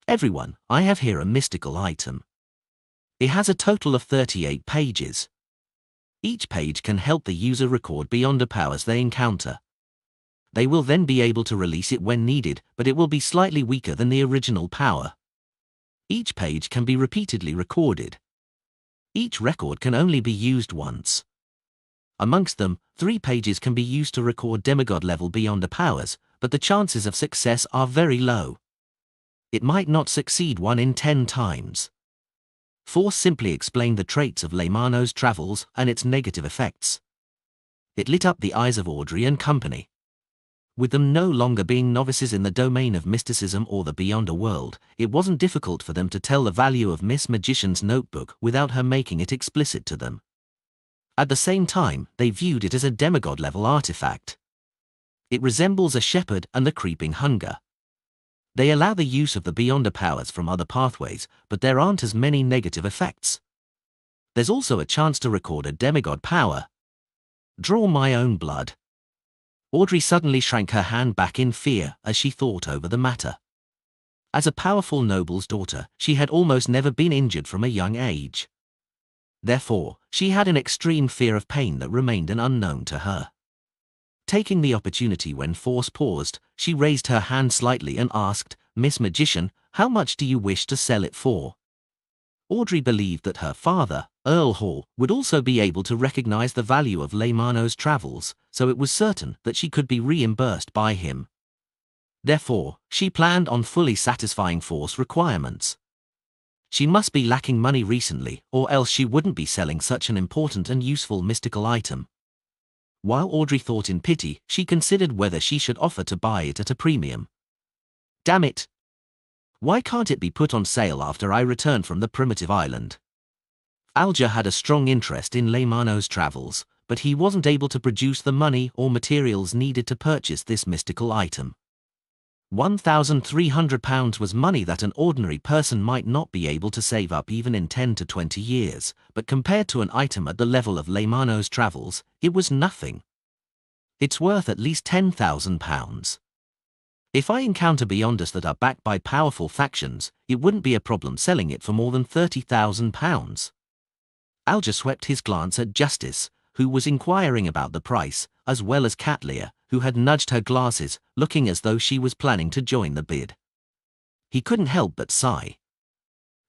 "Everyone, I have here a mystical item. It has a total of 38 pages. Each page can help the user record Beyonder powers they encounter. They will then be able to release it when needed, but it will be slightly weaker than the original power. Each page can be repeatedly recorded. Each record can only be used once. Amongst them, 3 pages can be used to record demigod-level Beyonder powers, but the chances of success are very low. It might not succeed 1 in 10 times." Force simply explained the traits of Leymano's travels and its negative effects. It lit up the eyes of Audrey and company. With them no longer being novices in the domain of mysticism or the Beyonder world, it wasn't difficult for them to tell the value of Miss Magician's notebook without her making it explicit to them. At the same time, they viewed it as a demigod-level artifact. It resembles a shepherd and the creeping hunger. They allow the use of the Beyonder powers from other pathways, but there aren't as many negative effects. There's also a chance to record a demigod power. Draw my own blood. Audrey suddenly shrank her hand back in fear as she thought over the matter. As a powerful noble's daughter, she had almost never been injured from a young age. Therefore, she had an extreme fear of pain that remained an unknown to her. Taking the opportunity when Force paused, she raised her hand slightly and asked, "Miss Magician, how much do you wish to sell it for?" Audrey believed that her father, Earl Hall, would also be able to recognize the value of Leymano's travels, so it was certain that she could be reimbursed by him. Therefore, she planned on fully satisfying Force requirements. She must be lacking money recently, or else she wouldn't be selling such an important and useful mystical item. While Audrey thought in pity, she considered whether she should offer to buy it at a premium. "Damn it! Why can't it be put on sale after I return from the primitive island?" Alger had a strong interest in Leymano's travels, but he wasn't able to produce the money or materials needed to purchase this mystical item. £1,300 was money that an ordinary person might not be able to save up even in 10 to 20 years, but compared to an item at the level of Leymano's travels, it was nothing. It's worth at least £10,000. If I encounter Beyonders that are backed by powerful factions, it wouldn't be a problem selling it for more than £30,000. Alger swept his glance at Justice, who was inquiring about the price, as well as Catlear, who had nudged her glasses, looking as though she was planning to join the bid. He couldn't help but sigh.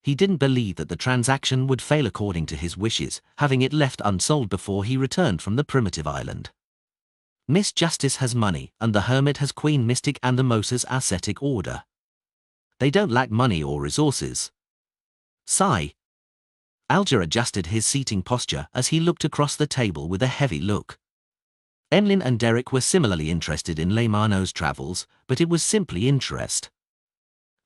He didn't believe that the transaction would fail according to his wishes, having it left unsold before he returned from the primitive island. Miss Justice has money, and the Hermit has Queen Mystic and the Moses ascetic order. They don't lack money or resources. Sigh. Alger adjusted his seating posture as he looked across the table with a heavy look. Emlyn and Derek were similarly interested in Leymano's travels, but it was simply interest.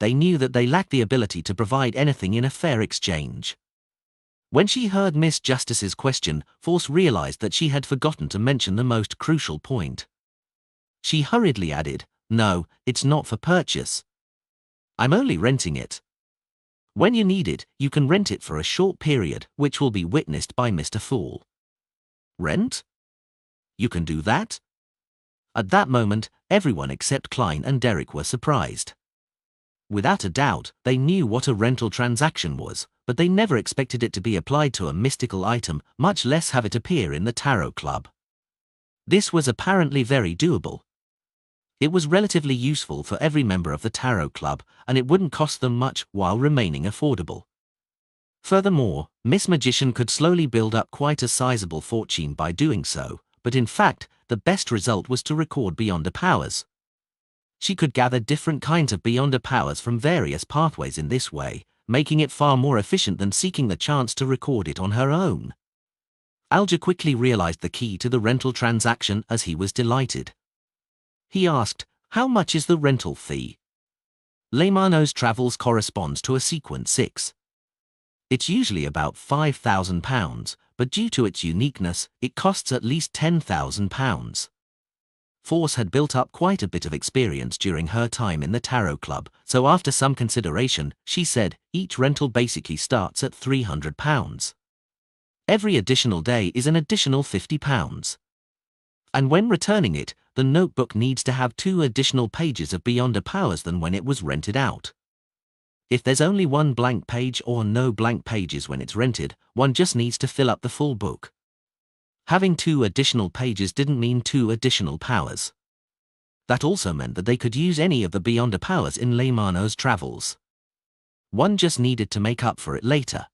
They knew that they lacked the ability to provide anything in a fair exchange. When she heard Miss Justice's question, Force realized that she had forgotten to mention the most crucial point. She hurriedly added, "No, it's not for purchase. I'm only renting it. When you need it, you can rent it for a short period, which will be witnessed by Mr. Fool." "Rent? You can do that?" At that moment, everyone except Klein and Derek were surprised. Without a doubt, they knew what a rental transaction was, but they never expected it to be applied to a mystical item, much less have it appear in the Tarot Club. This was apparently very doable. It was relatively useful for every member of the Tarot Club, and it wouldn't cost them much while remaining affordable. Furthermore, Miss Magician could slowly build up quite a sizable fortune by doing so, but in fact, the best result was to record Beyonder powers, She could gather different kinds of Beyonder powers from various pathways in this way, making it far more efficient than seeking the chance to record it on her own. Alger quickly realized the key to the rental transaction as he was delighted. He asked, "How much is the rental fee?" Leymano's Travels corresponds to a sequence 6. It's usually about £5,000, but due to its uniqueness, it costs at least £10,000. Force had built up quite a bit of experience during her time in the Tarot Club, so after some consideration, she said, each rental basically starts at £300. Every additional day is an additional £50. And when returning it, the notebook needs to have 2 additional pages of Beyonder powers than when it was rented out. If there's only 1 blank page or no blank pages when it's rented, one just needs to fill up the full book. Having 2 additional pages didn't mean 2 additional powers. That also meant that they could use any of the Beyonder powers in Leymano's Travels. One just needed to make up for it later.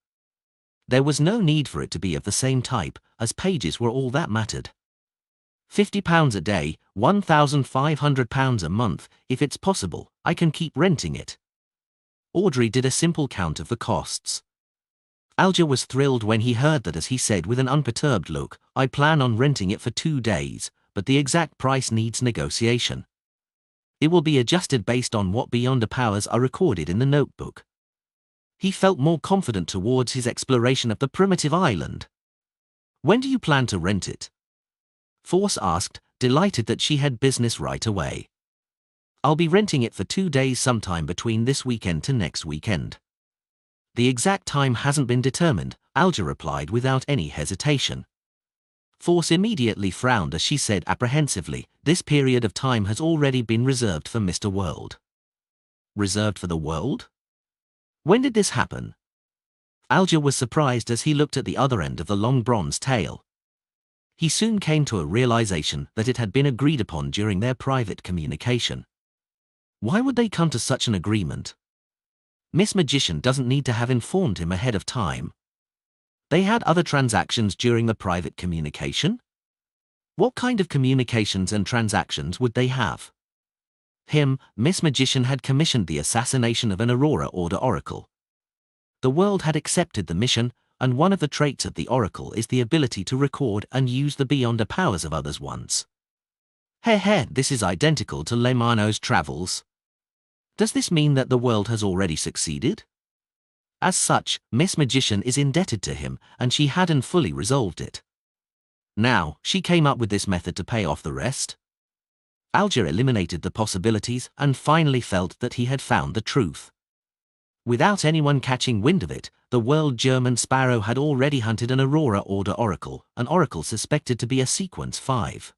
There was no need for it to be of the same type, as pages were all that mattered. £50 a day, £1,500 a month, if it's possible, I can keep renting it. Audrey did a simple count of the costs. Alger was thrilled when he heard that, as he said with an unperturbed look, "I plan on renting it for 2 days, but the exact price needs negotiation. It will be adjusted based on what Beyonder powers are recorded in the notebook." He felt more confident towards his exploration of the primitive island. "When do you plan to rent it?" Force asked, delighted that she had business right away. "I'll be renting it for 2 days sometime between this weekend to next weekend." "The exact time hasn't been determined," Alger replied without any hesitation. Force immediately frowned as she said apprehensively, "This period of time has already been reserved for Mr. World." "Reserved for the world? When did this happen?" Alger was surprised as he looked at the other end of the long bronze tail. He soon came to a realization that it had been agreed upon during their private communication. Why would they come to such an agreement? Miss Magician doesn't need to have informed him ahead of time. They had other transactions during the private communication? What kind of communications and transactions would they have? Miss Magician had commissioned the assassination of an Aurora Order Oracle. The world had accepted the mission, and one of the traits of the Oracle is the ability to record and use the Beyonder powers of others once. This is identical to Leymano's Travels. Does this mean that the world has already succeeded? As such, Miss Magician is indebted to him, and she hadn't fully resolved it. Now, she came up with this method to pay off the rest. Alger eliminated the possibilities and finally felt that he had found the truth. Without anyone catching wind of it, the world German Sparrow had already hunted an Aurora Order Oracle, an oracle suspected to be a sequence 5.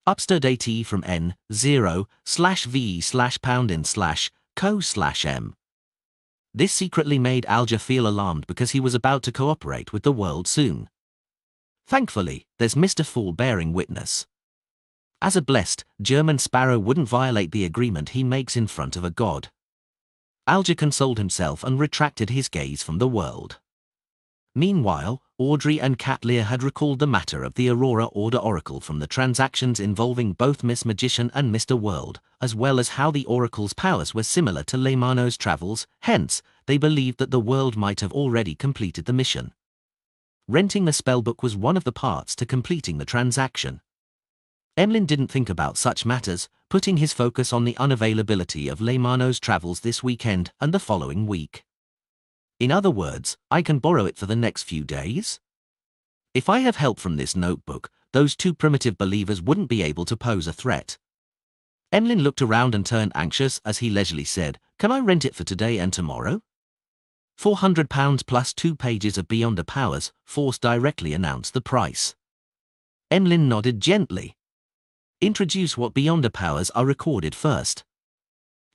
Upstairs AT from N0/V/pound/co/M. This secretly made Alger feel alarmed because he was about to cooperate with the world soon. Thankfully, there's Mr. Fool bearing witness. As a blessed, German Sparrow wouldn't violate the agreement he makes in front of a god. Alger consoled himself and retracted his gaze from the world. Meanwhile, Audrey and Cat Lear had recalled the matter of the Aurora Order Oracle from the transactions involving both Miss Magician and Mr. World, as well as how the Oracle's powers were similar to Leymano's Travels, hence, they believed that the world might have already completed the mission. Renting the spellbook was one of the parts to completing the transaction. Emlyn didn't think about such matters, putting his focus on the unavailability of Leymano's Travels this weekend and the following week. In other words, I can borrow it for the next few days? If I have help from this notebook, those 2 primitive believers wouldn't be able to pose a threat. Emlyn looked around and turned anxious as he leisurely said, "Can I rent it for today and tomorrow?" £400 plus 2 pages of Beyonder powers, Force directly announced the price. Emlyn nodded gently. "Introduce what Beyonder powers are recorded first.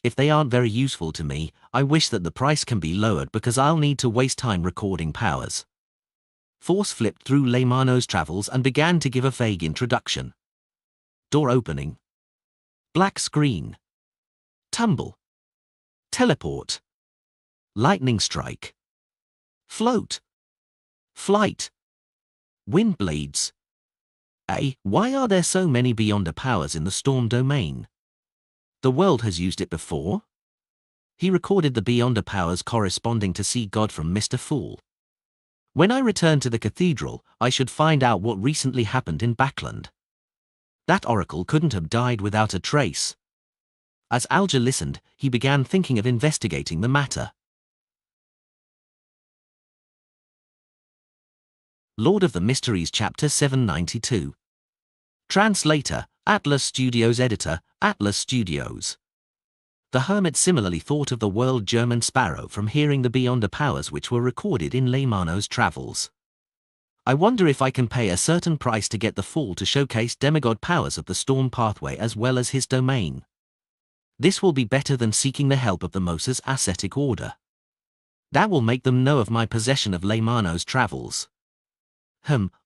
If they aren't very useful to me, I wish that the price can be lowered because I'll need to waste time recording powers." Force flipped through Leymano's Travels and began to give a vague introduction. Door opening. Black screen. Tumble. Teleport. Lightning strike. Float. Flight. Wind blades. Why are there so many Beyonder powers in the storm domain? The world has used it before? He recorded the Beyonder powers corresponding to see God from Mr. Fool. When I return to the cathedral, I should find out what recently happened in Backland. That oracle couldn't have died without a trace. As Alger listened, he began thinking of investigating the matter. Lord of the Mysteries Chapter 792. Translator, Atlas Studios. Editor, Atlas Studios. The hermit similarly thought of the world German sparrow from hearing the Beyonder powers which were recorded in Leymano's travels. I wonder if I can pay a certain price to get the fool to showcase demigod powers of the storm pathway as well as his domain. This will be better than seeking the help of the Moses ascetic order. That will make them know of my possession of Leymano's travels.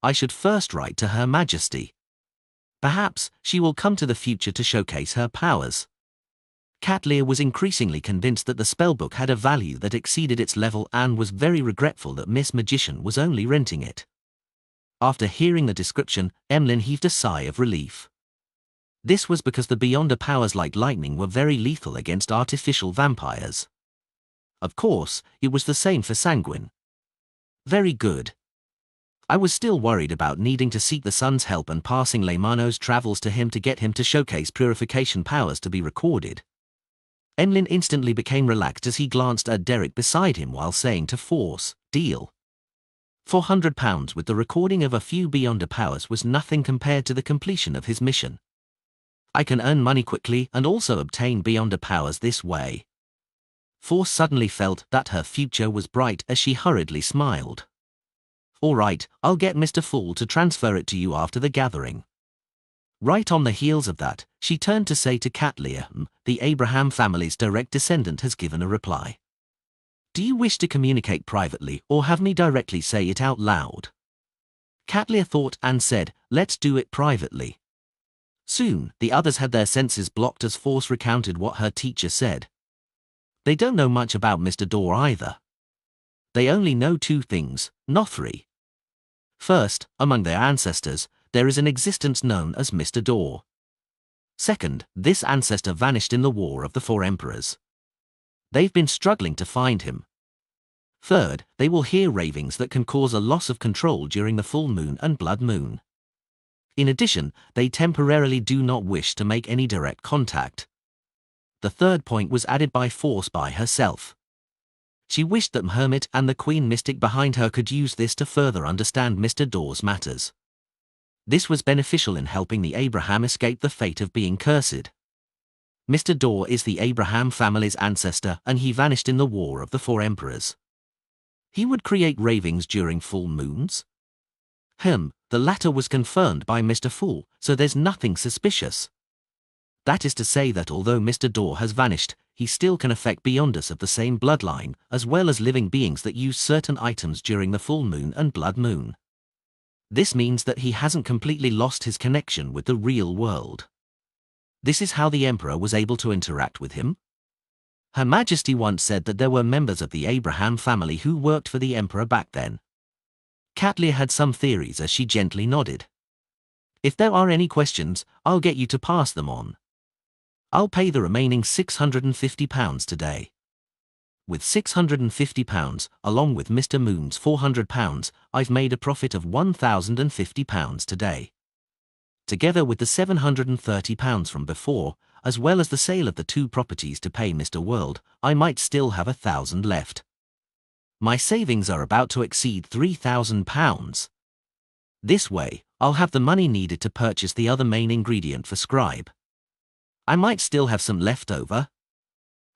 I should first write to Her Majesty. Perhaps she will come to the future to showcase her powers. Cat Lear was increasingly convinced that the spellbook had a value that exceeded its level and was very regretful that Miss Magician was only renting it. After hearing the description, Emlyn heaved a sigh of relief. This was because the Beyonder powers like lightning were very lethal against artificial vampires. Of course, it was the same for Sanguine. Very good. I was still worried about needing to seek the sun's help and passing Leymano's travels to him to get him to showcase purification powers to be recorded. Emlyn instantly became relaxed as he glanced at Derek beside him while saying to Force, "Deal." £400 with the recording of a few Beyonder powers was nothing compared to the completion of his mission. I can earn money quickly and also obtain Beyonder powers this way. Force suddenly felt that her future was bright as she hurriedly smiled. All right, I'll get Mr. Fool to transfer it to you after the gathering. Right on the heels of that, she turned to say to Cat Lear, the Abraham family's direct descendant has given a reply. Do you wish to communicate privately or have me directly say it out loud? Cat Lear thought and said, let's do it privately. Soon, the others had their senses blocked as Force recounted what her teacher said. They don't know much about Mr. Dorr either. They only know two things, not three. First, among their ancestors, there is an existence known as Mr. Dorr. Second, this ancestor vanished in the War of the Four Emperors. They've been struggling to find him. Third, they will hear ravings that can cause a loss of control during the full moon and blood moon. In addition, they temporarily do not wish to make any direct contact. The third point was added by Force by herself. She wished that Hermit and the Queen Mystic behind her could use this to further understand Mr. Dorr's matters. This was beneficial in helping the Abraham escape the fate of being cursed. Mr. Dorr is the Abraham family's ancestor and he vanished in the War of the Four Emperors. He would create ravings during full moons? The latter was confirmed by Mr. Fool, so there's nothing suspicious. That is to say that although Mr. Dorr has vanished, he still can affect Beyonders of the same bloodline, as well as living beings that use certain items during the full moon and blood moon. This means that he hasn't completely lost his connection with the real world. This is how the Emperor was able to interact with him. Her Majesty once said that there were members of the Abraham family who worked for the Emperor back then. Cat Lear had some theories as she gently nodded. If there are any questions, I'll get you to pass them on. I'll pay the remaining £650 today. With £650, along with Mr. Moon's £400, I've made a profit of £1,050 today. Together with the £730 from before, as well as the sale of the two properties to pay Mr. World, I might still have £1,000 left. My savings are about to exceed £3,000. This way, I'll have the money needed to purchase the other main ingredient for Scribe. I might still have some left over.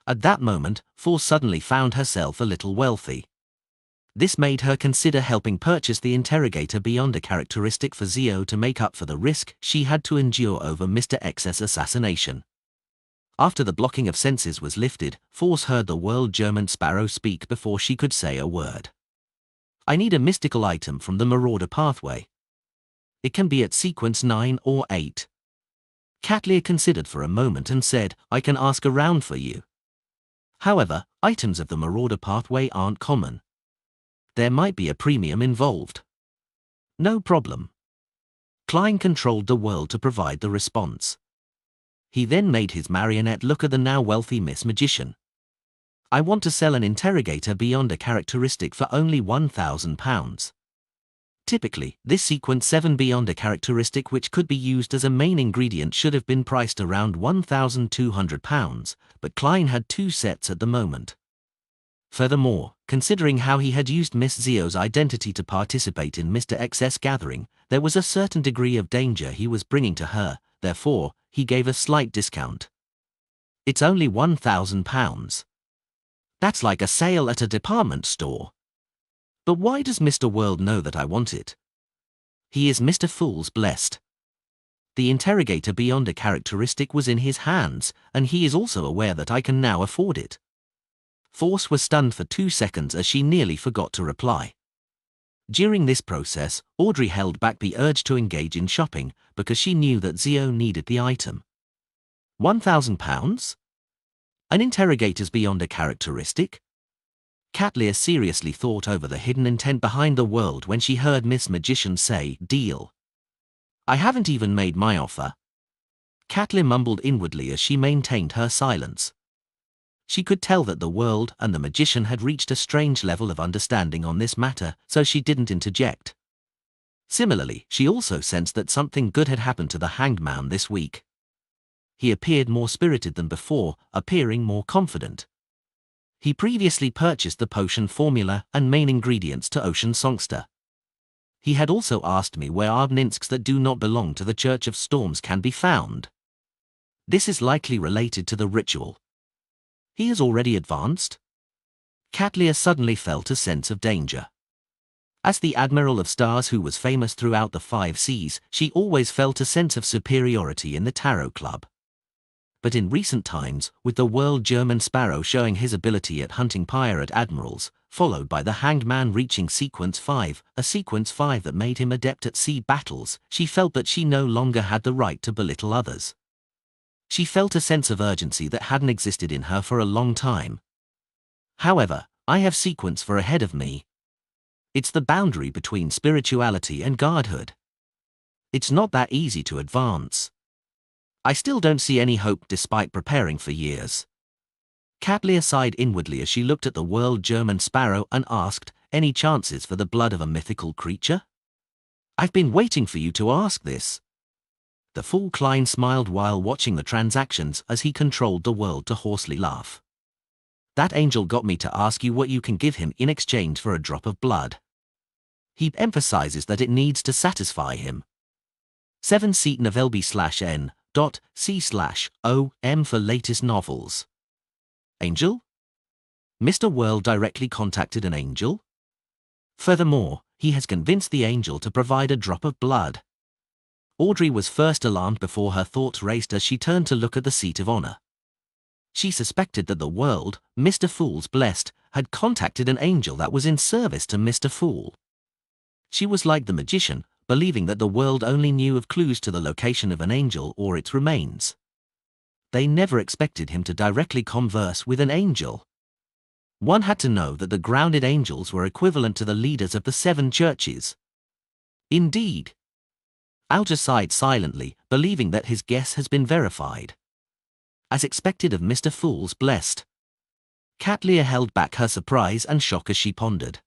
At that moment, Force suddenly found herself a little wealthy. This made her consider helping purchase the interrogator Beyonder characteristic for Zio to make up for the risk she had to endure over Mr. X's assassination. After the blocking of senses was lifted, Force heard the world German sparrow speak before she could say a word. I need a mystical item from the Marauder pathway. It can be at sequence 9 or 8. Cat Lear considered for a moment and said, I can ask around for you. However, items of the Marauder pathway aren't common. There might be a premium involved. No problem. Klein controlled the world to provide the response. He then made his marionette look at the now wealthy Miss Magician. "I want to sell an interrogator beyond a characteristic for only £1,000. Typically, this sequence 7 beyond a characteristic which could be used as a main ingredient should have been priced around £1,200, but Klein had 2 sets at the moment. Furthermore, considering how he had used Miss Zio's identity to participate in Mr. X's gathering, there was a certain degree of danger he was bringing to her, therefore, he gave a slight discount. "It's only £1,000. That's like a sale at a department store. But why does Mr. World know that I want it? He is Mr. Fool's blessed. The interrogator beyond a characteristic was in his hands, and he is also aware that I can now afford it." Force was stunned for 2 seconds as she nearly forgot to reply. During this process, Audrey held back the urge to engage in shopping because she knew that Zio needed the item. £1,000? An interrogator's beyond a characteristic? Katlia seriously thought over the hidden intent behind the world when she heard Miss Magician say, "Deal." "I haven't even made my offer." Katlia mumbled inwardly as she maintained her silence. She could tell that the world and the magician had reached a strange level of understanding on this matter, so she didn't interject. Similarly, she also sensed that something good had happened to the hanged man this week. He appeared more spirited than before, appearing more confident. He previously purchased the potion formula and main ingredients to Ocean Songster. He had also asked me where Arbninsks that do not belong to the Church of Storms can be found. This is likely related to the ritual. He has already advanced? Katlia suddenly felt a sense of danger. As the Admiral of Stars who was famous throughout the 5 seas, she always felt a sense of superiority in the Tarot Club. But in recent times, with the World German Sparrow showing his ability at hunting pirate admirals, followed by the Hanged Man reaching Sequence 5, a Sequence 5 that made him adept at sea battles, she felt that she no longer had the right to belittle others. She felt a sense of urgency that hadn't existed in her for a long time. "However, I have Sequence 4 ahead of me. It's the boundary between spirituality and godhood. It's not that easy to advance. I still don't see any hope despite preparing for years." Katlia sighed inwardly as she looked at the World German Sparrow and asked, "Any chances for the blood of a mythical creature?" "I've been waiting for you to ask this." The fool Klein smiled while watching the transactions as he controlled the world to hoarsely laugh. "That angel got me to ask you what you can give him in exchange for a drop of blood. He emphasizes that it needs to satisfy him. 7 Seton of LB/N.C/OM for latest novels." Angel? Mr. World directly contacted an angel? Furthermore, he has convinced the angel to provide a drop of blood. Audrey was first alarmed before her thoughts raced as she turned to look at the seat of honor. She suspected that the world, Mr. Fool's blessed, had contacted an angel that was in service to Mr. Fool. She was like the magician, believing that the world only knew of clues to the location of an angel or its remains. They never expected him to directly converse with an angel. One had to know that the grounded angels were equivalent to the leaders of the 7 churches. Indeed. Alger sighed silently, believing that his guess has been verified. As expected of Mr. Fool's blessed. Katlia held back her surprise and shock as she pondered.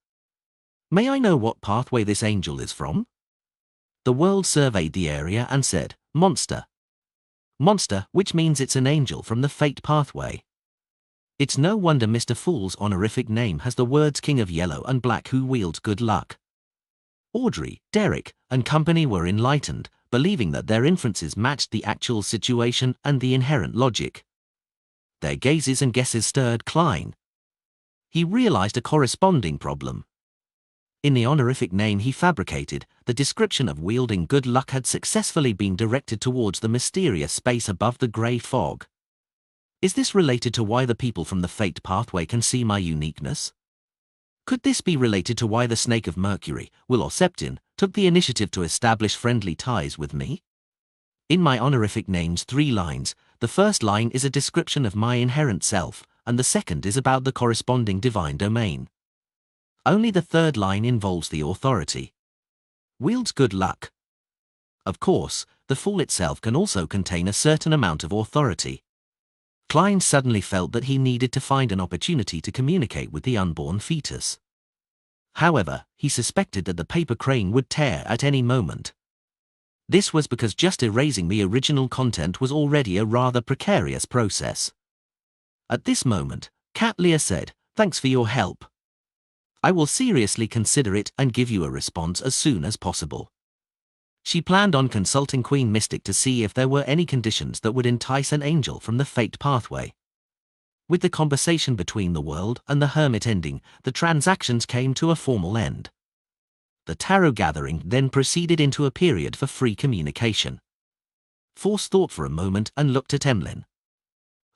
"May I know what pathway this angel is from?" The world surveyed the area and said, "Monster." Monster, which means it's an angel from the fate pathway. It's no wonder Mr. Fool's honorific name has the words King of Yellow and Black who wields good luck. Audrey, Derek, and company were enlightened, believing that their inferences matched the actual situation and the inherent logic. Their gazes and guesses stirred Klein. He realized a corresponding problem. In the honorific name he fabricated, the description of wielding good luck had successfully been directed towards the mysterious space above the grey fog. Is this related to why the people from the fate pathway can see my uniqueness? Could this be related to why the Snake of Mercury, Will or Septin, took the initiative to establish friendly ties with me? In my honorific name's 3 lines, the first line is a description of my inherent self, and the second is about the corresponding divine domain. Only the third line involves the authority. Wields good luck. Of course, the Fool itself can also contain a certain amount of authority. Klein suddenly felt that he needed to find an opportunity to communicate with the unborn fetus. However, he suspected that the paper crane would tear at any moment. This was because just erasing the original content was already a rather precarious process. At this moment, Catlia said, "Thanks for your help. I will seriously consider it and give you a response as soon as possible." She planned on consulting Queen Mystic to see if there were any conditions that would entice an angel from the fate pathway. With the conversation between the world and the hermit ending, the transactions came to a formal end. The tarot gathering then proceeded into a period for free communication. Force thought for a moment and looked at Emlyn.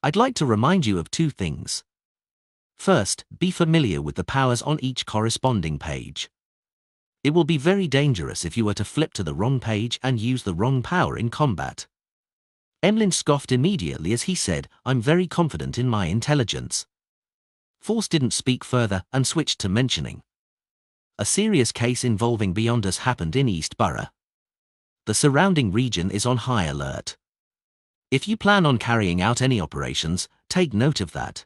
"I'd like to remind you of two things. First, be familiar with the powers on each corresponding page. It will be very dangerous if you were to flip to the wrong page and use the wrong power in combat." Emlyn scoffed immediately as he said, "I'm very confident in my intelligence." Force didn't speak further and switched to mentioning. A serious case involving Beyonders happened in East Borough. The surrounding region is on high alert. If you plan on carrying out any operations, take note of that.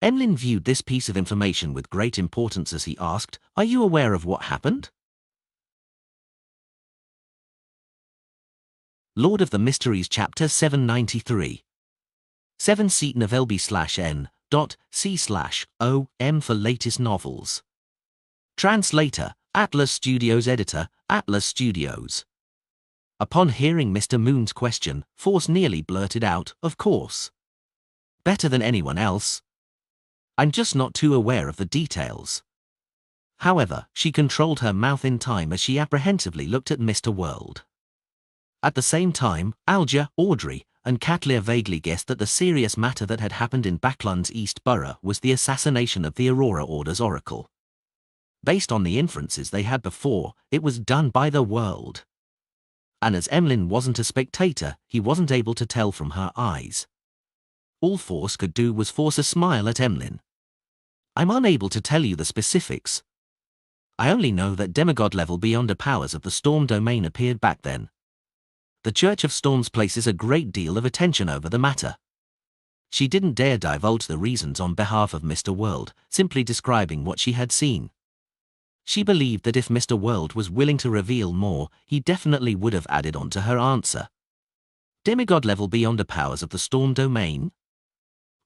Emlyn viewed this piece of information with great importance as he asked, "Are you aware of what happened?" Lord of the Mysteries Chapter 793. 7 seat novelby/n.c/om for latest novels. Translator, Atlas Studios. Editor, Atlas Studios. Upon hearing Mr. Moon's question, Force nearly blurted out, "Of course. Better than anyone else. I'm just not too aware of the details." However, she controlled her mouth in time as she apprehensively looked at Mr. World. At the same time, Alja, Audrey, and Catlia vaguely guessed that the serious matter that had happened in Backlund's East Borough was the assassination of the Aurora Order's Oracle. Based on the inferences they had before, it was done by the World. And as Emlyn wasn't a spectator, he wasn't able to tell from her eyes. All Force could do was force a smile at Emlyn. "I'm unable to tell you the specifics. I only know that demigod level Beyonder powers of the Storm domain appeared back then. The Church of Storms places a great deal of attention over the matter." She didn't dare divulge the reasons on behalf of Mr. World, simply describing what she had seen. She believed that if Mr. World was willing to reveal more, he definitely would have added on to her answer. Demigod level Beyonder powers of the Storm domain?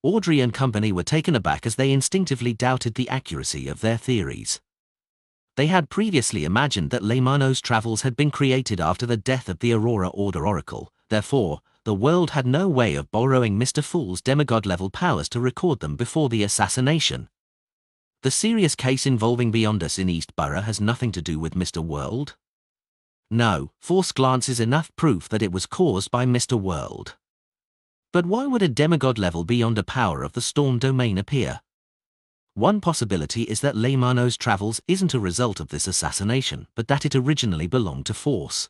Audrey and company were taken aback as they instinctively doubted the accuracy of their theories. They had previously imagined that Leymano's travels had been created after the death of the Aurora Order Oracle, therefore, the World had no way of borrowing Mr. Fool's demigod-level powers to record them before the assassination. The serious case involving Beyonders in East Borough has nothing to do with Mr. World? No, Force glance is enough proof that it was caused by Mr. World. But why would a demigod-level Beyonder power of the Storm domain appear? One possibility is that Leymano's travels isn't a result of this assassination, but that it originally belonged to Force.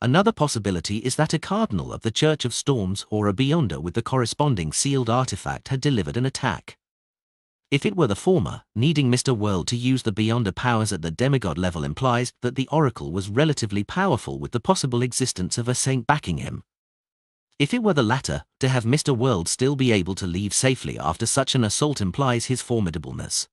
Another possibility is that a cardinal of the Church of Storms or a Beyonder with the corresponding sealed artifact had delivered an attack. If it were the former, needing Mr. World to use the Beyonder powers at the demigod level implies that the Oracle was relatively powerful with the possible existence of a saint backing him. If it were the latter, to have Mr. World still be able to leave safely after such an assault implies his formidableness.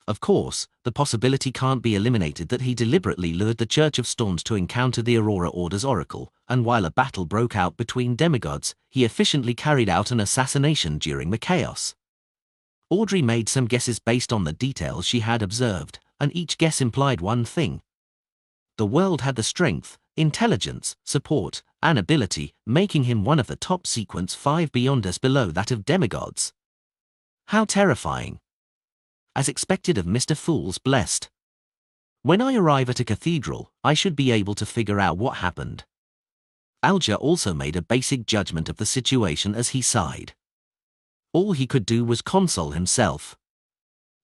Of course, the possibility can't be eliminated that he deliberately lured the Church of Storms to encounter the Aurora Order's Oracle, and while a battle broke out between demigods, he efficiently carried out an assassination during the chaos. Audrey made some guesses based on the details she had observed, and each guess implied one thing. The World had the strength, intelligence, support, and ability, making him one of the top sequence 5 Beyonders below that of demigods. How terrifying. As expected of Mr. Fool's blessed. When I arrive at a cathedral, I should be able to figure out what happened. Alja also made a basic judgment of the situation as he sighed. All he could do was console himself.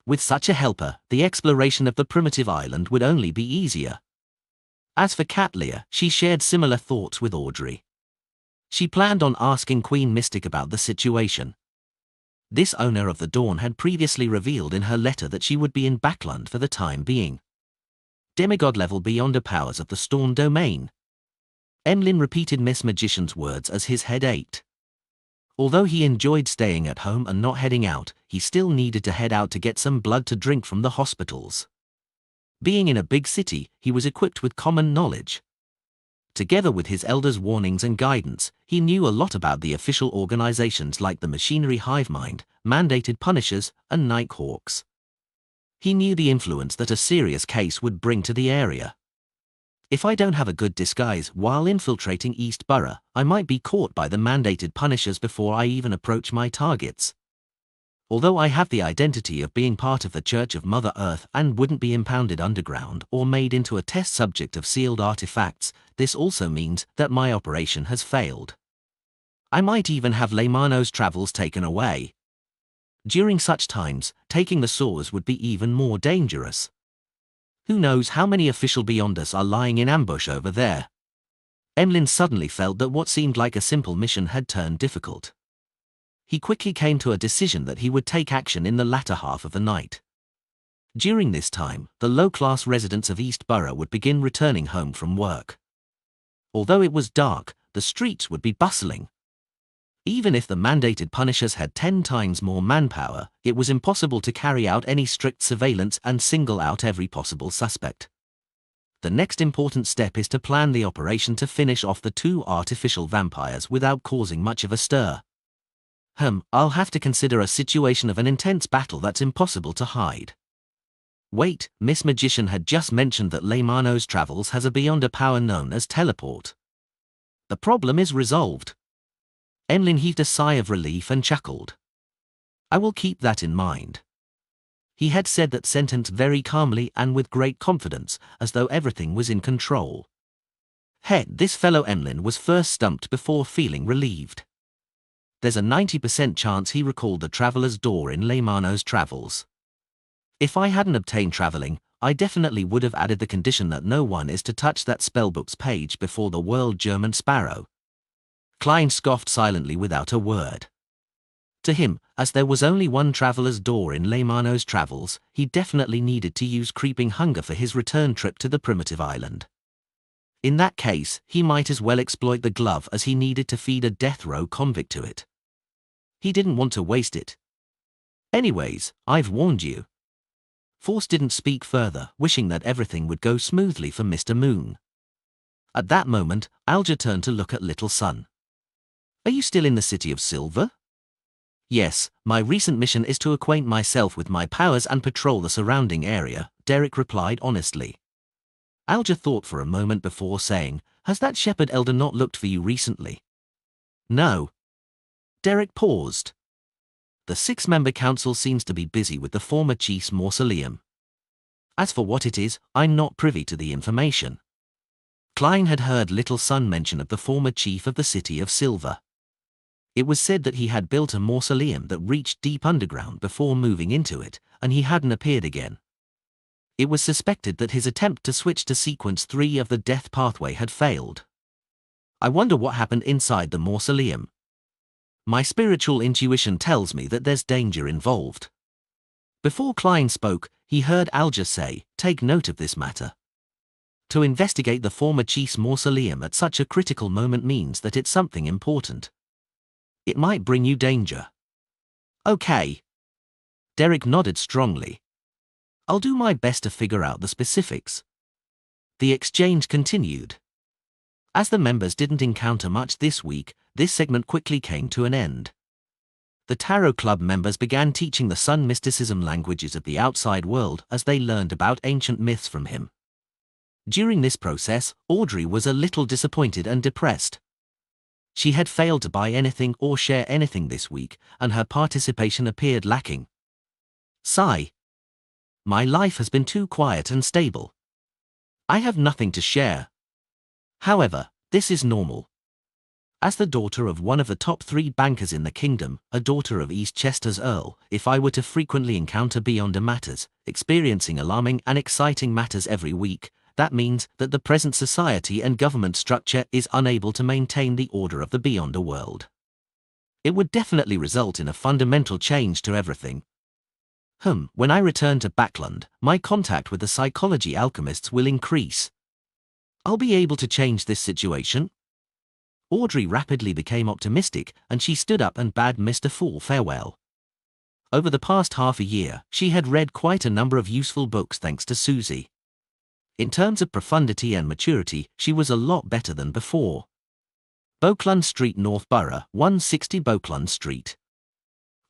With such a helper, the exploration of the primitive island would only be easier. As for Catlia, she shared similar thoughts with Audrey. She planned on asking Queen Mystic about the situation. This owner of the Dawn had previously revealed in her letter that she would be in Backlund for the time being. Demigod level Beyonder powers of the Storm domain. Emlyn repeated Miss Magician's words as his head ached. Although he enjoyed staying at home and not heading out, he still needed to head out to get some blood to drink from the hospitals. Being in a big city, he was equipped with common knowledge. Together with his elders' warnings and guidance, he knew a lot about the official organizations like the Machinery Hive Mind, Mandated Punishers, and Nighthawks. He knew the influence that a serious case would bring to the area. If I don't have a good disguise while infiltrating East Borough, I might be caught by the Mandated Punishers before I even approach my targets. Although I have the identity of being part of the Church of Mother Earth and wouldn't be impounded underground or made into a test subject of sealed artifacts, this also means that my operation has failed. I might even have Leymano's travels taken away. During such times, taking the saws would be even more dangerous. Who knows how many official Beyonders are lying in ambush over there? Emlyn suddenly felt that what seemed like a simple mission had turned difficult. He quickly came to a decision that he would take action in the latter half of the night. During this time, the low-class residents of East Borough would begin returning home from work. Although it was dark, the streets would be bustling. Even if the Mandated Punishers had 10 times more manpower, it was impossible to carry out any strict surveillance and single out every possible suspect. The next important step is to plan the operation to finish off the 2 artificial vampires without causing much of a stir. I'll have to consider a situation of an intense battle that's impossible to hide. Wait, Miss Magician had just mentioned that Leymano's travels has a Beyonder power known as teleport. The problem is resolved. Emlyn heaved a sigh of relief and chuckled. I will keep that in mind. He had said that sentence very calmly and with great confidence, as though everything was in control. This fellow Emlyn was first stumped before feeling relieved. There's a 90% chance he recalled the Traveller's Door in Leymano's travels. If I hadn't obtained traveling, I definitely would have added the condition that no one is to touch that spellbook's page before the World German Sparrow. Klein scoffed silently without a word. To him, as there was only one Traveller's Door in Leymano's travels, he definitely needed to use Creeping Hunger for his return trip to the primitive island. In that case, he might as well exploit the glove as he needed to feed a death row convict to it. He didn't want to waste it. Anyways, I've warned you. Force didn't speak further, wishing that everything would go smoothly for Mr. Moon. At that moment, Alger turned to look at Little Sun. Are you still in the City of Silver? Yes, my recent mission is to acquaint myself with my powers and patrol the surrounding area, Derek replied honestly. Alger thought for a moment before saying, has that shepherd elder not looked for you recently? No. Derek paused. The 6-member council seems to be busy with the former chief's mausoleum. As for what it is, I'm not privy to the information. Klein had heard Little Sun mention of the former chief of the City of Silver. It was said that he had built a mausoleum that reached deep underground before moving into it, and he hadn't appeared again. It was suspected that his attempt to switch to sequence 3 of the death pathway had failed. I wonder what happened inside the mausoleum. My spiritual intuition tells me that there's danger involved. Before Klein spoke, he heard Alger say, take note of this matter. To investigate the former chief's mausoleum at such a critical moment means that it's something important. It might bring you danger. Okay. Derek nodded strongly. I'll do my best to figure out the specifics. The exchange continued. As the members didn't encounter much this week, this segment quickly came to an end. The Tarot Club members began teaching the Sun mysticism languages of the outside world as they learned about ancient myths from him. During this process, Audrey was a little disappointed and depressed. She had failed to buy anything or share anything this week, and her participation appeared lacking. Sigh. My life has been too quiet and stable. I have nothing to share. However, this is normal. As the daughter of one of the top 3 bankers in the kingdom, a daughter of Eastchester's Earl, if I were to frequently encounter Beyonder matters, experiencing alarming and exciting matters every week, that means that the present society and government structure is unable to maintain the order of the Beyonder world. It would definitely result in a fundamental change to everything. When I return to Backland, my contact with the psychology alchemists will increase. I'll be able to change this situation. Audrey rapidly became optimistic, and she stood up and bade Mr. Fool farewell. Over the past half a year, she had read quite a number of useful books thanks to Susie. In terms of profundity and maturity, she was a lot better than before. Beauclun Street, Northborough, 160 Beauclun Street.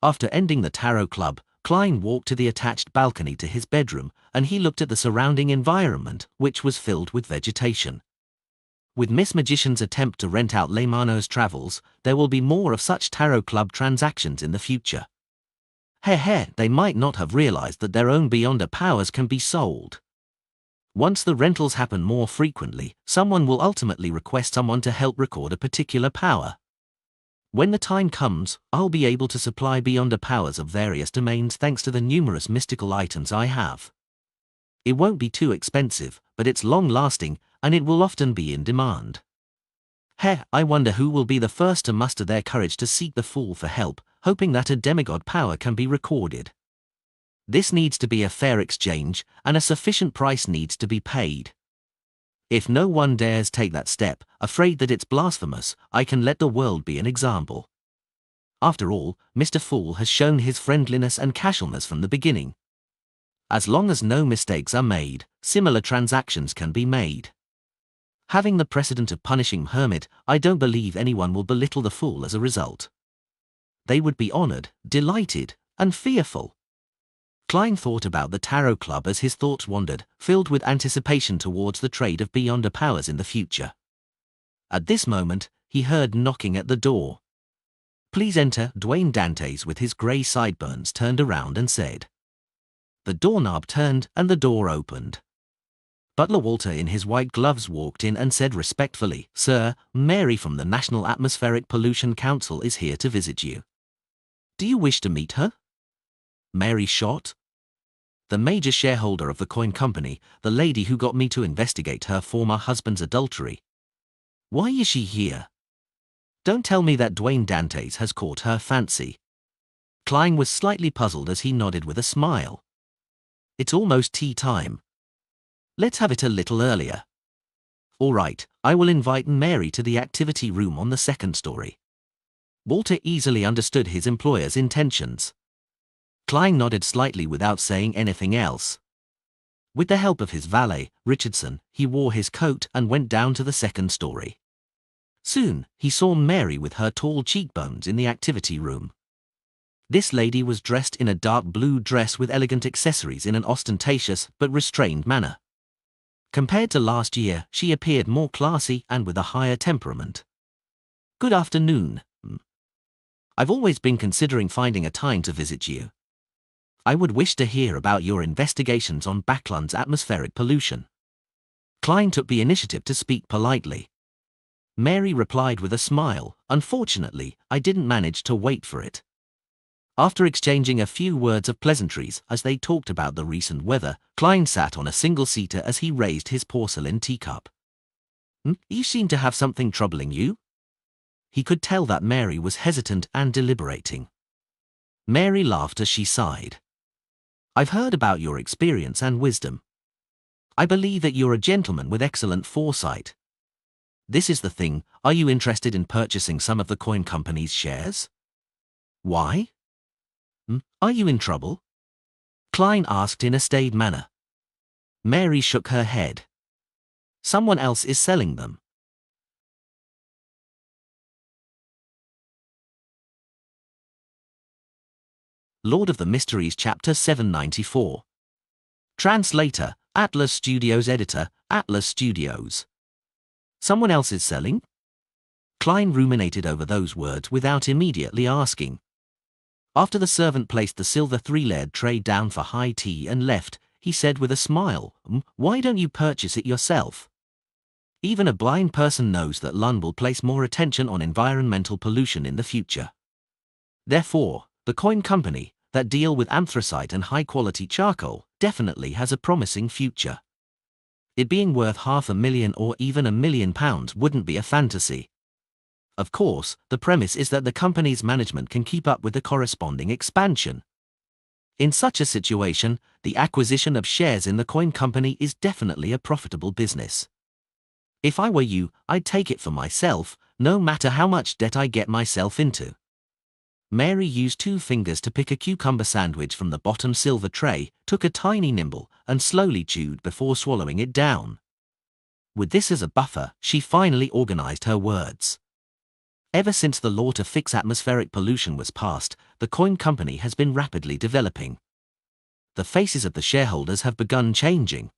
After ending the tarot club, Klein walked to the attached balcony to his bedroom, and he looked at the surrounding environment, which was filled with vegetation. With Miss Magician's attempt to rent out Leymano's Travels, there will be more of such tarot club transactions in the future. They might not have realized that their own Beyonder powers can be sold. Once the rentals happen more frequently, someone will ultimately request someone to help record a particular power. When the time comes, I'll be able to supply Beyonder powers of various domains thanks to the numerous mystical items I have. It won't be too expensive, but it's long-lasting, and it will often be in demand. I wonder who will be the first to muster their courage to seek the Fool for help, hoping that a demigod power can be recorded. This needs to be a fair exchange, and a sufficient price needs to be paid. If no one dares take that step, afraid that it's blasphemous, I can let the world be an example. After all, Mr. Fool has shown his friendliness and casualness from the beginning. As long as no mistakes are made, similar transactions can be made. Having the precedent of punishing Hermit, I don't believe anyone will belittle the Fool as a result. They would be honored, delighted, and fearful. Klein thought about the Tarot Club as his thoughts wandered, filled with anticipation towards the trade of Beyonder powers in the future. At this moment, he heard knocking at the door. "Please enter." Dwayne Dantes with his grey sideburns turned around and said. The doorknob turned and the door opened. Butler Walter in his white gloves walked in and said respectfully, "Sir, Mary from the National Atmospheric Pollution Council is here to visit you. Do you wish to meet her?" Mary Schott? The major shareholder of the coin company, the lady who got me to investigate her former husband's adultery. Why is she here? Don't tell me that Dwayne Dantes has caught her fancy. Klein was slightly puzzled as he nodded with a smile. It's almost tea time. Let's have it a little earlier. All right, I will invite Mary to the activity room on the second story. Walter easily understood his employer's intentions. Klein nodded slightly without saying anything else. With the help of his valet, Richardson, he wore his coat and went down to the second story. Soon, he saw Mary with her tall cheekbones in the activity room. This lady was dressed in a dark blue dress with elegant accessories in an ostentatious but restrained manner. Compared to last year, she appeared more classy and with a higher temperament. "Good afternoon. I've always been considering finding a time to visit you. I would wish to hear about your investigations on Backlund's atmospheric pollution." Klein took the initiative to speak politely. Mary replied with a smile, "Unfortunately, I didn't manage to wait for it." After exchanging a few words of pleasantries as they talked about the recent weather, Klein sat on a single-seater as he raised his porcelain teacup. You seem to have something troubling you?" He could tell that Mary was hesitant and deliberating. Mary laughed as she sighed. "I've heard about your experience and wisdom. I believe that you're a gentleman with excellent foresight. This is the thing, are you interested in purchasing some of the coin company's shares?" "Why? Are you in trouble?" Klein asked in a staid manner. Mary shook her head. "Someone else is selling them." Lord of the Mysteries Chapter 794. Translator, Atlas Studios. Editor, Atlas Studios. Someone else is selling? Klein ruminated over those words without immediately asking. After the servant placed the silver three-layered tray down for high tea and left, he said with a smile, "Why don't you purchase it yourself? Even a blind person knows that Lund will place more attention on environmental pollution in the future. Therefore, the coin company, that deal with anthracite and high-quality charcoal, definitely has a promising future. It being worth £500,000 or even £1 million wouldn't be a fantasy. Of course, the premise is that the company's management can keep up with the corresponding expansion. In such a situation, the acquisition of shares in the coin company is definitely a profitable business. If I were you, I'd take it for myself, no matter how much debt I get myself into. Mary used 2 fingers to pick a cucumber sandwich from the bottom silver tray, took a tiny nibble, and slowly chewed before swallowing it down. With this as a buffer, she finally organized her words. Ever since the law to fix atmospheric pollution was passed, the coin company has been rapidly developing. The faces of the shareholders have begun changing.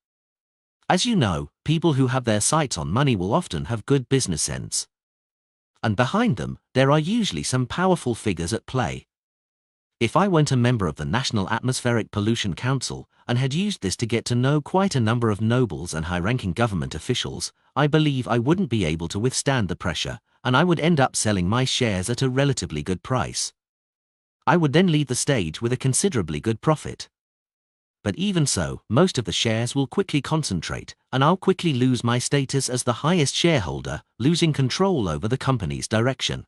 As you know, people who have their sights on money will often have good business sense. And behind them, there are usually some powerful figures at play. If I weren't a member of the National Atmospheric Pollution Council and had used this to get to know quite a number of nobles and high-ranking government officials, I believe I wouldn't be able to withstand the pressure, and I would end up selling my shares at a relatively good price. I would then leave the stage with a considerably good profit. But even so, most of the shares will quickly concentrate, and I'll quickly lose my status as the highest shareholder, losing control over the company's direction.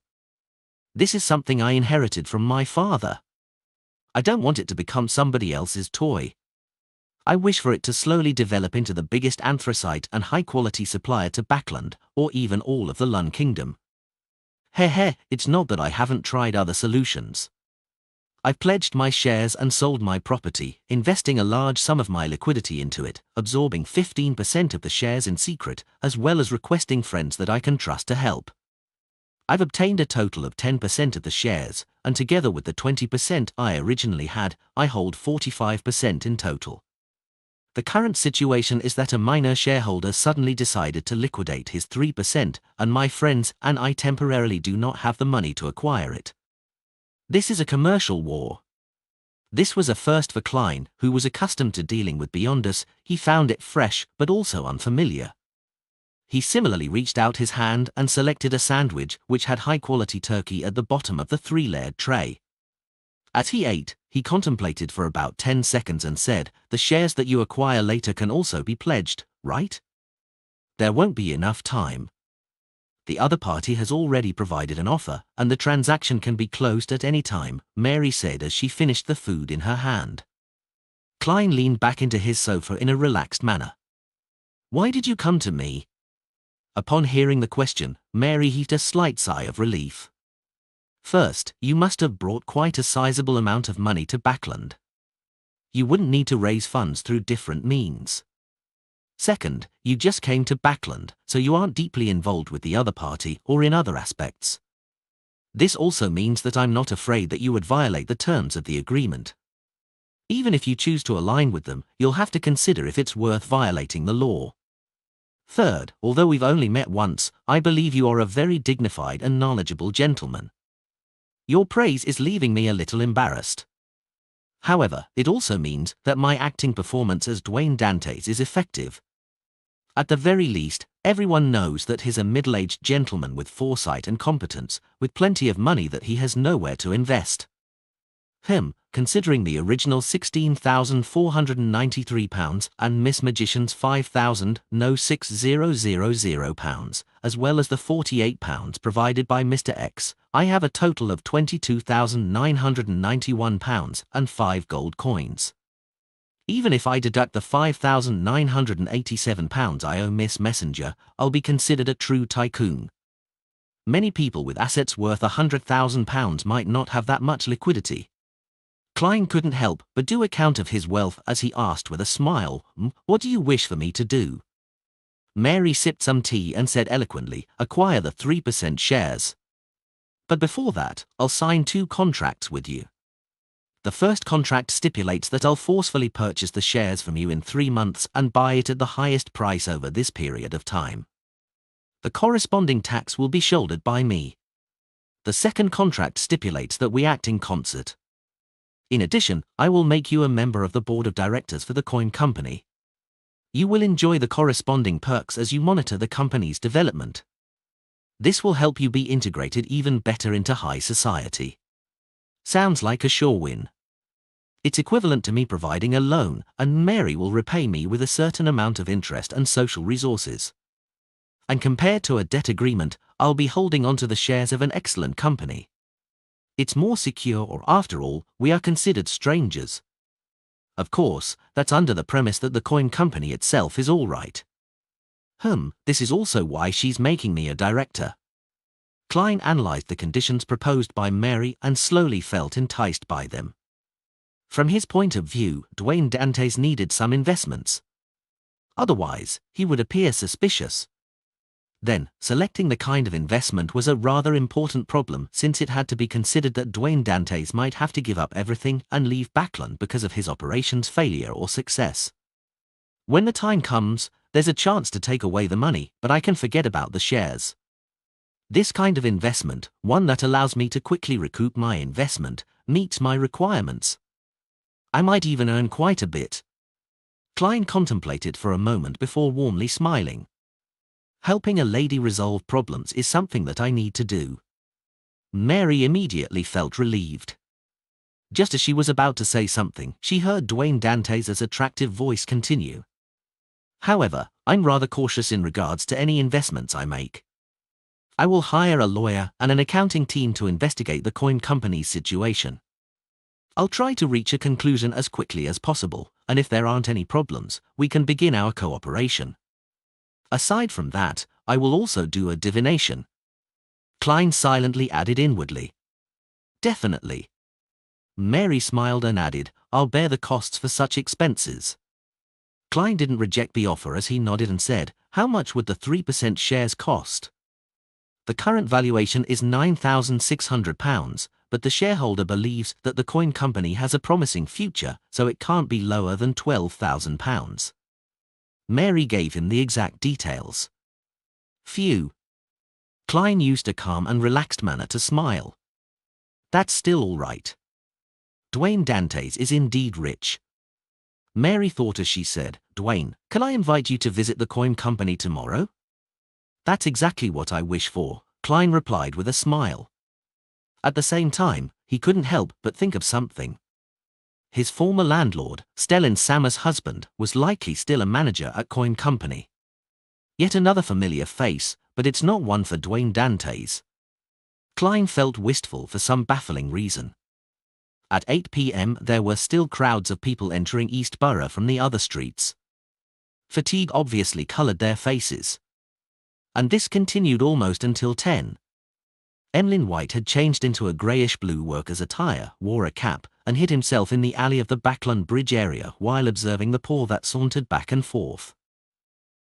This is something I inherited from my father. I don't want it to become somebody else's toy. I wish for it to slowly develop into the biggest anthracite and high-quality supplier to Backland, or even all of the Lun Kingdom. It's not that I haven't tried other solutions. I've pledged my shares and sold my property, investing a large sum of my liquidity into it, absorbing 15% of the shares in secret, as well as requesting friends that I can trust to help. I've obtained a total of 10% of the shares, and together with the 20% I originally had, I hold 45% in total. The current situation is that a minor shareholder suddenly decided to liquidate his 3%, and my friends and I temporarily do not have the money to acquire it. This is a commercial war. This was a first for Klein, who was accustomed to dealing with beyond us. He found it fresh, but also unfamiliar. He similarly reached out his hand and selected a sandwich which had high-quality turkey at the bottom of the 3-layered tray. As he ate, he contemplated for about 10 seconds and said, "The shares that you acquire later can also be pledged, right? There won't be enough time. The other party has already provided an offer, and the transaction can be closed at any time," Mary said as she finished the food in her hand. Klein leaned back into his sofa in a relaxed manner. "Why did you come to me?" Upon hearing the question, Mary heaved a slight sigh of relief. "First, you must have brought quite a sizable amount of money to Backland. You wouldn't need to raise funds through different means. Second, you just came to Backland, so you aren't deeply involved with the other party or in other aspects. This also means that I'm not afraid that you would violate the terms of the agreement. Even if you choose to align with them, you'll have to consider if it's worth violating the law. Third, although we've only met once, I believe you are a very dignified and knowledgeable gentleman. Your praise is leaving me a little embarrassed. However, it also means that my acting performance as Dwayne Dantes is effective. At the very least, everyone knows that he's a middle-aged gentleman with foresight and competence, with plenty of money that he has nowhere to invest. Considering the original £16,493 and Miss Magician's £5,006,000, as well as the £48 provided by Mr. X, I have a total of £22,991 and 5 gold coins. Even if I deduct the £5,987 I owe Miss Messenger, I'll be considered a true tycoon. Many people with assets worth £100,000 might not have that much liquidity." Klein couldn't help but do account of his wealth as he asked with a smile, "What do you wish for me to do?" Mary sipped some tea and said eloquently, "Acquire the 3% shares. But before that, I'll sign 2 contracts with you. The first contract stipulates that I'll forcefully purchase the shares from you in 3 months and buy it at the highest price over this period of time. The corresponding tax will be shouldered by me. The second contract stipulates that we act in concert. In addition, I will make you a member of the board of directors for the coin company. You will enjoy the corresponding perks as you monitor the company's development. This will help you be integrated even better into high society. Sounds like a sure win. It's equivalent to me providing a loan, and Mary will repay me with a certain amount of interest and social resources. And compared to a debt agreement, I'll be holding onto the shares of an excellent company. It's more secure, or after all, we are considered strangers. Of course, that's under the premise that the coin company itself is all right. This is also why she's making me a director. Klein analyzed the conditions proposed by Mary and slowly felt enticed by them. From his point of view, Dwayne Dantes needed some investments. Otherwise, he would appear suspicious. Then, selecting the kind of investment was a rather important problem, since it had to be considered that Dwayne Dantes might have to give up everything and leave Backlund because of his operation's failure or success. When the time comes, there's a chance to take away the money, but I can forget about the shares. This kind of investment, one that allows me to quickly recoup my investment, meets my requirements. I might even earn quite a bit. Klein contemplated for a moment before warmly smiling. Helping a lady resolve problems is something that I need to do. Mary immediately felt relieved. Just as she was about to say something, she heard Dwayne Dantes' attractive voice continue. However, I'm rather cautious in regards to any investments I make. I will hire a lawyer and an accounting team to investigate the coin company's situation. I'll try to reach a conclusion as quickly as possible, and if there aren't any problems, we can begin our cooperation. Aside from that, I will also do a divination. Klein silently added inwardly. Definitely. Mary smiled and added, I'll bear the costs for such expenses. Klein didn't reject the offer as he nodded and said, how much would the 3% shares cost? The current valuation is £9,600, but the shareholder believes that the coin company has a promising future, so it can't be lower than £12,000. Mary gave him the exact details. Phew. Klein used a calm and relaxed manner to smile. That's still all right. Dwayne Dantes is indeed rich. Mary thought as she said, Dwayne, can I invite you to visit the coin company tomorrow? That's exactly what I wish for, Klein replied with a smile. At the same time, he couldn't help but think of something. His former landlord, Stellan Sammer's husband, was likely still a manager at Coin Company. Yet another familiar face, but it's not one for Dwayne Dantes. Klein felt wistful for some baffling reason. At 8 p.m. there were still crowds of people entering East Borough from the other streets. Fatigue obviously colored their faces. And this continued almost until 10. Emlyn White had changed into a greyish-blue worker's attire, wore a cap, and hid himself in the alley of the Backlund Bridge area while observing the poor that sauntered back and forth.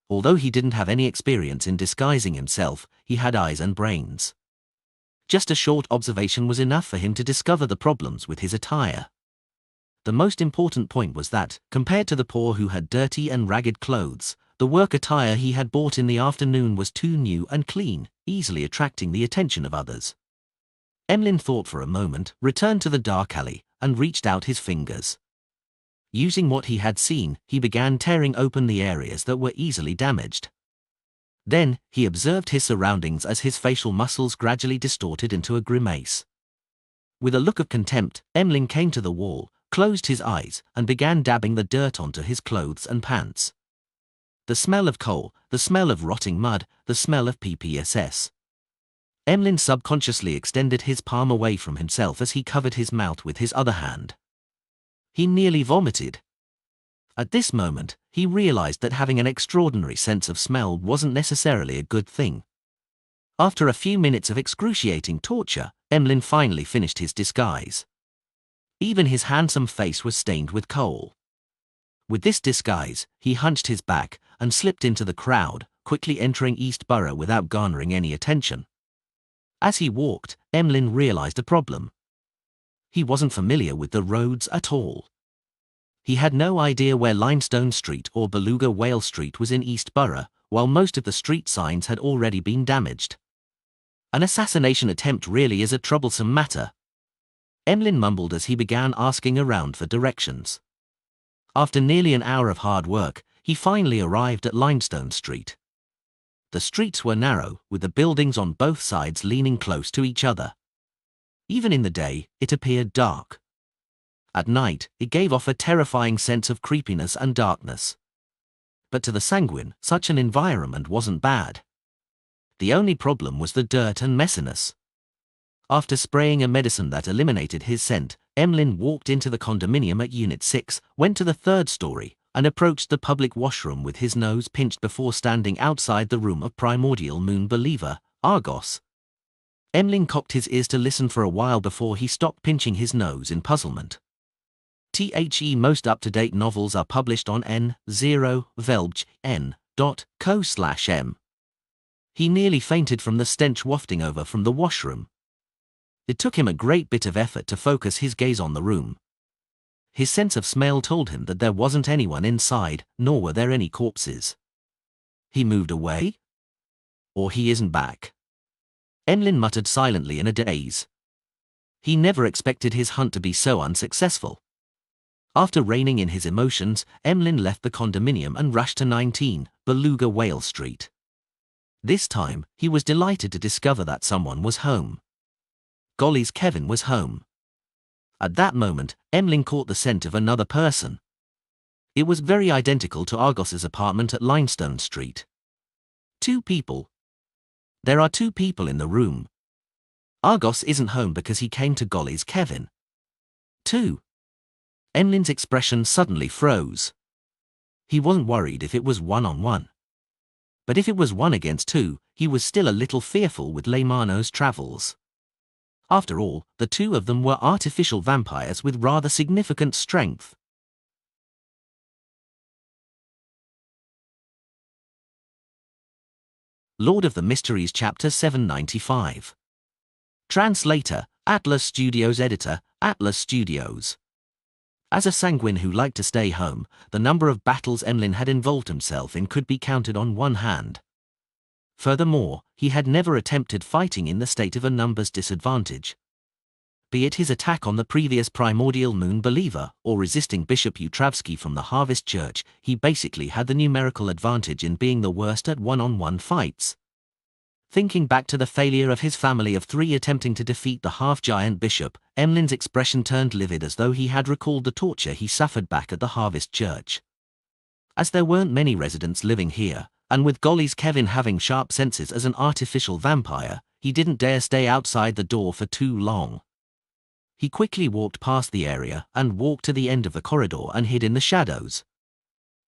Although he didn't have any experience in disguising himself, he had eyes and brains. Just a short observation was enough for him to discover the problems with his attire. The most important point was that, compared to the poor who had dirty and ragged clothes, the work attire he had bought in the afternoon was too new and clean, easily attracting the attention of others. Emlyn thought for a moment, returned to the dark alley, and reached out his fingers. Using what he had seen, he began tearing open the areas that were easily damaged. Then, he observed his surroundings as his facial muscles gradually distorted into a grimace. With a look of contempt, Emlyn came to the wall, closed his eyes, and began dabbing the dirt onto his clothes and pants. The smell of coal, the smell of rotting mud, the smell of PPSS. Emlyn subconsciously extended his palm away from himself as he covered his mouth with his other hand. He nearly vomited. At this moment, he realized that having an extraordinary sense of smell wasn't necessarily a good thing. After a few minutes of excruciating torture, Emlyn finally finished his disguise. Even his handsome face was stained with coal. With this disguise, he hunched his back and slipped into the crowd, quickly entering East Borough without garnering any attention. As he walked, Emlyn realized a problem. He wasn't familiar with the roads at all. He had no idea where Limestone Street or Beluga Whale Street was in East Borough, while most of the street signs had already been damaged. An assassination attempt really is a troublesome matter. Emlyn mumbled as he began asking around for directions. After nearly an hour of hard work, he finally arrived at Limestone Street. The streets were narrow, with the buildings on both sides leaning close to each other. Even in the day, it appeared dark. At night, it gave off a terrifying sense of creepiness and darkness. But to the sanguine, such an environment wasn't bad. The only problem was the dirt and messiness. After spraying a medicine that eliminated his scent, Emlyn walked into the condominium at Unit 6, went to the third story, and approached the public washroom with his nose pinched before standing outside the room of primordial moon believer, Argos. Emlyn cocked his ears to listen for a while before he stopped pinching his nose in puzzlement. Most up-to-date novels are published on n0velbgn.co/m. He nearly fainted from the stench wafting over from the washroom. It took him a great bit of effort to focus his gaze on the room. His sense of smell told him that there wasn't anyone inside, nor were there any corpses. He moved away? Or he isn't back. Emlyn muttered silently in a daze. He never expected his hunt to be so unsuccessful. After reining in his emotions, Emlyn left the condominium and rushed to 19 Beluga Whale Street. This time, he was delighted to discover that someone was home. Golly's Kevin was home. At that moment, Emlyn caught the scent of another person. It was very identical to Argos's apartment at Limestone Street. 2 people. There are 2 people in the room. Argos isn't home because he came to Golly's Kevin. 2. Emlyn's expression suddenly froze. He wasn't worried if it was 1-on-1. But if it was 1 against 2, he was still a little fearful with Leymano's travels. After all, the 2 of them were artificial vampires with rather significant strength. Lord of the Mysteries Chapter 795. Translator, Atlas Studios. Editor, Atlas Studios. As a sanguine who liked to stay home, the number of battles Emlyn had involved himself in could be counted on one hand. Furthermore, he had never attempted fighting in the state of a numbers disadvantage. Be it his attack on the previous Primordial Moon Believer, or resisting Bishop Utravsky from the Harvest Church, he basically had the numerical advantage in being the worst at 1-on-1 fights. Thinking back to the failure of his family of 3 attempting to defeat the half-giant bishop, Emlyn's expression turned livid as though he had recalled the torture he suffered back at the Harvest Church. As there weren't many residents living here, and with Golly's Kevin having sharp senses as an artificial vampire, he didn't dare stay outside the door for too long. He quickly walked past the area and walked to the end of the corridor and hid in the shadows.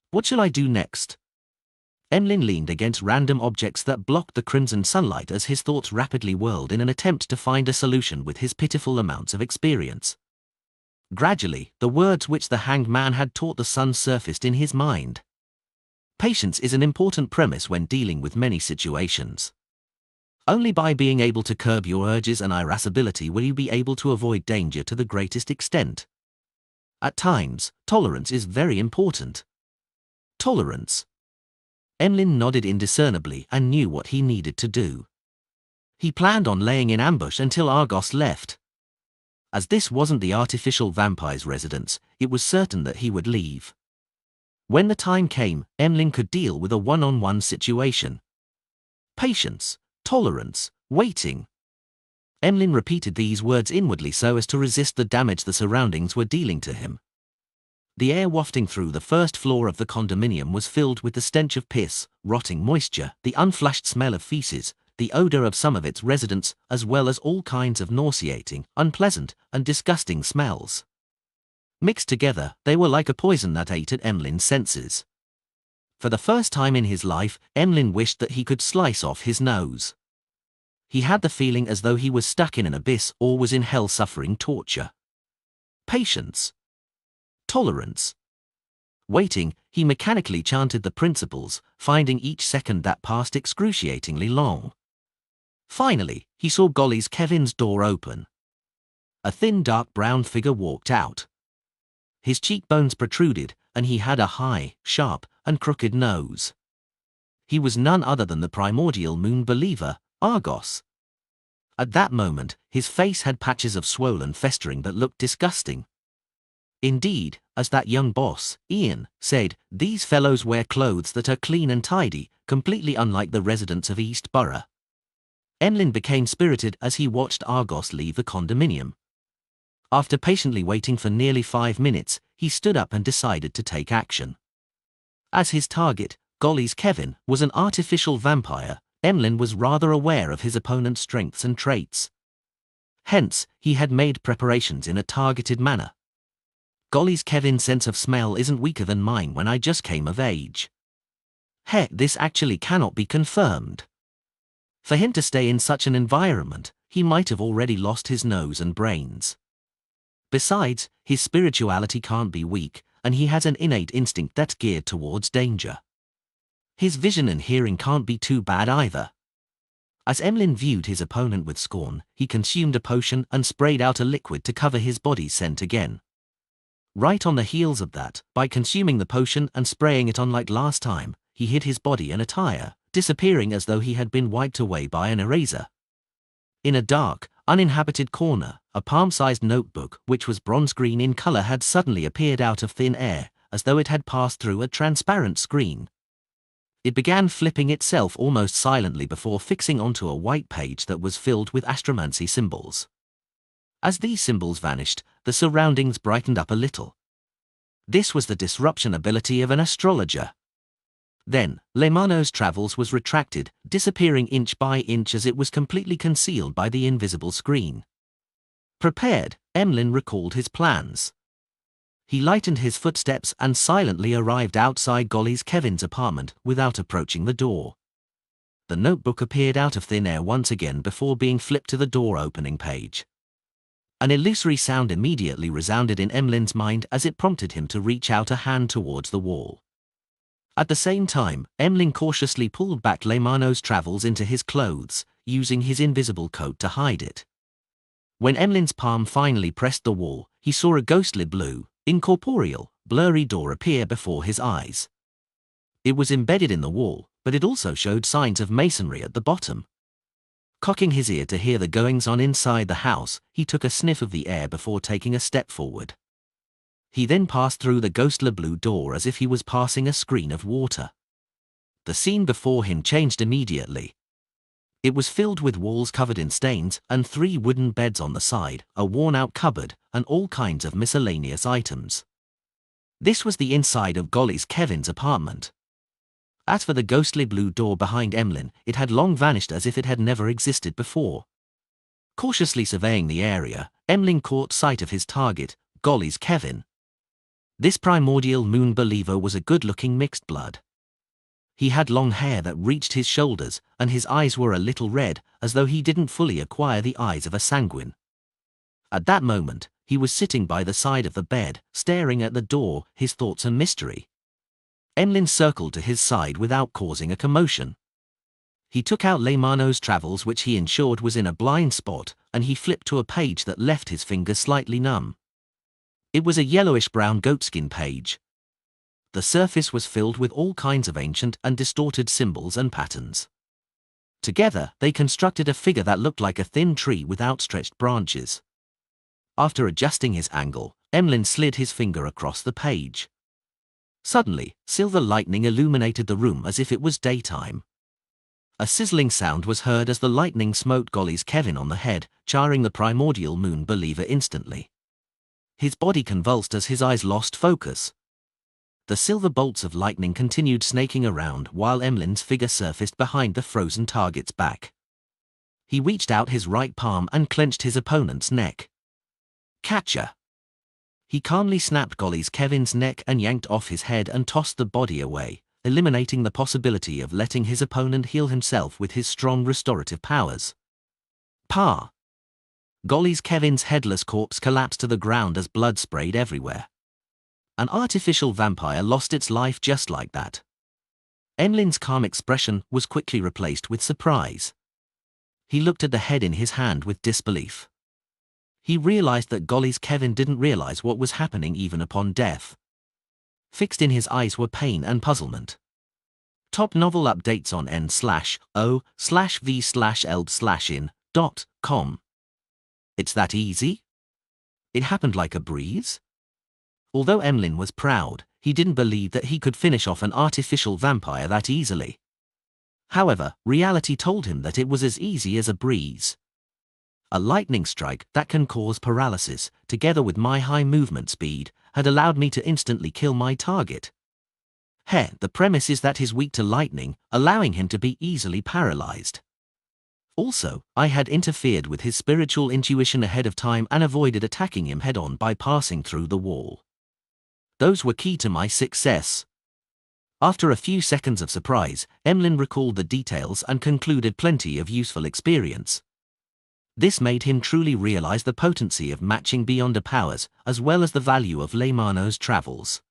What shall I do next? Emlyn leaned against random objects that blocked the crimson sunlight as his thoughts rapidly whirled in an attempt to find a solution with his pitiful amounts of experience. Gradually, the words which the hanged man had taught the son surfaced in his mind. Patience is an important premise when dealing with many situations. Only by being able to curb your urges and irascibility will you be able to avoid danger to the greatest extent. At times, tolerance is very important. Tolerance. Emlyn nodded indiscernibly and knew what he needed to do. He planned on laying in ambush until Argos left. As this wasn't the artificial vampire's residence, it was certain that he would leave. When the time came, Emlyn could deal with a 1-on-1 situation. Patience, tolerance, waiting. Emlyn repeated these words inwardly so as to resist the damage the surroundings were dealing to him. The air wafting through the first floor of the condominium was filled with the stench of piss, rotting moisture, the unflushed smell of feces, the odor of some of its residents, as well as all kinds of nauseating, unpleasant, and disgusting smells. Mixed together, they were like a poison that ate at Emlyn's senses. For the first time in his life, Emlyn wished that he could slice off his nose. He had the feeling as though he was stuck in an abyss or was in hell suffering torture. Patience. Tolerance. Waiting, he mechanically chanted the principles, finding each second that passed excruciatingly long. Finally, he saw Golly's Kevin's door open. A thin dark brown figure walked out. His cheekbones protruded, and he had a high, sharp, and crooked nose. He was none other than the Primordial Moon Believer, Argos. At that moment, his face had patches of swollen festering that looked disgusting. Indeed, as that young boss, Ian, said, these fellows wear clothes that are clean and tidy, completely unlike the residents of East Borough. Emlyn became spirited as he watched Argos leave the condominium. After patiently waiting for nearly 5 minutes, he stood up and decided to take action. As his target, Golly's Kevin, was an artificial vampire, Emlyn was rather aware of his opponent's strengths and traits. Hence, he had made preparations in a targeted manner. Golly's Kevin's sense of smell isn't weaker than mine when I just came of age. Heck, this actually cannot be confirmed. For him to stay in such an environment, he might have already lost his nose and brains. Besides, his spirituality can't be weak, and he has an innate instinct that's geared towards danger. His vision and hearing can't be too bad either. As Emlyn viewed his opponent with scorn, he consumed a potion and sprayed out a liquid to cover his body's scent again. Right on the heels of that, by consuming the potion and spraying it on like last time, he hid his body and attire, disappearing as though he had been wiped away by an eraser. In a dark, uninhabited corner, a palm-sized notebook, which was bronze green in color, had suddenly appeared out of thin air, as though it had passed through a transparent screen. It began flipping itself almost silently before fixing onto a white page that was filled with astromancy symbols. As these symbols vanished, the surroundings brightened up a little. This was the disruption ability of an astrologer. Then, Leymano's travels was retracted, disappearing inch by inch as it was completely concealed by the invisible screen. Prepared, Emlyn recalled his plans. He lightened his footsteps and silently arrived outside Golly's Kevin's apartment without approaching the door. The notebook appeared out of thin air once again before being flipped to the door-opening page. An illusory sound immediately resounded in Emlyn's mind as it prompted him to reach out a hand towards the wall. At the same time, Emlyn cautiously pulled back Leymano's travels into his clothes, using his invisible coat to hide it. When Emlyn's palm finally pressed the wall, he saw a ghostly blue, incorporeal, blurry door appear before his eyes. It was embedded in the wall, but it also showed signs of masonry at the bottom. Cocking his ear to hear the goings-on inside the house, he took a sniff of the air before taking a step forward. He then passed through the ghostly blue door as if he was passing a screen of water. The scene before him changed immediately. It was filled with walls covered in stains and 3 wooden beds on the side, a worn-out cupboard, and all kinds of miscellaneous items. This was the inside of Golly's Kevin's apartment. As for the ghostly blue door behind Emlyn, it had long vanished as if it had never existed before. Cautiously surveying the area, Emlyn caught sight of his target, Golly's Kevin. This primordial moon believer was a good-looking mixed blood. He had long hair that reached his shoulders, and his eyes were a little red, as though he didn't fully acquire the eyes of a sanguine. At that moment, he was sitting by the side of the bed, staring at the door, his thoughts a mystery. Emlyn circled to his side without causing a commotion. He took out Leymano's travels, which he ensured was in a blind spot, and he flipped to a page that left his fingers slightly numb. It was a yellowish-brown goatskin page. The surface was filled with all kinds of ancient and distorted symbols and patterns. Together, they constructed a figure that looked like a thin tree with outstretched branches. After adjusting his angle, Emlyn slid his finger across the page. Suddenly, silver lightning illuminated the room as if it was daytime. A sizzling sound was heard as the lightning smote Golly's Kevin on the head, charring the primordial moon believer instantly. His body convulsed as his eyes lost focus. The silver bolts of lightning continued snaking around while Emlyn's figure surfaced behind the frozen target's back. He reached out his right palm and clenched his opponent's neck. Catcher! He calmly snapped Golly's Kevin's neck and yanked off his head and tossed the body away, eliminating the possibility of letting his opponent heal himself with his strong restorative powers. Pa! Golly's Kevin's headless corpse collapsed to the ground as blood sprayed everywhere. An artificial vampire lost its life just like that. Emlyn's calm expression was quickly replaced with surprise. He looked at the head in his hand with disbelief. He realized that Golly's Kevin didn't realize what was happening even upon death. Fixed in his eyes were pain and puzzlement. Top novel updates on n/o/v/eld/in.com. It's that easy? It happened like a breeze? Although Emlyn was proud, he didn't believe that he could finish off an artificial vampire that easily. However, reality told him that it was as easy as a breeze. A lightning strike that can cause paralysis, together with my high movement speed, had allowed me to instantly kill my target. The premise is that he's weak to lightning, allowing him to be easily paralyzed. Also, I had interfered with his spiritual intuition ahead of time and avoided attacking him head-on by passing through the wall. Those were key to my success. After a few seconds of surprise, Emlyn recalled the details and concluded plenty of useful experience. This made him truly realize the potency of matching Beyonder powers, as well as the value of Leymano's travels.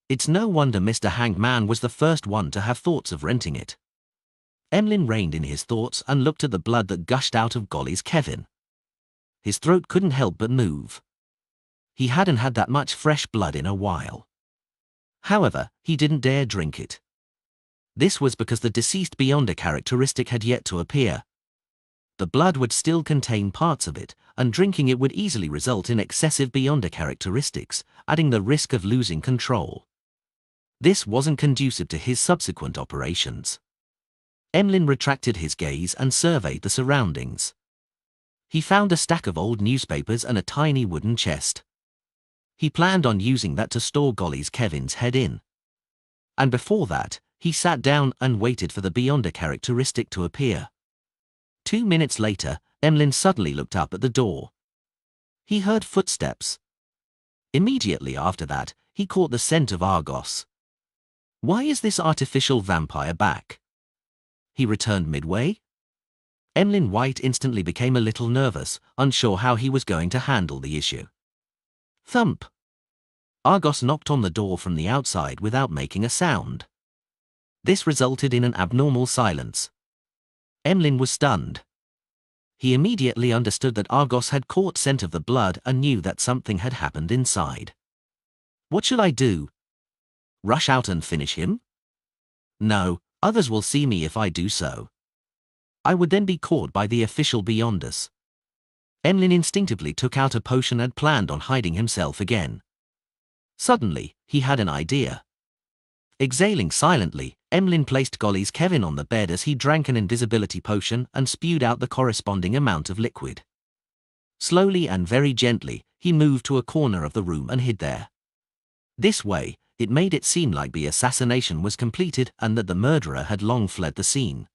It's no wonder Mr. Hangman was the first one to have thoughts of renting it. Emlyn reined in his thoughts and looked at the blood that gushed out of Golly's Kevin. His throat couldn't help but move. He hadn't had that much fresh blood in a while. However, he didn't dare drink it. This was because the deceased Beyonder characteristic had yet to appear. The blood would still contain parts of it, and drinking it would easily result in excessive Beyonder characteristics, adding the risk of losing control. This wasn't conducive to his subsequent operations. Emlyn retracted his gaze and surveyed the surroundings. He found a stack of old newspapers and a tiny wooden chest. He planned on using that to store Golly's Kevin's head in. And before that, he sat down and waited for the Beyonder characteristic to appear. 2 minutes later, Emlyn suddenly looked up at the door. He heard footsteps. Immediately after that, he caught the scent of Argos. Why is this artificial vampire back? He returned midway? Emlyn White instantly became a little nervous, unsure how he was going to handle the issue. Thump! Argos knocked on the door from the outside without making a sound. This resulted in an abnormal silence. Emlyn was stunned. He immediately understood that Argos had caught scent of the blood and knew that something had happened inside. What should I do? Rush out and finish him? No, others will see me if I do so. I would then be caught by the official Beyonders. Emlyn instinctively took out a potion and planned on hiding himself again. Suddenly, he had an idea. Exhaling silently, Emlyn placed Golly's Kevin on the bed as he drank an invisibility potion and spewed out the corresponding amount of liquid. Slowly and very gently, he moved to a corner of the room and hid there. This way, it made it seem like the assassination was completed and that the murderer had long fled the scene.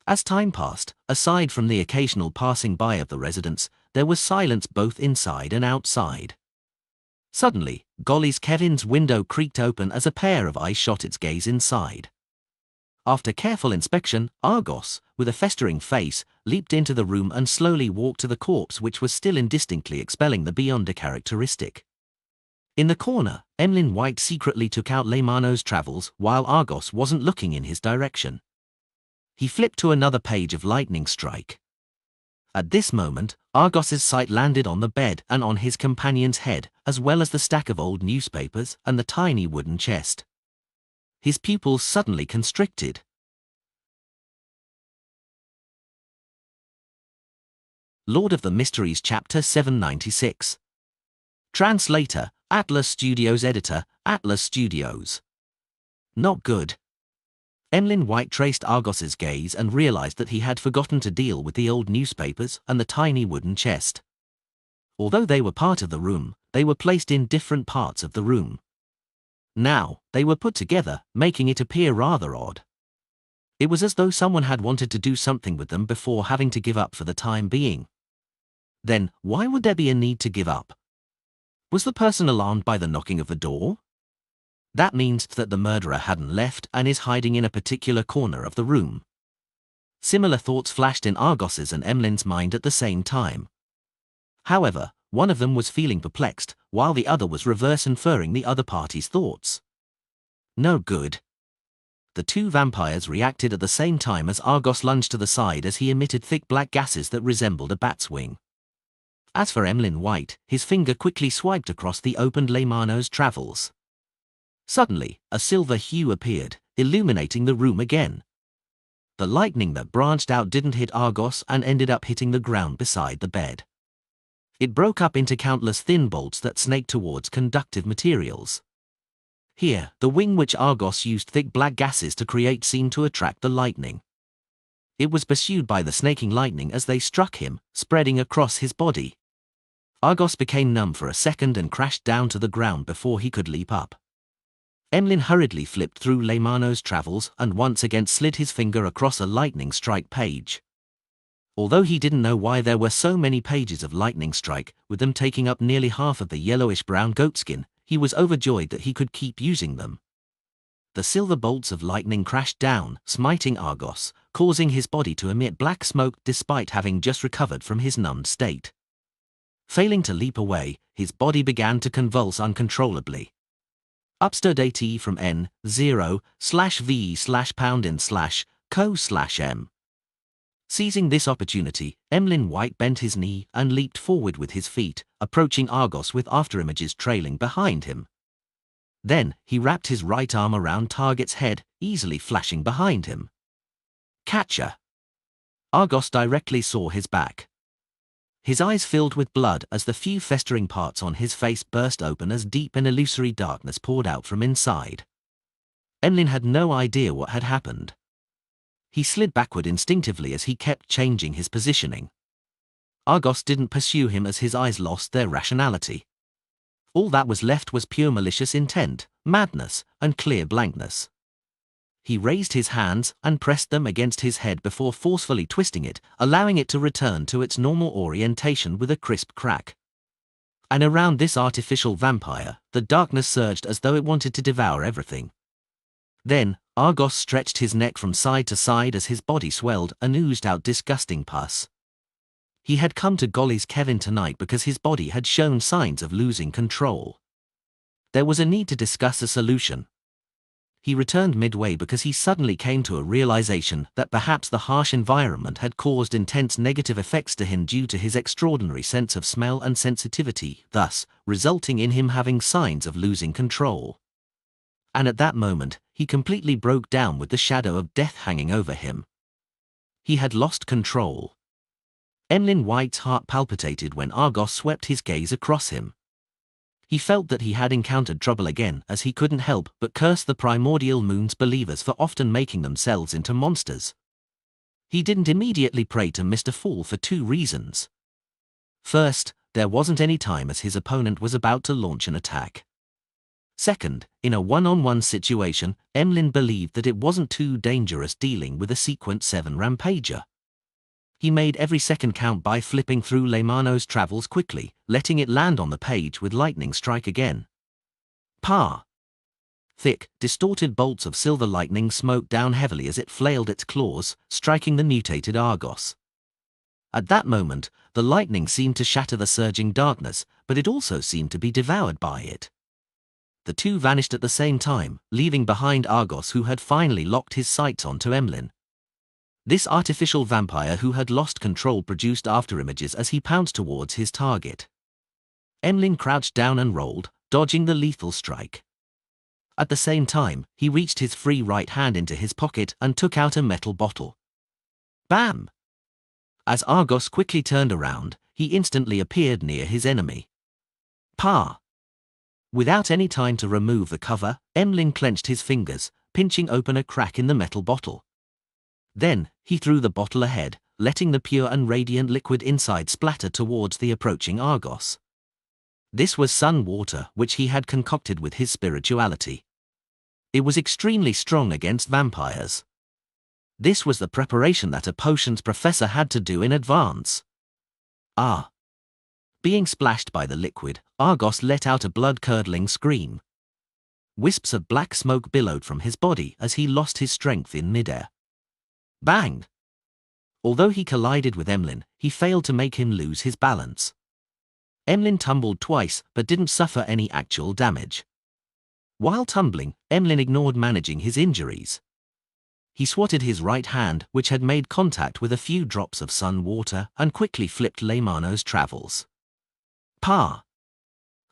As time passed, aside from the occasional passing by of the residents, there was silence both inside and outside. Suddenly, Golly's Kevin's window creaked open as a pair of eyes shot its gaze inside. After careful inspection, Argos, with a festering face, leaped into the room and slowly walked to the corpse which was still indistinctly expelling the Beyonder characteristic. In the corner, Emlyn White secretly took out Leymano's travels while Argos wasn't looking in his direction. He flipped to another page of Lightning Strike. At this moment, Argos's sight landed on the bed and on his companion's head, as well as the stack of old newspapers and the tiny wooden chest. His pupils suddenly constricted. Lord of the Mysteries Chapter 796. Translator, Atlas Studios. Editor, Atlas Studios. Not good. Emlyn White traced Argos's gaze and realized that he had forgotten to deal with the old newspapers and the tiny wooden chest. Although they were part of the room, they were placed in different parts of the room. Now, they were put together, making it appear rather odd. It was as though someone had wanted to do something with them before having to give up for the time being. Then, why would there be a need to give up? Was the person alarmed by the knocking of the door? That means that the murderer hadn't left and is hiding in a particular corner of the room. Similar thoughts flashed in Argos's and Emlyn's mind at the same time. However, one of them was feeling perplexed, while the other was reverse inferring the other party's thoughts. No good. The two vampires reacted at the same time as Argos lunged to the side as he emitted thick black gases that resembled a bat's wing. As for Emlyn White, his finger quickly swiped across the opened Leymano's travels. Suddenly, a silver hue appeared, illuminating the room again. The lightning that branched out didn't hit Argos and ended up hitting the ground beside the bed. It broke up into countless thin bolts that snaked towards conductive materials. Here, the wing which Argos used thick black gases to create seemed to attract the lightning. It was pursued by the snaking lightning as they struck him, spreading across his body. Argos became numb for a second and crashed down to the ground before he could leap up. Emlyn hurriedly flipped through Leymano's travels and once again slid his finger across a Lightning Strike page. Although he didn't know why there were so many pages of Lightning Strike, with them taking up nearly half of the yellowish-brown goatskin, he was overjoyed that he could keep using them. The silver bolts of lightning crashed down, smiting Argos, causing his body to emit black smoke despite having just recovered from his numbed state. Failing to leap away, his body began to convulse uncontrollably. Up stood AT from N0/V/pound/co/M. Seizing this opportunity, Emlyn White bent his knee and leaped forward with his feet, approaching Argos with afterimages trailing behind him. Then, he wrapped his right arm around Target's head, easily flashing behind him. Catcher! Argos directly saw his back. His eyes filled with blood as the few festering parts on his face burst open as deep and illusory darkness poured out from inside. Emlyn had no idea what had happened. He slid backward instinctively as he kept changing his positioning. Argos didn't pursue him as his eyes lost their rationality. All that was left was pure malicious intent, madness, and clear blankness. He raised his hands and pressed them against his head before forcefully twisting it, allowing it to return to its normal orientation with a crisp crack. And around this artificial vampire, the darkness surged as though it wanted to devour everything. Then, Argos stretched his neck from side to side as his body swelled and oozed out disgusting pus. He had come to Golly's Kevin tonight because his body had shown signs of losing control. There was a need to discuss a solution. He returned midway because he suddenly came to a realization that perhaps the harsh environment had caused intense negative effects to him due to his extraordinary sense of smell and sensitivity, thus resulting in him having signs of losing control. And at that moment, he completely broke down with the shadow of death hanging over him. He had lost control. Emlyn White's heart palpitated when Argos swept his gaze across him. He felt that he had encountered trouble again as he couldn't help but curse the primordial moon's believers for often making themselves into monsters. He didn't immediately pray to Mr. Fool for two reasons. First, there wasn't any time as his opponent was about to launch an attack. Second, in a one-on-one situation, Emlyn believed that it wasn't too dangerous dealing with a Sequence 7 rampager. He made every second count by flipping through Leymano's travels quickly, letting it land on the page with lightning strike again. Pa! Thick, distorted bolts of silver lightning smoked down heavily as it flailed its claws, striking the mutated Argos. At that moment, the lightning seemed to shatter the surging darkness, but it also seemed to be devoured by it. The two vanished at the same time, leaving behind Argos, who had finally locked his sights onto Emlyn. This artificial vampire who had lost control produced afterimages as he pounced towards his target. Emlyn crouched down and rolled, dodging the lethal strike. At the same time, he reached his free right hand into his pocket and took out a metal bottle. Bam! As Argos quickly turned around, he instantly appeared near his enemy. Pa! Without any time to remove the cover, Emlyn clenched his fingers, pinching open a crack in the metal bottle. Then, he threw the bottle ahead, letting the pure and radiant liquid inside splatter towards the approaching Argos. This was sun water which he had concocted with his spirituality. It was extremely strong against vampires. This was the preparation that a potions professor had to do in advance. Ah! Being splashed by the liquid, Argos let out a blood-curdling scream. Wisps of black smoke billowed from his body as he lost his strength in midair. Bang! Although he collided with Emlyn, he failed to make him lose his balance. Emlyn tumbled twice but didn't suffer any actual damage. While tumbling, Emlyn ignored managing his injuries. He swatted his right hand, which had made contact with a few drops of sun water, and quickly flipped Leymano's travels. Pa!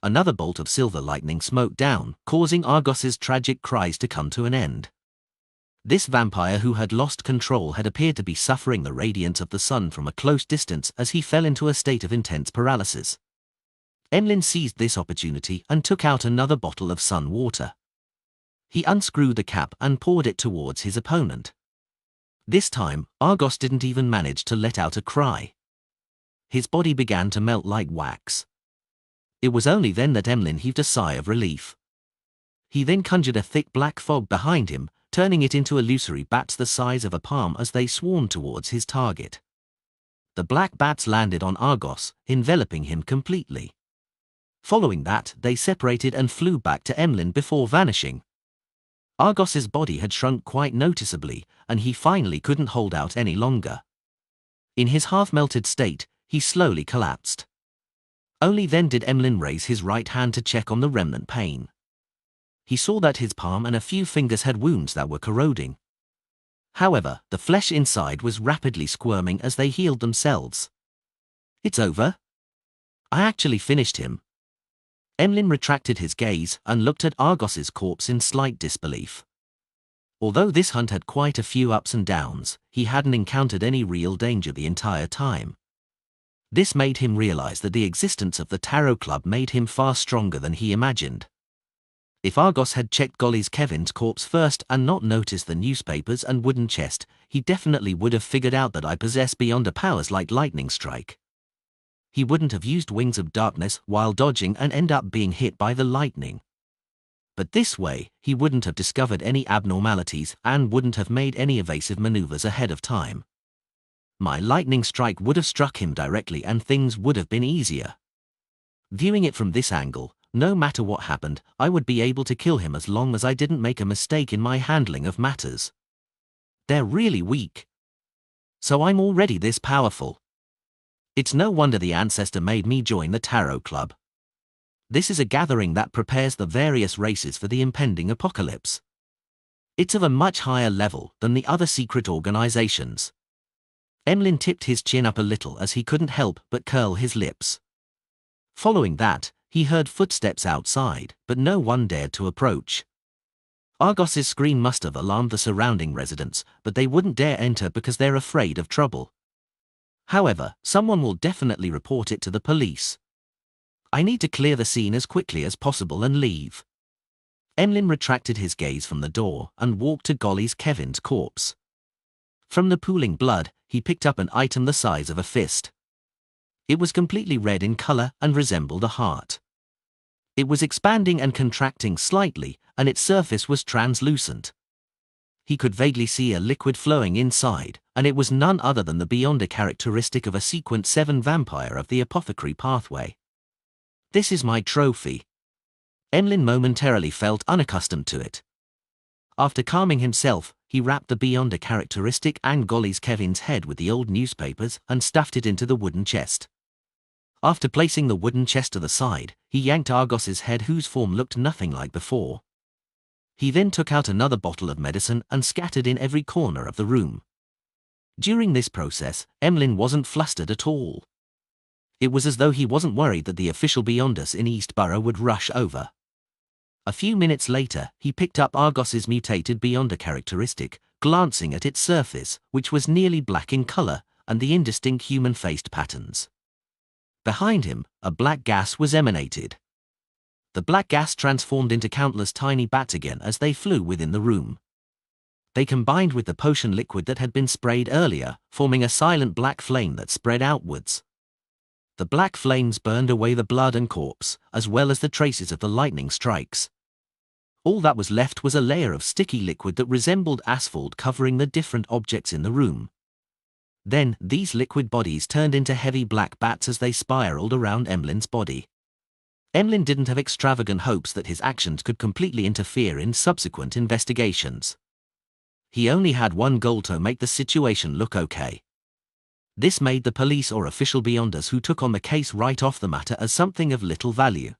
Another bolt of silver lightning smote down, causing Argos's tragic cries to come to an end. This vampire who had lost control had appeared to be suffering the radiance of the sun from a close distance as he fell into a state of intense paralysis. Emlyn seized this opportunity and took out another bottle of sun water. He unscrewed the cap and poured it towards his opponent. This time, Argos didn't even manage to let out a cry. His body began to melt like wax. It was only then that Emlyn heaved a sigh of relief. He then conjured a thick black fog behind him, turning it into illusory bats the size of a palm as they swarmed towards his target. The black bats landed on Argos, enveloping him completely. Following that, they separated and flew back to Emlyn before vanishing. Argos's body had shrunk quite noticeably, and he finally couldn't hold out any longer. In his half-melted state, he slowly collapsed. Only then did Emlyn raise his right hand to check on the remnant pain. He saw that his palm and a few fingers had wounds that were corroding. However, the flesh inside was rapidly squirming as they healed themselves. "It's over. I actually finished him." Emlyn retracted his gaze and looked at Argos's corpse in slight disbelief. Although this hunt had quite a few ups and downs, he hadn't encountered any real danger the entire time. This made him realize that the existence of the Tarot Club made him far stronger than he imagined. If Argos had checked Golly's Kevin's corpse first and not noticed the newspapers and wooden chest, he definitely would have figured out that I possess beyonder powers like lightning strike. He wouldn't have used Wings of Darkness while dodging and end up being hit by the lightning. But this way, he wouldn't have discovered any abnormalities and wouldn't have made any evasive maneuvers ahead of time. My lightning strike would have struck him directly and things would have been easier. Viewing it from this angle, no matter what happened, I would be able to kill him as long as I didn't make a mistake in my handling of matters. They're really weak. So I'm already this powerful. It's no wonder the ancestor made me join the Tarot Club. This is a gathering that prepares the various races for the impending apocalypse. It's of a much higher level than the other secret organizations. Emlyn tipped his chin up a little as he couldn't help but curl his lips. Following that, he heard footsteps outside, but no one dared to approach. Argos's scream must have alarmed the surrounding residents, but they wouldn't dare enter because they're afraid of trouble. However, someone will definitely report it to the police. I need to clear the scene as quickly as possible and leave. Emlyn retracted his gaze from the door and walked to Golly's Kevin's corpse. From the pooling blood, he picked up an item the size of a fist. It was completely red in color and resembled a heart. It was expanding and contracting slightly, and its surface was translucent. He could vaguely see a liquid flowing inside, and it was none other than the beyonder characteristic of a Sequence 7 vampire of the apothecary pathway. "This is my trophy." Emlyn momentarily felt unaccustomed to it. After calming himself, he wrapped the beyonder characteristic and Golly's Kevin's head with the old newspapers and stuffed it into the wooden chest. After placing the wooden chest to the side, he yanked Argos's head whose form looked nothing like before. He then took out another bottle of medicine and scattered in every corner of the room. During this process, Emlyn wasn't flustered at all. It was as though he wasn't worried that the official Beyonders in East Borough would rush over. A few minutes later, he picked up Argos's mutated Beyonder characteristic, glancing at its surface, which was nearly black in color, and the indistinct human-faced patterns. Behind him, a black gas was emanated. The black gas transformed into countless tiny bats again as they flew within the room. They combined with the potion liquid that had been sprayed earlier, forming a silent black flame that spread outwards. The black flames burned away the blood and corpse, as well as the traces of the lightning strikes. All that was left was a layer of sticky liquid that resembled asphalt covering the different objects in the room. Then, these liquid bodies turned into heavy black bats as they spiraled around Emlyn's body. Emlyn didn't have extravagant hopes that his actions could completely interfere in subsequent investigations. He only had one goal: to make the situation look okay. This made the police or official Beyonders who took on the case write off the matter as something of little value.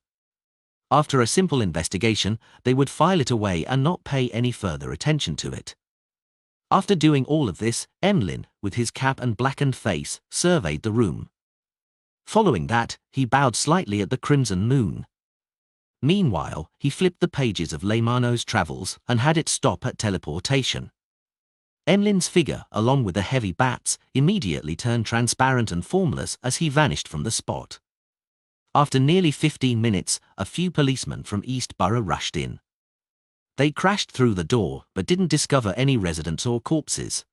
After a simple investigation, they would file it away and not pay any further attention to it. After doing all of this, Emlyn, with his cap and blackened face, surveyed the room. Following that, he bowed slightly at the crimson moon. Meanwhile, he flipped the pages of Leymano's travels and had it stop at teleportation. Emlyn's figure, along with the heavy bats, immediately turned transparent and formless as he vanished from the spot. After nearly 15 minutes, a few policemen from East Borough rushed in. They crashed through the door, but didn't discover any residents or corpses.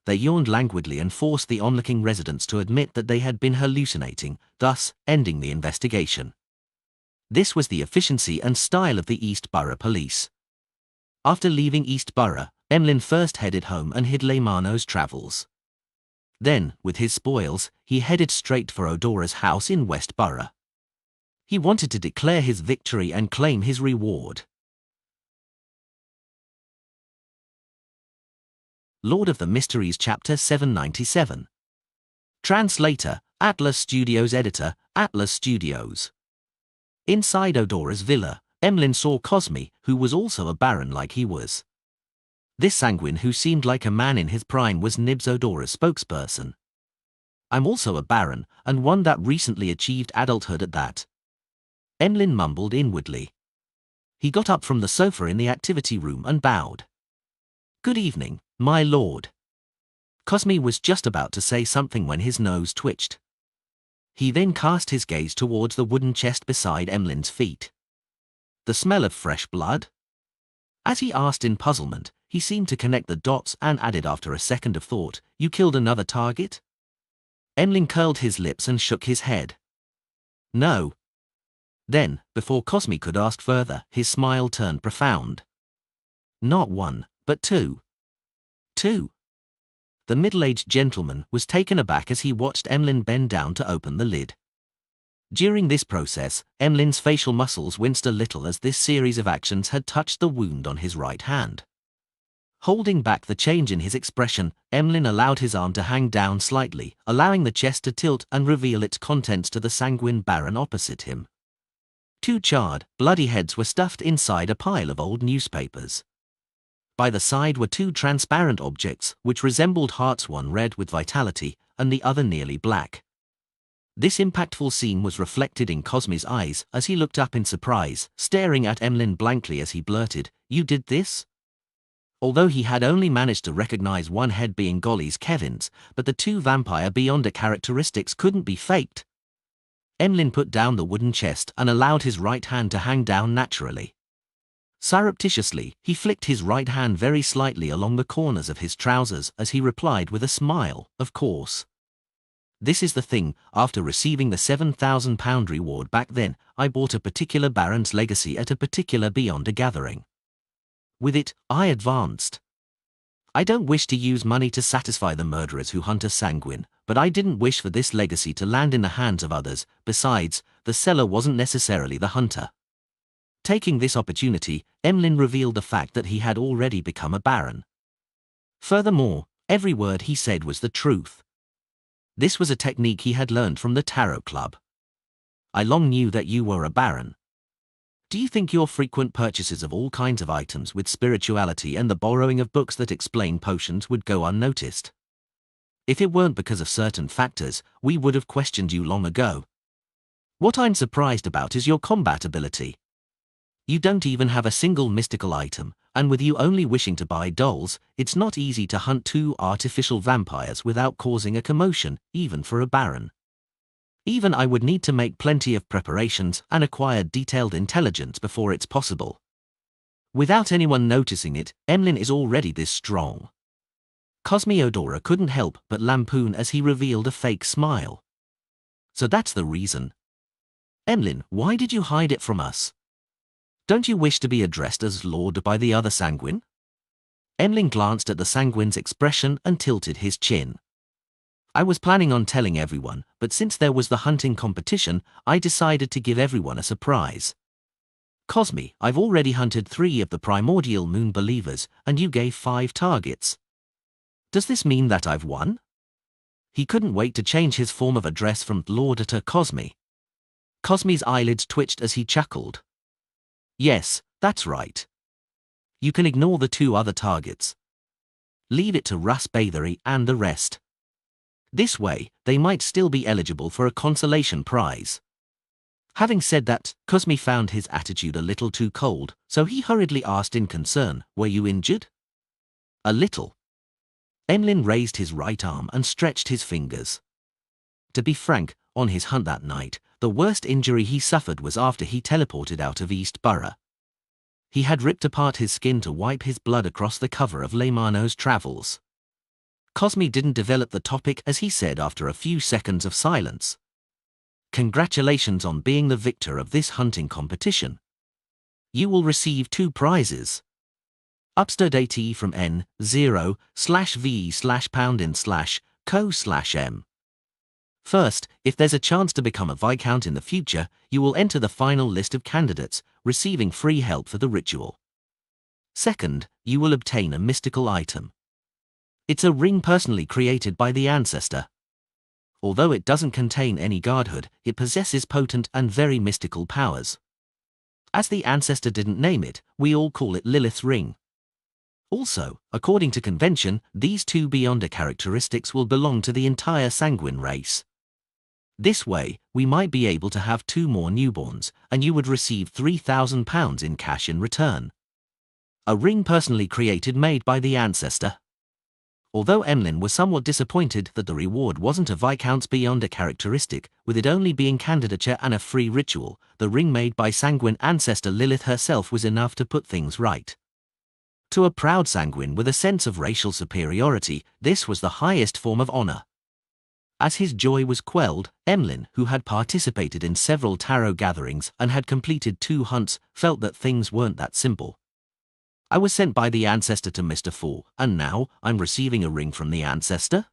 They yawned languidly and forced the onlooking residents to admit that they had been hallucinating, thus ending the investigation. This was the efficiency and style of the East Borough Police. After leaving East Borough, Emlyn first headed home and hid Leymano's travels. Then, with his spoils, he headed straight for Odora's house in West Borough. He wanted to declare his victory and claim his reward. Lord of the Mysteries Chapter 797. Translator, Atlas Studios. Editor, Atlas Studios. Inside Odora's villa, Emlyn saw Cosme, who was also a baron like he was. This sanguine who seemed like a man in his prime was Nibs, Odora's spokesperson. "I'm also a baron, and one that recently achieved adulthood at that," Emlyn mumbled inwardly. He got up from the sofa in the activity room and bowed. "Good evening, my lord." Cosme was just about to say something when his nose twitched. He then cast his gaze towards the wooden chest beside Emlyn's feet. "The smell of fresh blood?" As he asked in puzzlement, he seemed to connect the dots and added after a second of thought, "You killed another target?" Emlyn curled his lips and shook his head. "No." Then, before Cosme could ask further, his smile turned profound. "Not one, but two." "Two?" The middle-aged gentleman was taken aback as he watched Emlyn bend down to open the lid. During this process, Emlyn's facial muscles winced a little as this series of actions had touched the wound on his right hand. Holding back the change in his expression, Emlyn allowed his arm to hang down slightly, allowing the chest to tilt and reveal its contents to the sanguine baron opposite him. Two charred, bloody heads were stuffed inside a pile of old newspapers. By the side were two transparent objects which resembled hearts, one red with vitality and the other nearly black. This impactful scene was reflected in Cosme's eyes as he looked up in surprise, staring at Emlyn blankly as he blurted, "You did this?" Although he had only managed to recognize one head being Golly's Kevin's, but the two vampire beyonder characteristics couldn't be faked. Emlyn put down the wooden chest and allowed his right hand to hang down naturally. Surreptitiously, he flicked his right hand very slightly along the corners of his trousers as he replied with a smile, "Of course. This is the thing, after receiving the £7,000 reward back then, I bought a particular baron's legacy at a particular beyonder gathering. With it, I advanced. I don't wish to use money to satisfy the murderers who hunt a sanguine, but I didn't wish for this legacy to land in the hands of others. Besides, the seller wasn't necessarily the hunter." Taking this opportunity, Emlyn revealed the fact that he had already become a baron. Furthermore, every word he said was the truth. This was a technique he had learned from the Tarot Club. "I long knew that you were a baron. Do you think your frequent purchases of all kinds of items with spirituality and the borrowing of books that explain potions would go unnoticed? If it weren't because of certain factors, we would have questioned you long ago. What I'm surprised about is your combat ability. You don't even have a single mystical item, and with you only wishing to buy dolls, it's not easy to hunt two artificial vampires without causing a commotion, even for a baron. Even I would need to make plenty of preparations and acquire detailed intelligence before it's possible. Without anyone noticing it, Emlyn is already this strong." Cosme Odora couldn't help but lampoon as he revealed a fake smile. "So that's the reason. Emlyn, why did you hide it from us? Don't you wish to be addressed as Lord by the other sanguine?" Emlyn glanced at the sanguine's expression and tilted his chin. "I was planning on telling everyone, but since there was the hunting competition, I decided to give everyone a surprise. Cosme, I've already hunted 3 of the primordial moon believers, and you gave 5 targets. Does this mean that I've won?" He couldn't wait to change his form of address from Lord to Cosme. Cosme's eyelids twitched as he chuckled. "Yes, that's right. You can ignore the 2 other targets. Leave it to Russ Bathery and the rest. This way, they might still be eligible for a consolation prize." Having said that, Cosme found his attitude a little too cold, so he hurriedly asked in concern, "Were you injured?" "A little." Emlyn raised his right arm and stretched his fingers. To be frank, on his hunt that night, the worst injury he suffered was after he teleported out of East Borough. He had ripped apart his skin to wipe his blood across the cover of Leymano's Travels. Cosme didn't develop the topic as he said after a few seconds of silence, "Congratulations on being the victor of this hunting competition. You will receive 2 prizes. Upstairs AT from N0/VE/pound/co/M. First, if there's a chance to become a Viscount in the future, you will enter the final list of candidates, receiving free help for the ritual. Second, you will obtain a mystical item. It's a ring personally created by the ancestor. Although it doesn't contain any godhood, it possesses potent and very mystical powers. As the ancestor didn't name it, we all call it Lilith's ring. Also, according to convention, these two Beyonder characteristics will belong to the entire sanguine race. This way, we might be able to have 2 more newborns, and you would receive £3,000 in cash in return. A ring personally created made by the ancestor. Although Emlyn was somewhat disappointed that the reward wasn't a Viscount's Beyonder characteristic, with it only being candidature and a free ritual, the ring made by sanguine ancestor Lilith herself was enough to put things right. To a proud sanguine with a sense of racial superiority, this was the highest form of honor. As his joy was quelled, Emlyn, who had participated in several tarot gatherings and had completed 2 hunts, felt that things weren't that simple. I was sent by the ancestor to Mr. Fool, and now I'm receiving a ring from the ancestor?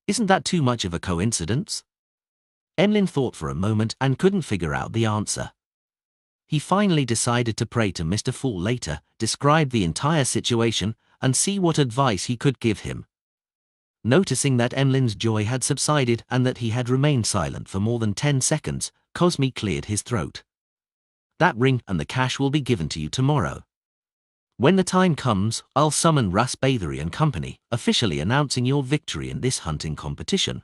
Isn't that too much of a coincidence? Emlyn thought for a moment and couldn't figure out the answer. He finally decided to pray to Mr. Fool later, describe the entire situation, and see what advice he could give him. Noticing that Emlyn's joy had subsided and that he had remained silent for more than 10 seconds, Cosme cleared his throat. That ring and the cash will be given to you tomorrow. When the time comes, I'll summon Russ Bathery and Company, officially announcing your victory in this hunting competition.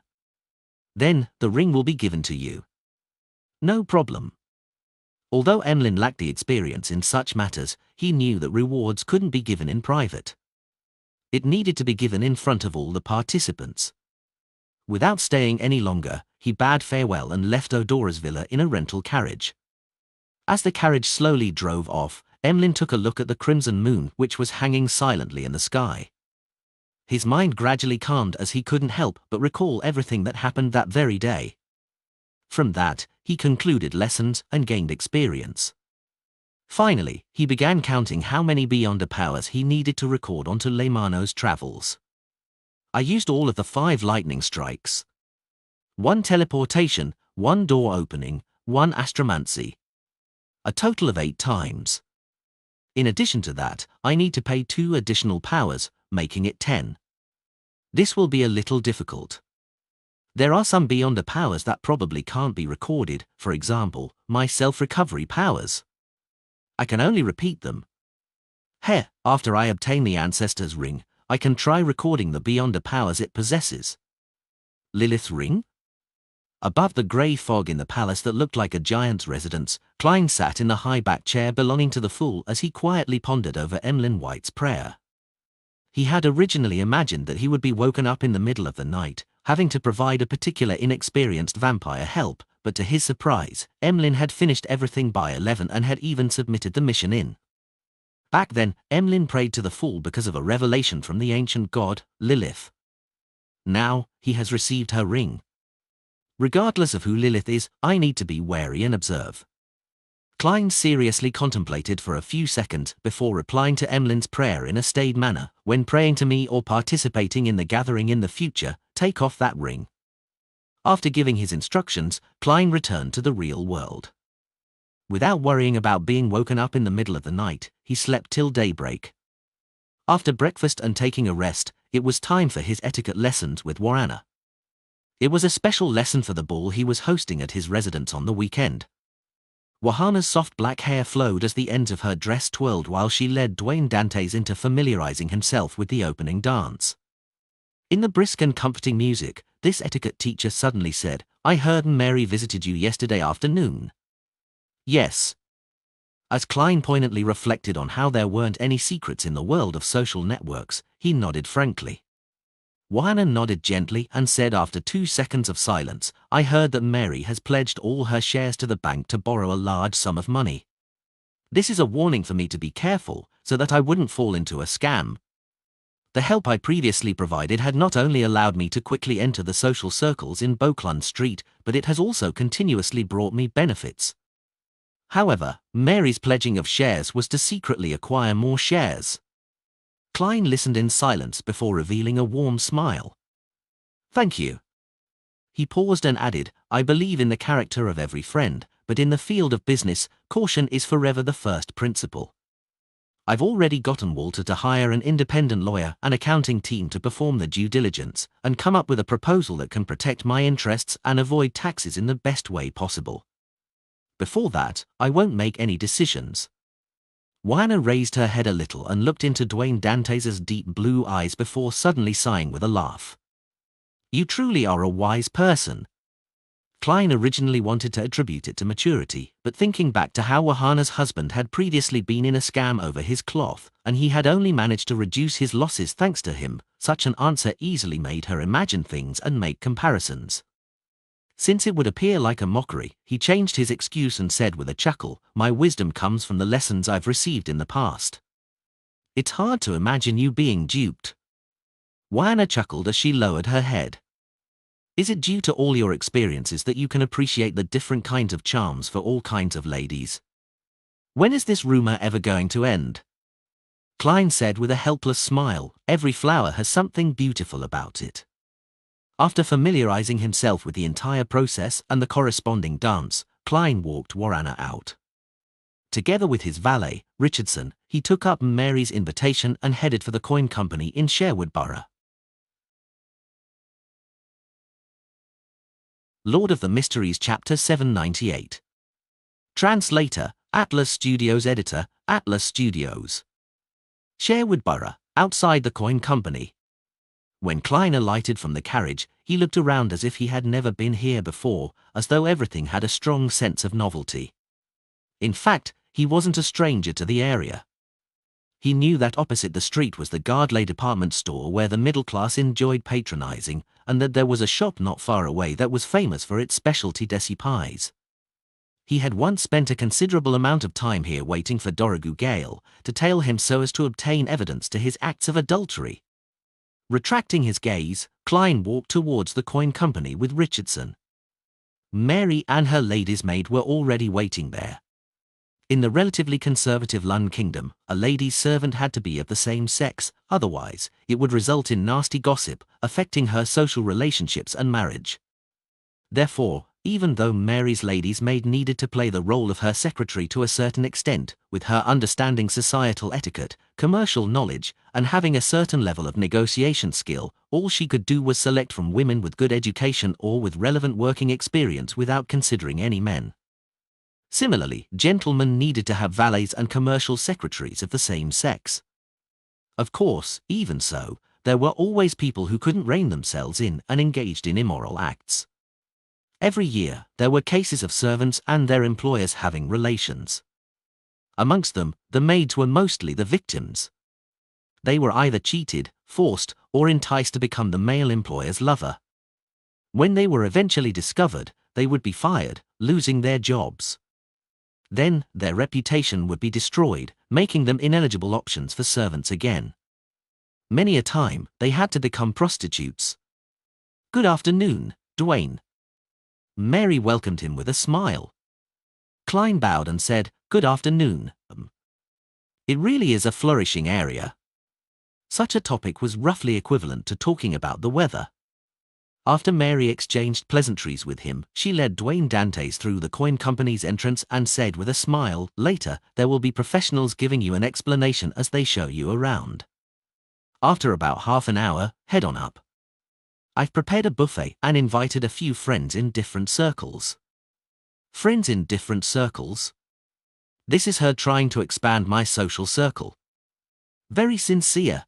Then, the ring will be given to you. No problem. Although Emlyn lacked the experience in such matters, he knew that rewards couldn't be given in private. It needed to be given in front of all the participants. Without staying any longer, he bade farewell and left Odora's villa in a rental carriage. As the carriage slowly drove off, Emlyn took a look at the crimson moon which was hanging silently in the sky. His mind gradually calmed as he couldn't help but recall everything that happened that very day. From that, he concluded lessons and gained experience. Finally, he began counting how many Beyonder powers he needed to record onto Leymano's travels. I used all of the 5 lightning strikes. 1 teleportation, 1 door opening, 1 astromancy. A total of 8 times. In addition to that, I need to pay 2 additional powers, making it 10. This will be a little difficult. There are some Beyonder powers that probably can't be recorded, for example, my self-recovery powers. I can only repeat them. After I obtain the ancestor's ring, I can try recording the Beyonder powers it possesses. Lilith's ring? Above the grey fog in the palace that looked like a giant's residence, Klein sat in the high-backed chair belonging to the Fool as he quietly pondered over Emlyn White's prayer. He had originally imagined that he would be woken up in the middle of the night, having to provide a particular inexperienced vampire help, but to his surprise, Emlyn had finished everything by 11 and had even submitted the mission in. Back then, Emlyn prayed to the Fool because of a revelation from the ancient god, Lilith. Now, he has received her ring. Regardless of who Lilith is, I need to be wary and observe. Klein seriously contemplated for a few seconds before replying to Emlyn's prayer in a staid manner. When praying to me or participating in the gathering in the future, take off that ring. After giving his instructions, Klein returned to the real world. Without worrying about being woken up in the middle of the night, he slept till daybreak. After breakfast and taking a rest, it was time for his etiquette lessons with Warana. It was a special lesson for the ball he was hosting at his residence on the weekend. Wahana's soft black hair flowed as the ends of her dress twirled while she led Dwayne Dantes into familiarizing himself with the opening dance. In the brisk and comforting music, this etiquette teacher suddenly said, "I heard Mary visited you yesterday afternoon." Yes. As Klein poignantly reflected on how there weren't any secrets in the world of social networks, he nodded frankly. Wahana nodded gently and said after 2 seconds of silence, "I heard that Mary has pledged all her shares to the bank to borrow a large sum of money. This is a warning for me to be careful, so that I wouldn't fall into a scam. The help I previously provided had not only allowed me to quickly enter the social circles in Beauclun Street, but it has also continuously brought me benefits." However, Mary's pledging of shares was to secretly acquire more shares. Klein listened in silence before revealing a warm smile. "Thank you." He paused and added, "I believe in the character of every friend, but in the field of business, caution is forever the first principle." I've already gotten Walter to hire an independent lawyer and accounting team to perform the due diligence and come up with a proposal that can protect my interests and avoid taxes in the best way possible. Before that, I won't make any decisions. Juana raised her head a little and looked into Dwayne Dantes' deep blue eyes before suddenly sighing with a laugh. You truly are a wise person. Klein originally wanted to attribute it to maturity, but thinking back to how Wahana's husband had previously been in a scam over his cloth, and he had only managed to reduce his losses thanks to him, such an answer easily made her imagine things and make comparisons. Since it would appear like a mockery, he changed his excuse and said with a chuckle, "My wisdom comes from the lessons I've received in the past." It's hard to imagine you being duped. Juana chuckled as she lowered her head. Is it due to all your experiences that you can appreciate the different kinds of charms for all kinds of ladies? When is this rumor ever going to end? Klein said with a helpless smile, every flower has something beautiful about it. After familiarizing himself with the entire process and the corresponding dance, Klein walked Warana out. Together with his valet, Richardson, he took up Mary's invitation and headed for the coin company in Sherwood Borough. Lord of the Mysteries Chapter 798. Translator, Atlas Studios. Editor, Atlas Studios. Sherwood Borough, outside the coin company. When Klein alighted from the carriage, he looked around as if he had never been here before, as though everything had a strong sense of novelty. In fact, he wasn't a stranger to the area. He knew that opposite the street was the Gardley department store where the middle class enjoyed patronizing, and that there was a shop not far away that was famous for its specialty desi pies. He had once spent a considerable amount of time here waiting for Dorogu Gale to tail him so as to obtain evidence to his acts of adultery. Retracting his gaze, Klein walked towards the coin company with Richardson. Mary and her lady's maid were already waiting there. In the relatively conservative Lund Kingdom, a lady's servant had to be of the same sex, otherwise, it would result in nasty gossip, affecting her social relationships and marriage. Therefore, even though Mary's lady's maid needed to play the role of her secretary to a certain extent, with her understanding societal etiquette, commercial knowledge, and having a certain level of negotiation skill, all she could do was select from women with good education or with relevant working experience without considering any men. Similarly, gentlemen needed to have valets and commercial secretaries of the same sex. Of course, even so, there were always people who couldn't rein themselves in and engaged in immoral acts. Every year, there were cases of servants and their employers having relations. Amongst them, the maids were mostly the victims. They were either cheated, forced, or enticed to become the male employer's lover. When they were eventually discovered, they would be fired, losing their jobs. Then, their reputation would be destroyed, making them ineligible options for servants again. Many a time, they had to become prostitutes. Good afternoon, Dwayne. Mary welcomed him with a smile. Klein bowed and said, Good afternoon. It really is a flourishing area. Such a topic was roughly equivalent to talking about the weather. After Mary exchanged pleasantries with him, she led Dwayne Dantes through the coin company's entrance and said with a smile, Later, there will be professionals giving you an explanation as they show you around. After about half an hour, head on up. I've prepared a buffet and invited a few friends in different circles. Friends in different circles? This is her trying to expand my social circle. Very sincere.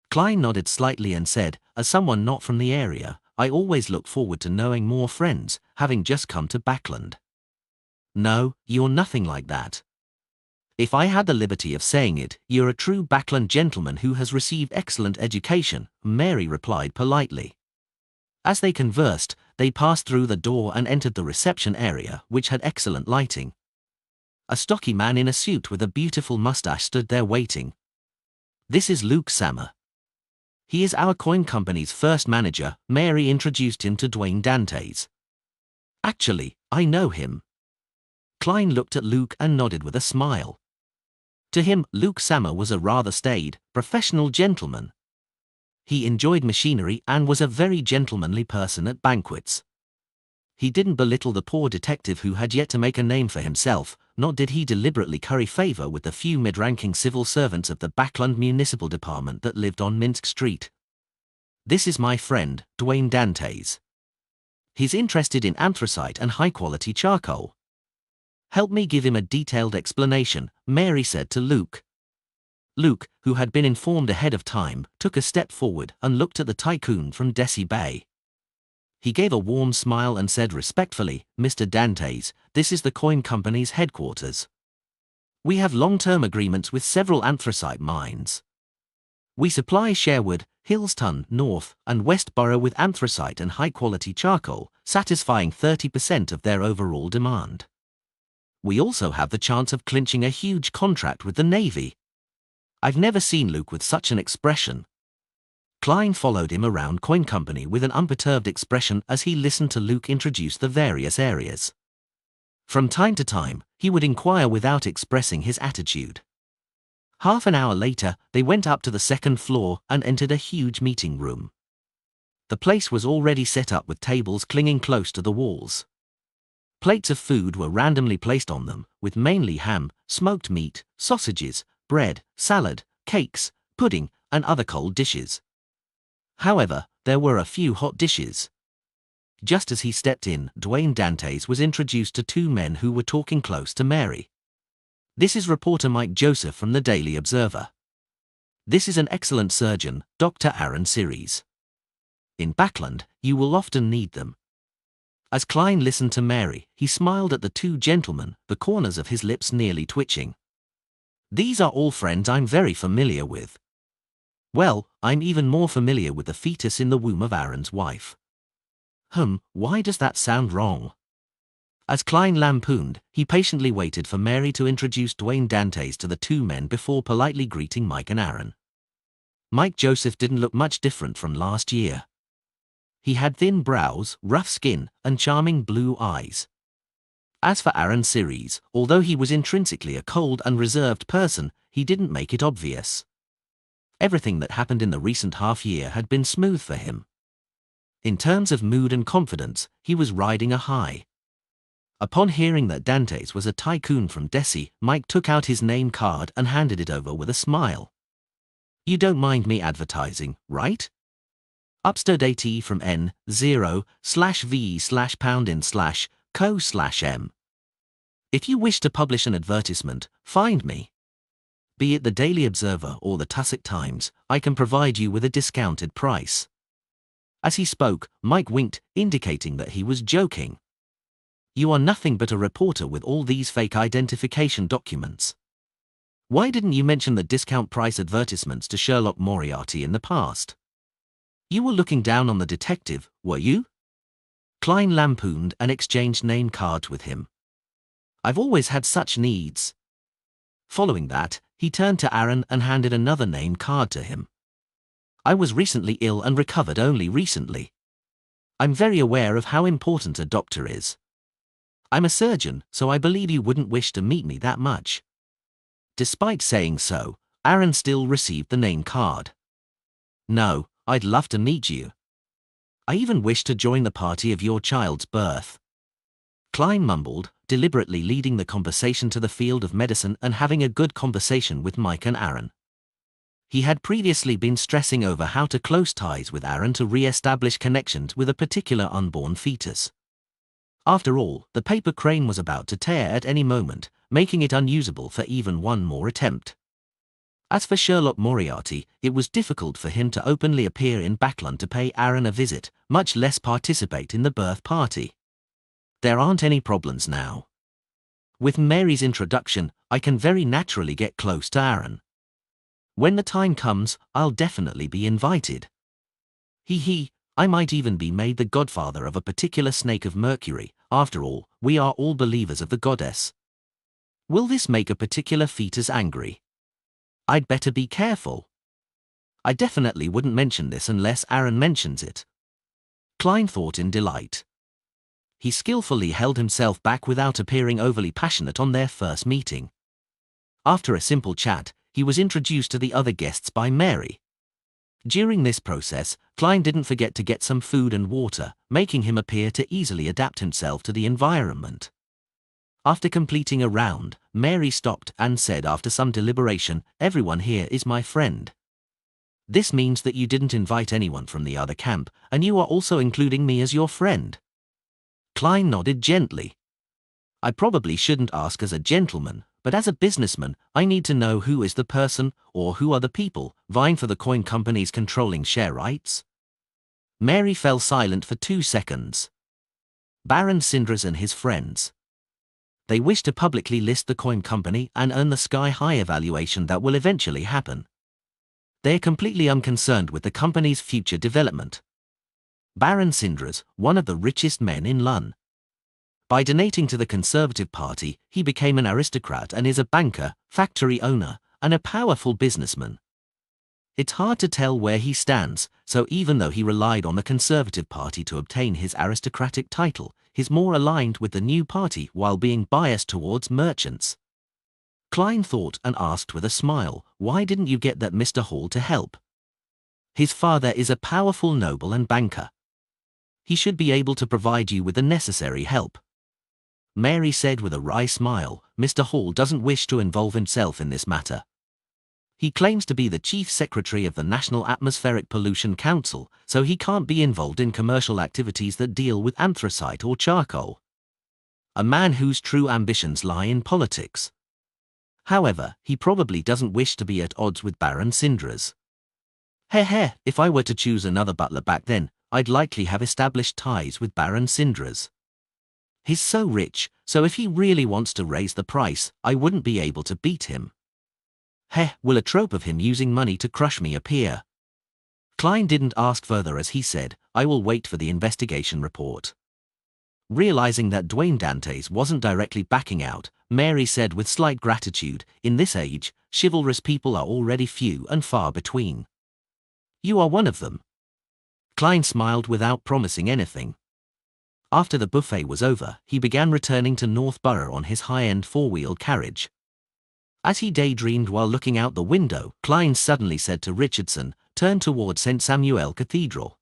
Klein nodded slightly and said, As someone not from the area, I always look forward to knowing more friends, having just come to Backland. No, you're nothing like that. If I had the liberty of saying it, you're a true Backland gentleman who has received excellent education, Mary replied politely. As they conversed, they passed through the door and entered the reception area, which had excellent lighting. A stocky man in a suit with a beautiful mustache stood there waiting. This is Luke Sammer. He is our coin company's first manager, Mary introduced him to Dwayne Dantes. Actually, I know him. Klein looked at Luke and nodded with a smile. To him, Luke Sammer was a rather staid, professional gentleman. He enjoyed machinery and was a very gentlemanly person at banquets. He didn't belittle the poor detective who had yet to make a name for himself, nor did he deliberately curry favor with the few mid-ranking civil servants of the Backland Municipal Department that lived on Minsk Street. This is my friend, Dwayne Dantes. He's interested in anthracite and high-quality charcoal. Help me give him a detailed explanation, Mary said to Luke. Luke, who had been informed ahead of time, took a step forward and looked at the tycoon from Desi Bay. He gave a warm smile and said respectfully, Mr. Dantes, this is the coin company's headquarters. We have long-term agreements with several anthracite mines. We supply Sherwood, Hillston, North, and Westborough with anthracite and high-quality charcoal, satisfying 30% of their overall demand. We also have the chance of clinching a huge contract with the Navy. I've never seen Luke with such an expression. Klein followed him around Coin Company with an unperturbed expression as he listened to Luke introduce the various areas. From time to time, he would inquire without expressing his attitude. Half an hour later, they went up to the second floor and entered a huge meeting room. The place was already set up with tables clinging close to the walls. Plates of food were randomly placed on them, with mainly ham, smoked meat, sausages, bread, salad, cakes, pudding, and other cold dishes. However, there were a few hot dishes. Just as he stepped in, Dwayne Dantes was introduced to two men who were talking close to Mary. This is reporter Mike Joseph from the Daily Observer. This is an excellent surgeon, Dr. Aaron Series. In Backland, you will often need them. As Klein listened to Mary, he smiled at the two gentlemen, the corners of his lips nearly twitching. These are all friends I'm very familiar with. Well, I'm even more familiar with the fetus in the womb of Aaron's wife. Why does that sound wrong? As Klein lampooned, he patiently waited for Mary to introduce Dwayne Dantes to the two men before politely greeting Mike and Aaron. Mike Joseph didn't look much different from last year. He had thin brows, rough skin, and charming blue eyes. As for Aaron Series, although he was intrinsically a cold and reserved person, he didn't make it obvious. Everything that happened in the recent half-year had been smooth for him. In terms of mood and confidence, he was riding a high. Upon hearing that Dantes was a tycoon from Desi, Mike took out his name card and handed it over with a smile. You don't mind me advertising, right? Upstairs AT from N0/V/pound/co/M. If you wish to publish an advertisement, find me. Be it the Daily Observer or the Tussock Times, I can provide you with a discounted price. As he spoke, Mike winked, indicating that he was joking. You are nothing but a reporter with all these fake identification documents. Why didn't you mention the discount price advertisements to Sherlock Moriarty in the past? You were looking down on the detective, were you? Klein lampooned and exchanged name cards with him. I've always had such needs. Following that, he turned to Aaron and handed another name card to him. I was recently ill and recovered only recently. I'm very aware of how important a doctor is. I'm a surgeon, so I believe you wouldn't wish to meet me that much. Despite saying so, Aaron still received the name card. No, I'd love to meet you. I even wish to join the party of your child's birth. Klein mumbled, deliberately leading the conversation to the field of medicine and having a good conversation with Mike and Aaron. He had previously been stressing over how to close ties with Aaron to re-establish connections with a particular unborn fetus. After all, the paper crane was about to tear at any moment, making it unusable for even one more attempt. As for Sherlock Moriarty, it was difficult for him to openly appear in Backland to pay Aaron a visit, much less participate in the birth party. There aren't any problems now. With Mary's introduction, I can very naturally get close to Aaron. When the time comes, I'll definitely be invited. I might even be made the godfather of a particular snake of Mercury. After all, we are all believers of the goddess. Will this make a particular fetus angry? I'd better be careful. I definitely wouldn't mention this unless Aaron mentions it. Klein thought in delight. He skillfully held himself back without appearing overly passionate on their first meeting. After a simple chat, he was introduced to the other guests by Mary. During this process, Klein didn't forget to get some food and water, making him appear to easily adapt himself to the environment. After completing a round, Mary stopped and said after some deliberation, "Everyone here is my friend. This means that you didn't invite anyone from the other camp, and you are also including me as your friend." Klein nodded gently. "I probably shouldn't ask as a gentleman, but as a businessman, I need to know who is the person, or who are the people, vying for the coin company's controlling share rights." Mary fell silent for 2 seconds. Baron Sindras and his friends. They wish to publicly list the coin company and earn the sky-high evaluation that will eventually happen. They are completely unconcerned with the company's future development. Baron Sindras, one of the richest men in London. By donating to the Conservative Party, he became an aristocrat and is a banker, factory owner, and a powerful businessman. It's hard to tell where he stands, so even though he relied on the Conservative Party to obtain his aristocratic title, he's more aligned with the new party while being biased towards merchants. Klein thought and asked with a smile, "Why didn't you get that Mr. Hall to help? His father is a powerful noble and banker. He should be able to provide you with the necessary help." Mary said with a wry smile, "Mr. Hall doesn't wish to involve himself in this matter. He claims to be the Chief Secretary of the National Atmospheric Pollution Council, so he can't be involved in commercial activities that deal with anthracite or charcoal. A man whose true ambitions lie in politics. However, he probably doesn't wish to be at odds with Baron Sindras. If I were to choose another butler back then, I'd likely have established ties with Baron Sindras. He's so rich, so if he really wants to raise the price, I wouldn't be able to beat him. Will a trope of him using money to crush me appear?" Klein didn't ask further as he said, "I will wait for the investigation report." Realizing that Dwayne Dantes wasn't directly backing out, Mary said with slight gratitude, "In this age, chivalrous people are already few and far between. You are one of them." Klein smiled without promising anything. After the buffet was over, he began returning to Northborough on his high-end four-wheeled carriage. As he daydreamed while looking out the window, Klein suddenly said to Richardson, "Turn toward St. Samuel Cathedral."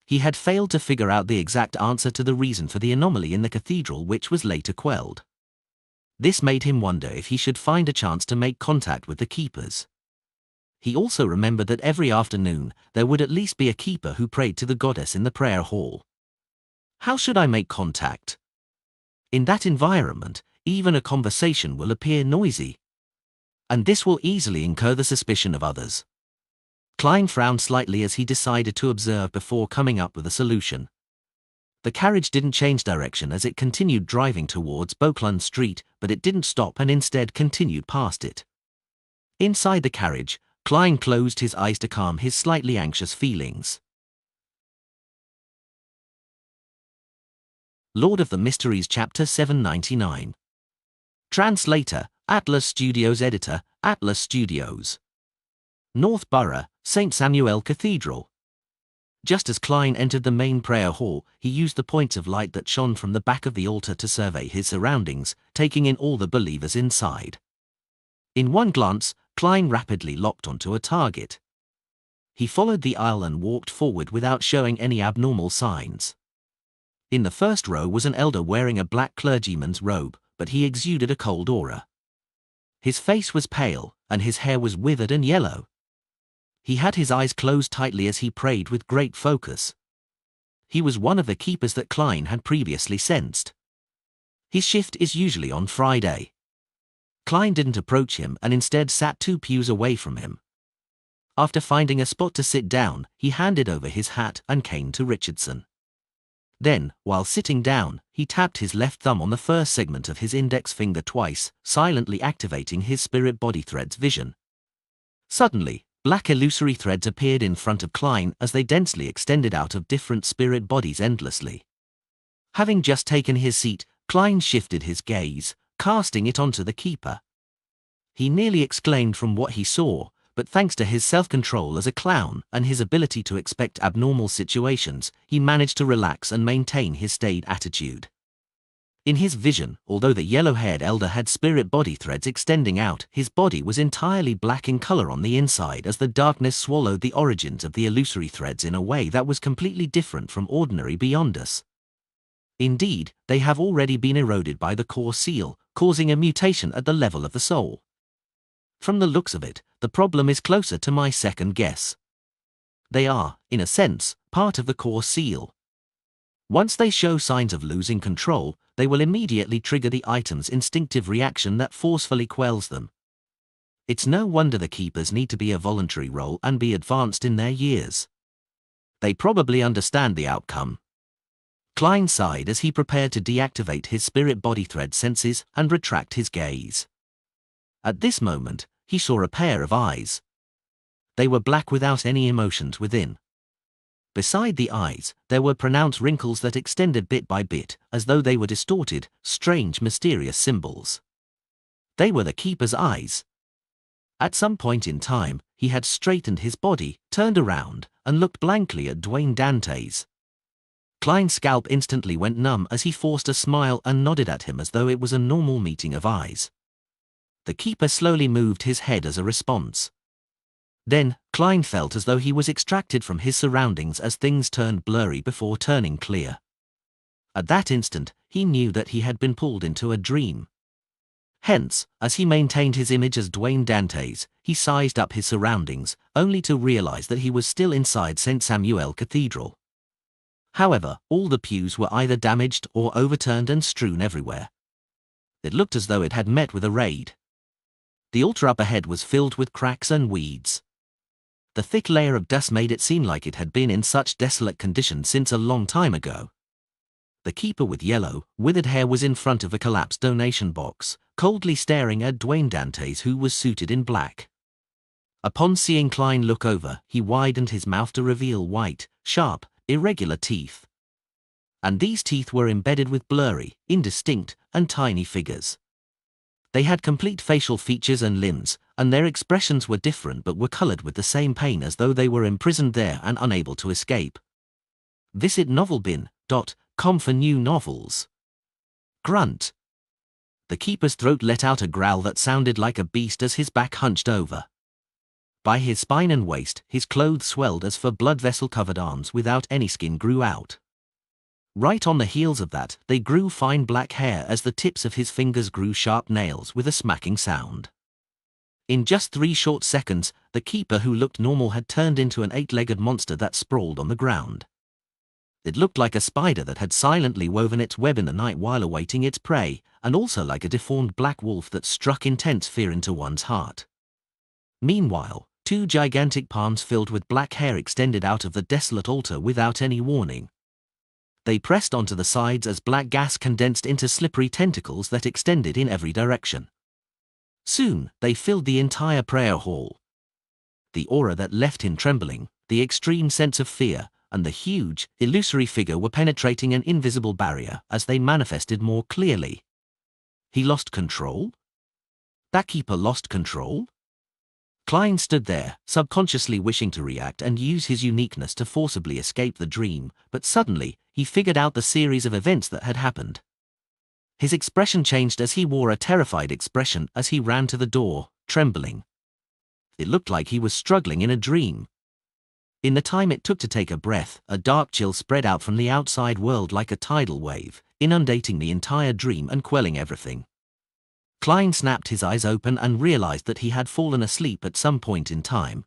He had failed to figure out the exact answer to the reason for the anomaly in the cathedral, which was later quelled. This made him wonder if he should find a chance to make contact with the keepers. He also remembered that every afternoon there would at least be a keeper who prayed to the goddess in the prayer hall. How should I make contact? In that environment, even a conversation will appear noisy. And this will easily incur the suspicion of others. Klein frowned slightly as he decided to observe before coming up with a solution. The carriage didn't change direction as it continued driving towards Boakland Street, but it didn't stop and instead continued past it. Inside the carriage, Klein closed his eyes to calm his slightly anxious feelings. Lord of the Mysteries Chapter 799. Translator, Atlas Studios. Editor, Atlas Studios. Northborough, St. Samuel Cathedral. Just as Klein entered the main prayer hall, he used the points of light that shone from the back of the altar to survey his surroundings, taking in all the believers inside. In one glance, Klein rapidly locked onto a target. He followed the aisle and walked forward without showing any abnormal signs. In the first row was an elder wearing a black clergyman's robe, but he exuded a cold aura. His face was pale, and his hair was withered and yellow. He had his eyes closed tightly as he prayed with great focus. He was one of the keepers that Klein had previously sensed. His shift is usually on Friday. Klein didn't approach him and instead sat 2 pews away from him. After finding a spot to sit down, he handed over his hat and cane to Richardson. Then, while sitting down, he tapped his left thumb on the first segment of his index finger twice, silently activating his spirit body thread's vision. Suddenly, black illusory threads appeared in front of Klein as they densely extended out of different spirit bodies endlessly. Having just taken his seat, Klein shifted his gaze, casting it onto the keeper. He nearly exclaimed from what he saw, but thanks to his self-control as a clown and his ability to expect abnormal situations, he managed to relax and maintain his staid attitude. In his vision, although the yellow-haired elder had spirit body threads extending out, his body was entirely black in color on the inside as the darkness swallowed the origins of the illusory threads in a way that was completely different from ordinary beyond us. Indeed, they have already been eroded by the core seal, causing a mutation at the level of the soul. From the looks of it, the problem is closer to my second guess. They are, in a sense, part of the core seal. Once they show signs of losing control, they will immediately trigger the item's instinctive reaction that forcefully quells them. It's no wonder the keepers need to be a voluntary role and be advanced in their years. They probably understand the outcome. Klein sighed as he prepared to deactivate his spirit body thread senses and retract his gaze. At this moment, he saw a pair of eyes. They were black without any emotions within. Beside the eyes, there were pronounced wrinkles that extended bit by bit, as though they were distorted, strange, mysterious symbols. They were the keeper's eyes. At some point in time, he had straightened his body, turned around, and looked blankly at Dwayne Dante's. Klein's scalp instantly went numb as he forced a smile and nodded at him as though it was a normal meeting of eyes. The keeper slowly moved his head as a response. Then, Klein felt as though he was extracted from his surroundings as things turned blurry before turning clear. At that instant, he knew that he had been pulled into a dream. Hence, as he maintained his image as Dwayne Dante's, he sized up his surroundings, only to realize that he was still inside St. Samuel Cathedral. However, all the pews were either damaged or overturned and strewn everywhere. It looked as though it had met with a raid. The altar up ahead was filled with cracks and weeds. The thick layer of dust made it seem like it had been in such desolate condition since a long time ago. The keeper with yellow, withered hair was in front of a collapsed donation box, coldly staring at Dwayne Dante's, who was suited in black. Upon seeing Klein look over, he widened his mouth to reveal white, sharp, irregular teeth. And these teeth were embedded with blurry, indistinct, and tiny figures. They had complete facial features and limbs, and their expressions were different but were colored with the same pain as though they were imprisoned there and unable to escape. Visit novelbin.com for new novels. Grunt. The keeper's throat let out a growl that sounded like a beast as his back hunched over. By his spine and waist, his clothes swelled as for blood vessel-covered arms without any skin grew out. Right on the heels of that, they grew fine black hair as the tips of his fingers grew sharp nails with a smacking sound. In just 3 short seconds, the keeper who looked normal had turned into an 8-legged monster that sprawled on the ground. It looked like a spider that had silently woven its web in the night while awaiting its prey, and also like a deformed black wolf that struck intense fear into one's heart. Meanwhile, 2 gigantic palms filled with black hair extended out of the desolate altar without any warning. They pressed onto the sides as black gas condensed into slippery tentacles that extended in every direction. Soon, they filled the entire prayer hall. The aura that left him trembling, the extreme sense of fear, and the huge, illusory figure were penetrating an invisible barrier as they manifested more clearly. He lost control? That keeper lost control? Klein stood there, subconsciously wishing to react and use his uniqueness to forcibly escape the dream, but suddenly, he figured out the series of events that had happened. His expression changed as he wore a terrified expression as he ran to the door, trembling. It looked like he was struggling in a dream. In the time it took to take a breath, a dark chill spread out from the outside world like a tidal wave, inundating the entire dream and quelling everything. Klein snapped his eyes open and realized that he had fallen asleep at some point in time.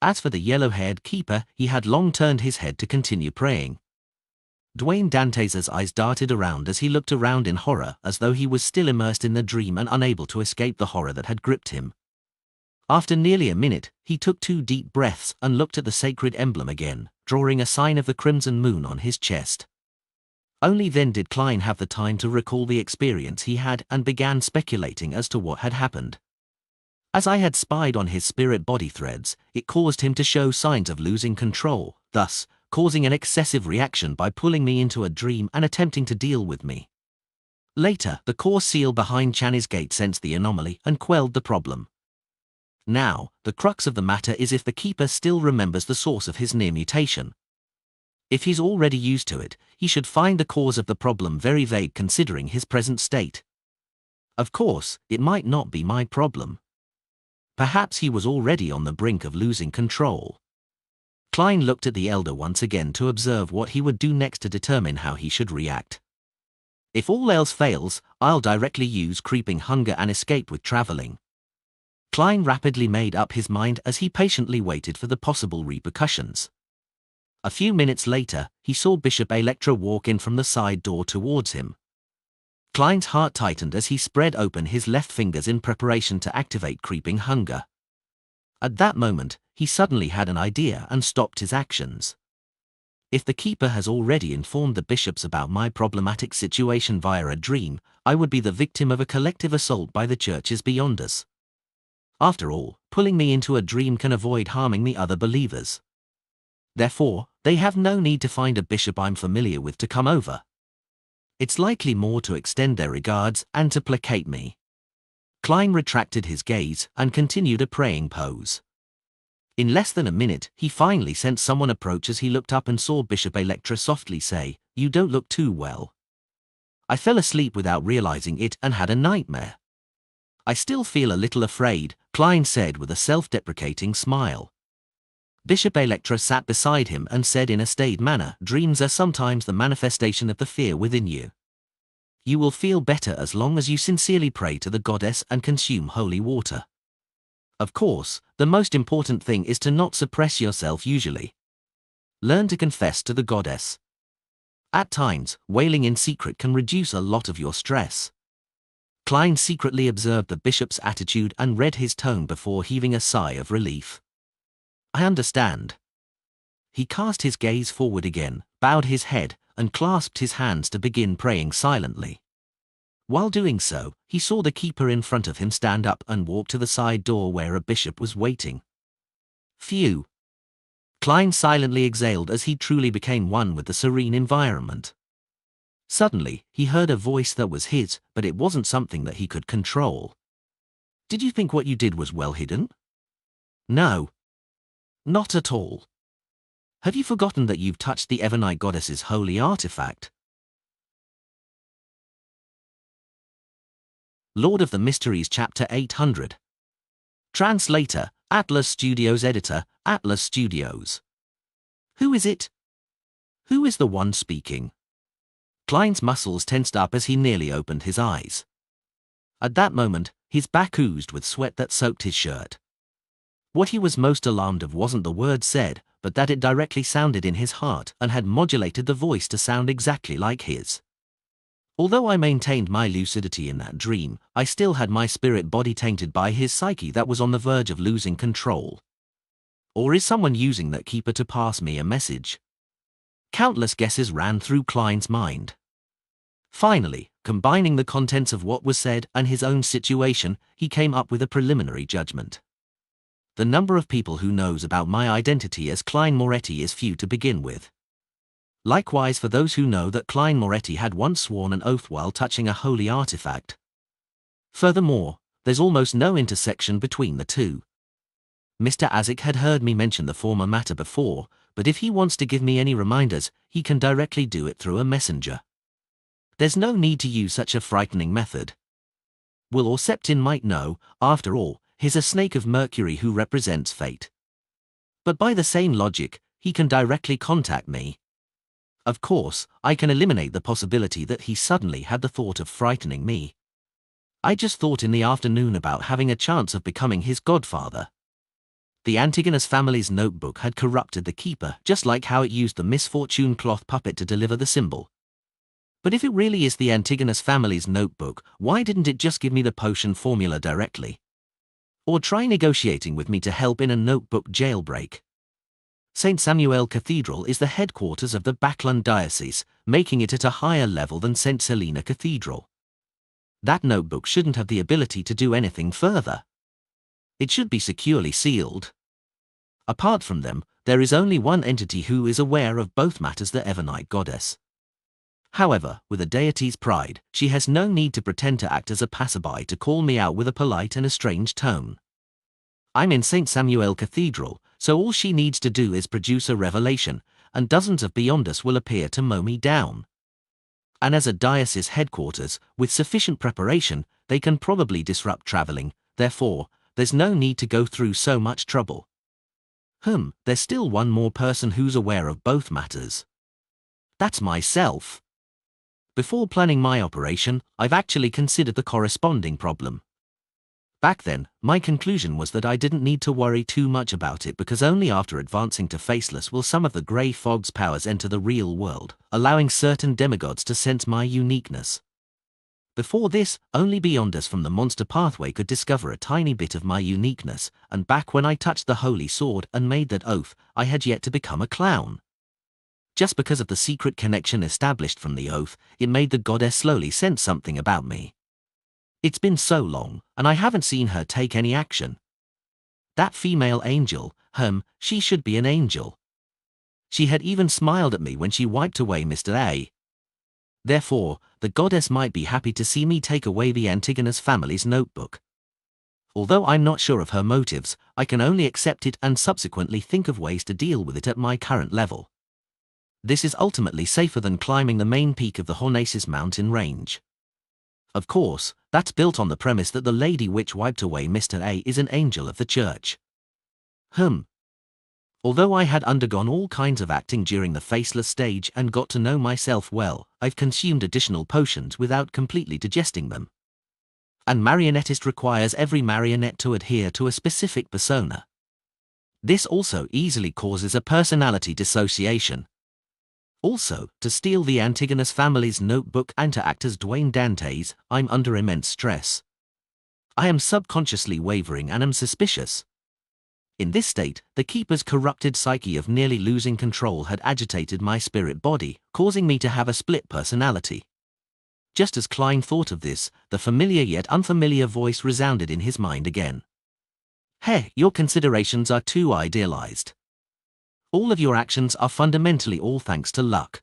As for the yellow-haired keeper, he had long turned his head to continue praying. Dwayne Dante's eyes darted around as he looked around in horror, as though he was still immersed in the dream and unable to escape the horror that had gripped him. After nearly a minute, he took 2 deep breaths and looked at the sacred emblem again, drawing a sign of the crimson moon on his chest. Only then did Klein have the time to recall the experience he had and began speculating as to what had happened. As I had spied on his spirit body threads, it caused him to show signs of losing control, thus causing an excessive reaction by pulling me into a dream and attempting to deal with me. Later, the core seal behind Channy's gate sensed the anomaly and quelled the problem. Now, the crux of the matter is if the keeper still remembers the source of his near mutation. If he's already used to it, he should find the cause of the problem very vague considering his present state. Of course, it might not be my problem. Perhaps he was already on the brink of losing control. Klein looked at the elder once again to observe what he would do next to determine how he should react. If all else fails, I'll directly use creeping hunger and escape with traveling. Klein rapidly made up his mind as he patiently waited for the possible repercussions. A few minutes later, he saw Bishop Electra walk in from the side door towards him. Klein's heart tightened as he spread open his left fingers in preparation to activate creeping hunger. At that moment, he suddenly had an idea and stopped his actions. If the keeper has already informed the bishops about my problematic situation via a dream, I would be the victim of a collective assault by the churches beyond us. After all, pulling me into a dream can avoid harming the other believers. Therefore, they have no need to find a bishop I'm familiar with to come over. It's likely more to extend their regards and to placate me. Klein retracted his gaze and continued a praying pose. In less than a minute, he finally sensed someone approach as he looked up and saw Bishop Electra softly say, "You don't look too well." I fell asleep without realizing it and had a nightmare. I still feel a little afraid, Klein said with a self-deprecating smile. Bishop Electra sat beside him and said in a staid manner, "Dreams are sometimes the manifestation of the fear within you. You will feel better as long as you sincerely pray to the goddess and consume holy water. Of course, the most important thing is to not suppress yourself usually. Learn to confess to the goddess. At times, wailing in secret can reduce a lot of your stress." Klein secretly observed the bishop's attitude and read his tone before heaving a sigh of relief. "I understand." He cast his gaze forward again, bowed his head, and clasped his hands to begin praying silently. While doing so, he saw the keeper in front of him stand up and walk to the side door where a bishop was waiting. Phew! Klein silently exhaled as he truly became one with the serene environment. Suddenly, he heard a voice that was his, but it wasn't something that he could control. "Did you think what you did was well hidden?" "No. Not at all. Have you forgotten that you've touched the Evernite goddess's holy artifact?" Lord of the Mysteries Chapter 800. Translator, Atlas Studios. Editor, Atlas Studios. Who is it? Who is the one speaking? Klein's muscles tensed up as he nearly opened his eyes. At that moment, his back oozed with sweat that soaked his shirt. What he was most alarmed of wasn't the word said, but that it directly sounded in his heart and had modulated the voice to sound exactly like his. Although I maintained my lucidity in that dream, I still had my spirit body tainted by his psyche that was on the verge of losing control. Or is someone using that keeper to pass me a message? Countless guesses ran through Klein's mind. Finally, combining the contents of what was said and his own situation, he came up with a preliminary judgment. The number of people who knows about my identity as Klein Moretti is few to begin with. Likewise for those who know that Klein Moretti had once sworn an oath while touching a holy artifact. Furthermore, there's almost no intersection between the two. Mr. Azik had heard me mention the former matter before, but if he wants to give me any reminders, he can directly do it through a messenger. There's no need to use such a frightening method. Will or Septin might know, after all, he's a snake of Mercury who represents fate. But by the same logic, he can directly contact me. Of course, I can eliminate the possibility that he suddenly had the thought of frightening me. I just thought in the afternoon about having a chance of becoming his godfather. The Antigonus family's notebook had corrupted the keeper, just like how it used the misfortune cloth puppet to deliver the symbol. But if it really is the Antigonus family's notebook, why didn't it just give me the potion formula directly? Or try negotiating with me to help in a notebook jailbreak? St. Samuel Cathedral is the headquarters of the Backlund Diocese, making it at a higher level than St. Selena Cathedral. That notebook shouldn't have the ability to do anything further. It should be securely sealed. Apart from them, there is only one entity who is aware of both matters, the Evernite goddess. However, with a deity's pride, she has no need to pretend to act as a passerby to call me out with a polite and estranged tone. I'm in St. Samuel Cathedral, so all she needs to do is produce a revelation, and dozens of Beyonders will appear to mow me down. And as a diocese headquarters, with sufficient preparation, they can probably disrupt traveling, therefore, there's no need to go through so much trouble. There's still one more person who's aware of both matters. That's myself. Before planning my operation, I've actually considered the corresponding problem. Back then, my conclusion was that I didn't need to worry too much about it because only after advancing to faceless will some of the grey fog's powers enter the real world, allowing certain demigods to sense my uniqueness. Before this, only Beyonders from the monster pathway could discover a tiny bit of my uniqueness, and back when I touched the holy sword and made that oath, I had yet to become a clown. Just because of the secret connection established from the oath, it made the goddess slowly sense something about me. It's been so long, and I haven't seen her take any action. That female angel, she should be an angel. She had even smiled at me when she wiped away Mr. A. Therefore, the goddess might be happy to see me take away the Antigonus family's notebook. Although I'm not sure of her motives, I can only accept it and subsequently think of ways to deal with it at my current level. This is ultimately safer than climbing the main peak of the Hornaces mountain range. Of course, that's built on the premise that the Lady Witch wiped away Mr. A is an angel of the church. Although I had undergone all kinds of acting during the faceless stage and got to know myself well, I've consumed additional potions without completely digesting them. And marionettist requires every marionette to adhere to a specific persona. This also easily causes a personality dissociation. Also, to steal the Antigonus family's notebook and to act as Dwayne Dante's, I'm under immense stress. I am subconsciously wavering and am suspicious. In this state, the Keeper's corrupted psyche of nearly losing control had agitated my spirit body, causing me to have a split personality. Just as Klein thought of this, the familiar yet unfamiliar voice resounded in his mind again. Hey, your considerations are too idealized. All of your actions are fundamentally all thanks to luck.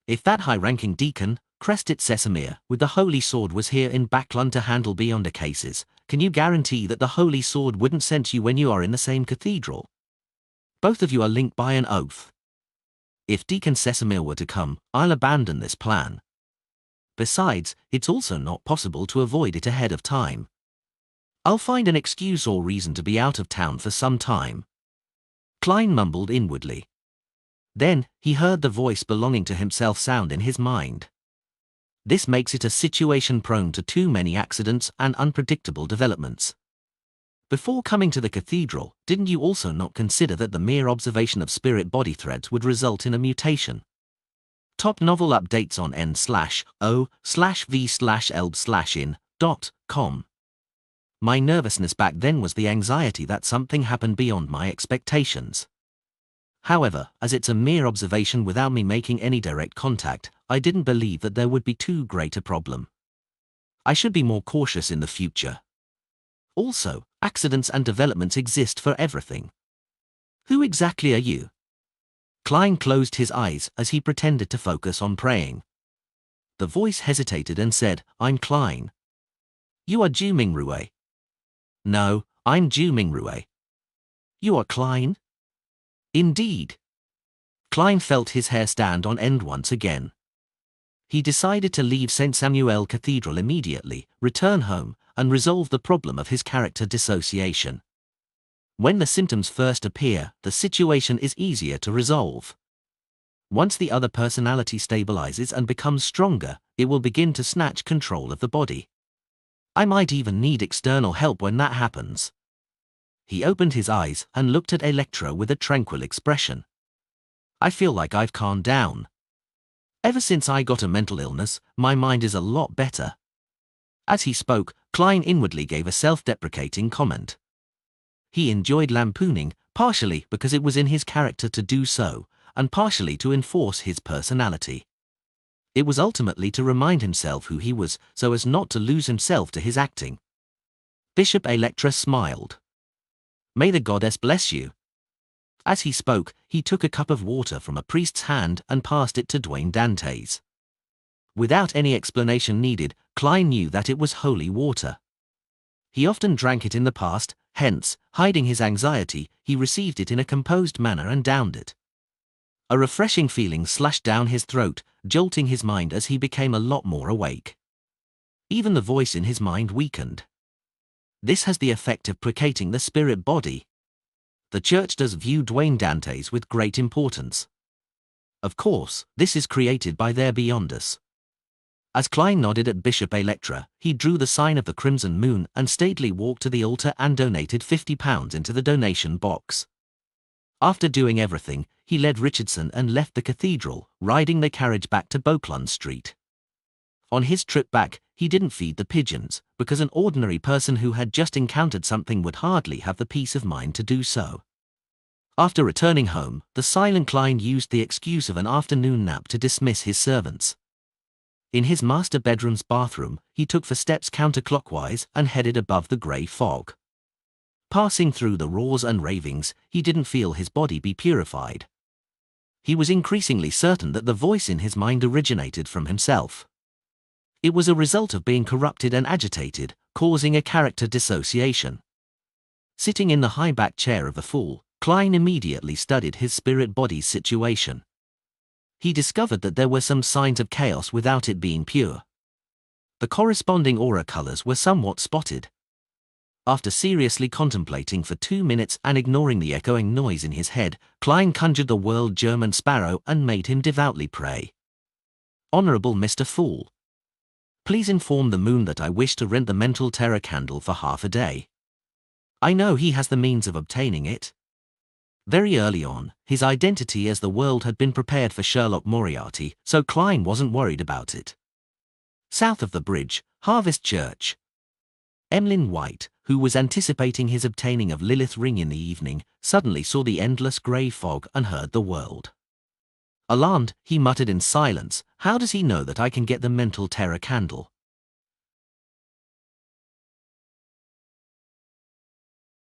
If that high-ranking deacon, Crested Sesamir, with the Holy Sword was here in Backlund to handle Beyonder cases, can you guarantee that the Holy Sword wouldn't sense you when you are in the same cathedral? Both of you are linked by an oath. If Deacon Sesamir were to come, I'll abandon this plan. Besides, it's also not possible to avoid it ahead of time. I'll find an excuse or reason to be out of town for some time. Klein mumbled inwardly. Then, he heard the voice belonging to himself sound in his mind. This makes it a situation prone to too many accidents and unpredictable developments. Before coming to the cathedral, didn't you also not consider that the mere observation of spirit body threads would result in a mutation? Top novel updates on n/o/v/elb/in.com. My nervousness back then was the anxiety that something happened beyond my expectations. However, as it's a mere observation without me making any direct contact, I didn't believe that there would be too great a problem. I should be more cautious in the future. Also, accidents and developments exist for everything. Who exactly are you? Klein closed his eyes as he pretended to focus on praying. The voice hesitated and said, I'm Klein. You are Ju Mingrue. No, I'm Ju Mingrue. You are Klein? Indeed. Klein felt his hair stand on end once again. He decided to leave St. Samuel Cathedral immediately, return home, and resolve the problem of his character dissociation. When the symptoms first appear, the situation is easier to resolve. Once the other personality stabilizes and becomes stronger, it will begin to snatch control of the body. I might even need external help when that happens. He opened his eyes and looked at Electra with a tranquil expression. I feel like I've calmed down. Ever since I got a mental illness, my mind is a lot better. As he spoke, Klein inwardly gave a self-deprecating comment. He enjoyed lampooning, partially because it was in his character to do so, and partially to enforce his personality. It was ultimately to remind himself who he was, so as not to lose himself to his acting. Bishop Electra smiled. May the goddess bless you. As he spoke, he took a cup of water from a priest's hand and passed it to Dwayne Dante's. Without any explanation needed, Klein knew that it was holy water. He often drank it in the past, hence, hiding his anxiety, he received it in a composed manner and downed it. A refreshing feeling slashed down his throat, jolting his mind as he became a lot more awake. Even the voice in his mind weakened. This has the effect of placating the spirit body. The church does view Dwayne Dantes with great importance. Of course, this is created by their beyond us. As Klein nodded at Bishop Electra, he drew the sign of the Crimson Moon and stately walked to the altar and donated £50 into the donation box. After doing everything, he led Richardson and left the cathedral, riding the carriage back to Beauclun Street. On his trip back, he didn't feed the pigeons, because an ordinary person who had just encountered something would hardly have the peace of mind to do so. After returning home, the silent Klein used the excuse of an afternoon nap to dismiss his servants. In his master bedroom's bathroom, he took 4 steps counterclockwise and headed above the grey fog. Passing through the roars and ravings, he didn't feel his body be purified. He was increasingly certain that the voice in his mind originated from himself. It was a result of being corrupted and agitated, causing a character dissociation. Sitting in the high-back chair of the fool, Klein immediately studied his spirit body's situation. He discovered that there were some signs of chaos without it being pure. The corresponding aura colors were somewhat spotted. After seriously contemplating for 2 minutes and ignoring the echoing noise in his head, Klein conjured the world German sparrow and made him devoutly pray. Honorable Mr. Fool, please inform the moon that I wish to rent the mental terror candle for half a day. I know he has the means of obtaining it. Very early on, his identity as the world had been prepared for Sherlock Moriarty, so Klein wasn't worried about it. South of the bridge, Harvest Church. Emlyn White, who was anticipating his obtaining of Lilith Ring in the evening, suddenly saw the endless grey fog and heard the world. Alarmed, he muttered in silence, "How does he know that I can get the mental terror candle?"